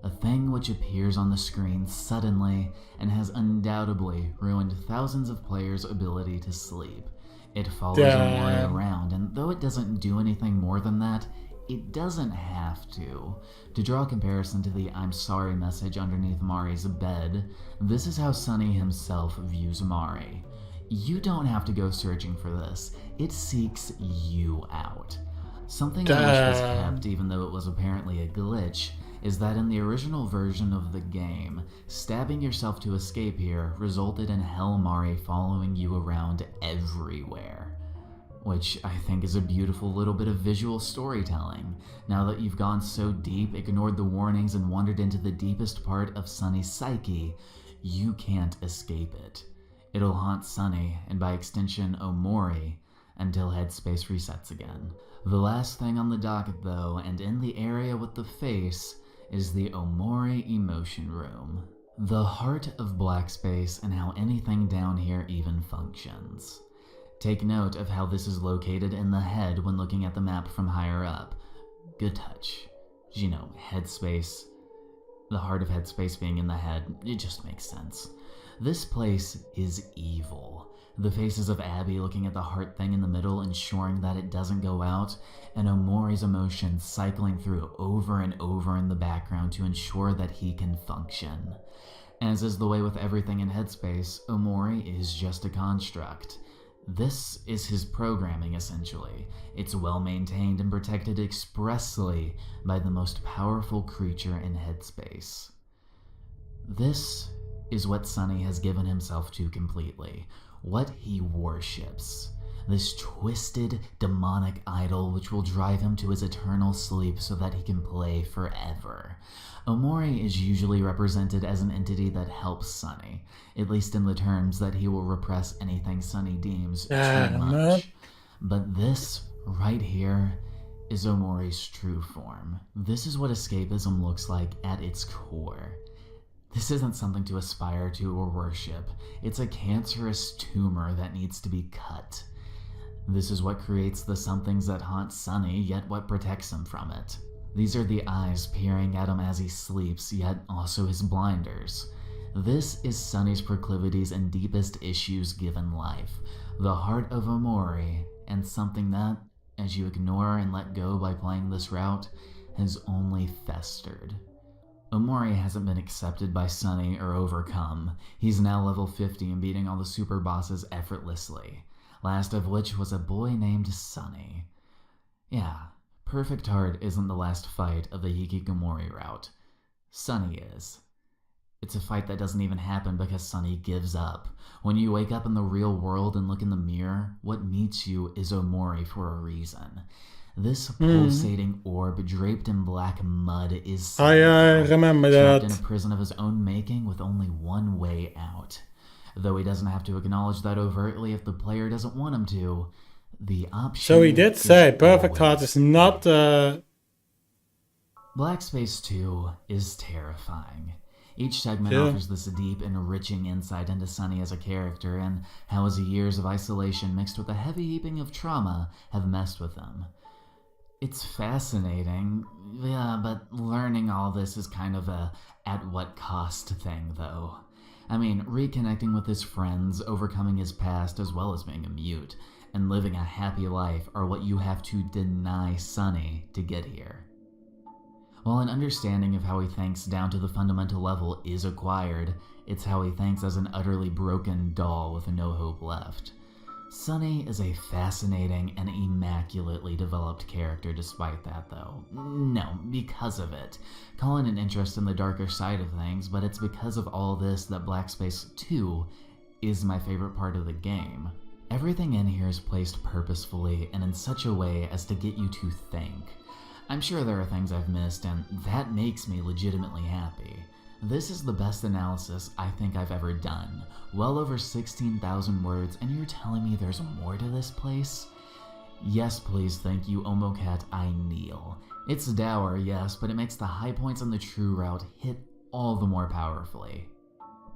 A thing which appears on the screen suddenly and has undoubtedly ruined thousands of players' ability to sleep. It follows Omori around, and though it doesn't do anything more than that, it doesn't have to. To draw a comparison to the "I'm sorry" message underneath Mari's bed, this is how Sunny himself views Mari. You don't have to go searching for this. It seeks you out. Something I wish was kept, even though it was apparently a glitch, is that in the original version of the game, stabbing yourself to escape here resulted in Hellmari following you around everywhere. Which I think is a beautiful little bit of visual storytelling. Now that you've gone so deep, ignored the warnings, and wandered into the deepest part of Sunny's psyche, you can't escape it. It'll haunt Sunny, and by extension Omori, until Headspace resets again. The last thing on the docket though, and in the area with the face, is the Omori Emotion Room. The heart of Black Space and how anything down here even functions. Take note of how this is located in the head when looking at the map from higher up. Good touch. You know, Headspace, the heart of Headspace being in the head, it just makes sense. This place is evil. The faces of Abby looking at the heart thing in the middle, ensuring that it doesn't go out, and Omori's emotions cycling through over and over in the background to ensure that he can function. As is the way with everything in Headspace, Omori is just a construct. This is his programming, essentially. It's well maintained and protected expressly by the most powerful creature in Headspace. This is what Sunny has given himself to completely, what he worships. This twisted, demonic idol which will drive him to his eternal sleep so that he can play forever. Omori is usually represented as an entity that helps Sunny, at least in the terms that he will repress anything Sunny deems too much. But this, right here, is Omori's true form. This is what escapism looks like at its core. This isn't something to aspire to or worship. It's a cancerous tumor that needs to be cut. This is what creates the somethings that haunt Sunny, yet what protects him from it. These are the eyes peering at him as he sleeps, yet also his blinders. This is Sunny's proclivities and deepest issues given life, the heart of Omori, and something that, as you ignore and let go by playing this route, has only festered. Omori hasn't been accepted by Sunny or overcome. He's now level 50 and beating all the super bosses effortlessly, last of which was a boy named Sunny. Yeah, Perfect Heart isn't the last fight of the Hikikomori route. Sunny is. It's a fight that doesn't even happen because Sunny gives up. When you wake up in the real world and look in the mirror, what meets you is Omori for a reason. This pulsating orb draped in black mud is Sunny, remember trapped that. in a prison of his own making with only one way out. Though he doesn't have to acknowledge that overtly if the player doesn't want him to. The option So he did say is Perfect always Heart is not Black Space 2 is terrifying. Each segment Yeah. offers this deep, enriching insight into Sunny as a character and how his years of isolation mixed with a heavy heaping of trauma have messed with him. It's fascinating, yeah, but learning all this is kind of a at what cost thing, though. I mean, reconnecting with his friends, overcoming his past, as well as being a mute, and living a happy life are what you have to deny Sunny to get here. While an understanding of how he thinks down to the fundamental level is acquired, it's how he thinks as an utterly broken doll with no hope left. Sunny is a fascinating and immaculately developed character despite that, though. No, because of it. Call it an interest in the darker side of things, but it's because of all this that Black Space 2 is my favorite part of the game. Everything in here is placed purposefully and in such a way as to get you to think. I'm sure there are things I've missed, and that makes me legitimately happy. This is the best analysis I think I've ever done. Well over 16,000 words, and you're telling me there's more to this place? Yes, please, thank you, Omocat, I kneel. It's dour, yes, but it makes the high points on the true route hit all the more powerfully.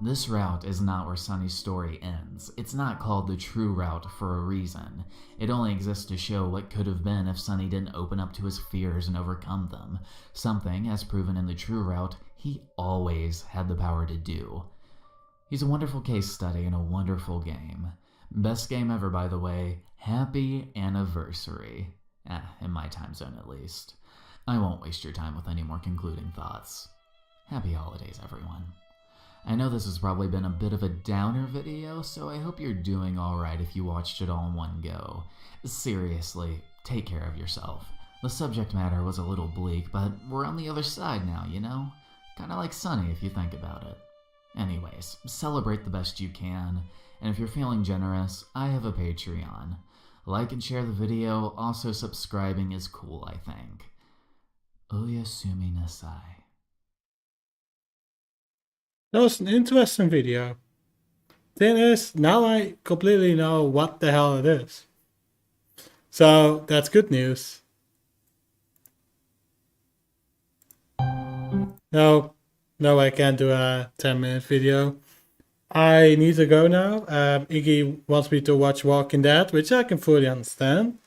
This route is not where Sunny's story ends. It's not called the true route for a reason. It only exists to show what could have been if Sunny didn't open up to his fears and overcome them. Something, as proven in the true route, he always had the power to do. He's a wonderful case study and a wonderful game. Best game ever, by the way. Happy anniversary. In my time zone at least. I won't waste your time with any more concluding thoughts. Happy holidays, everyone. I know this has probably been a bit of a downer video, so I hope you're doing alright if you watched it all in one go. Seriously, take care of yourself. The subject matter was a little bleak, but we're on the other side now, you know? Kinda like Sunny if you think about it. Anyways, celebrate the best you can, and if you're feeling generous, I have a Patreon. Like and share the video, also subscribing is cool, I think. Oyasumi Nasai. That was an interesting video. Thing is, now I completely know what the hell it is. So, that's good news. No, I can't do a 10-minute video. I need to go now. Iggy wants me to watch Walking Dead, which I can fully understand.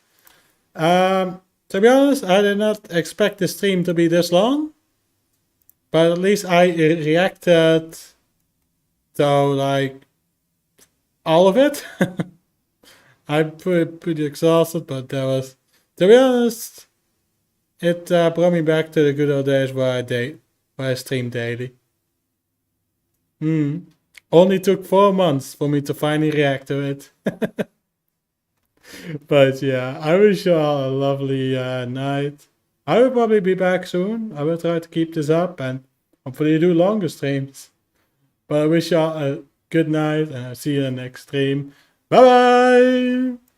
To be honest, I did not expect the stream to be this long. But at least I reacted to, like, all of it. I'm pretty exhausted, but that was, to be honest, it brought me back to the good old days where I streamed daily. Only took 4 months for me to finally react to it. But yeah, I wish you all a lovely night. I will probably be back soon. I will try to keep this up and hopefully do longer streams. But I wish you all a good night and I'll see you in the next stream. Bye bye!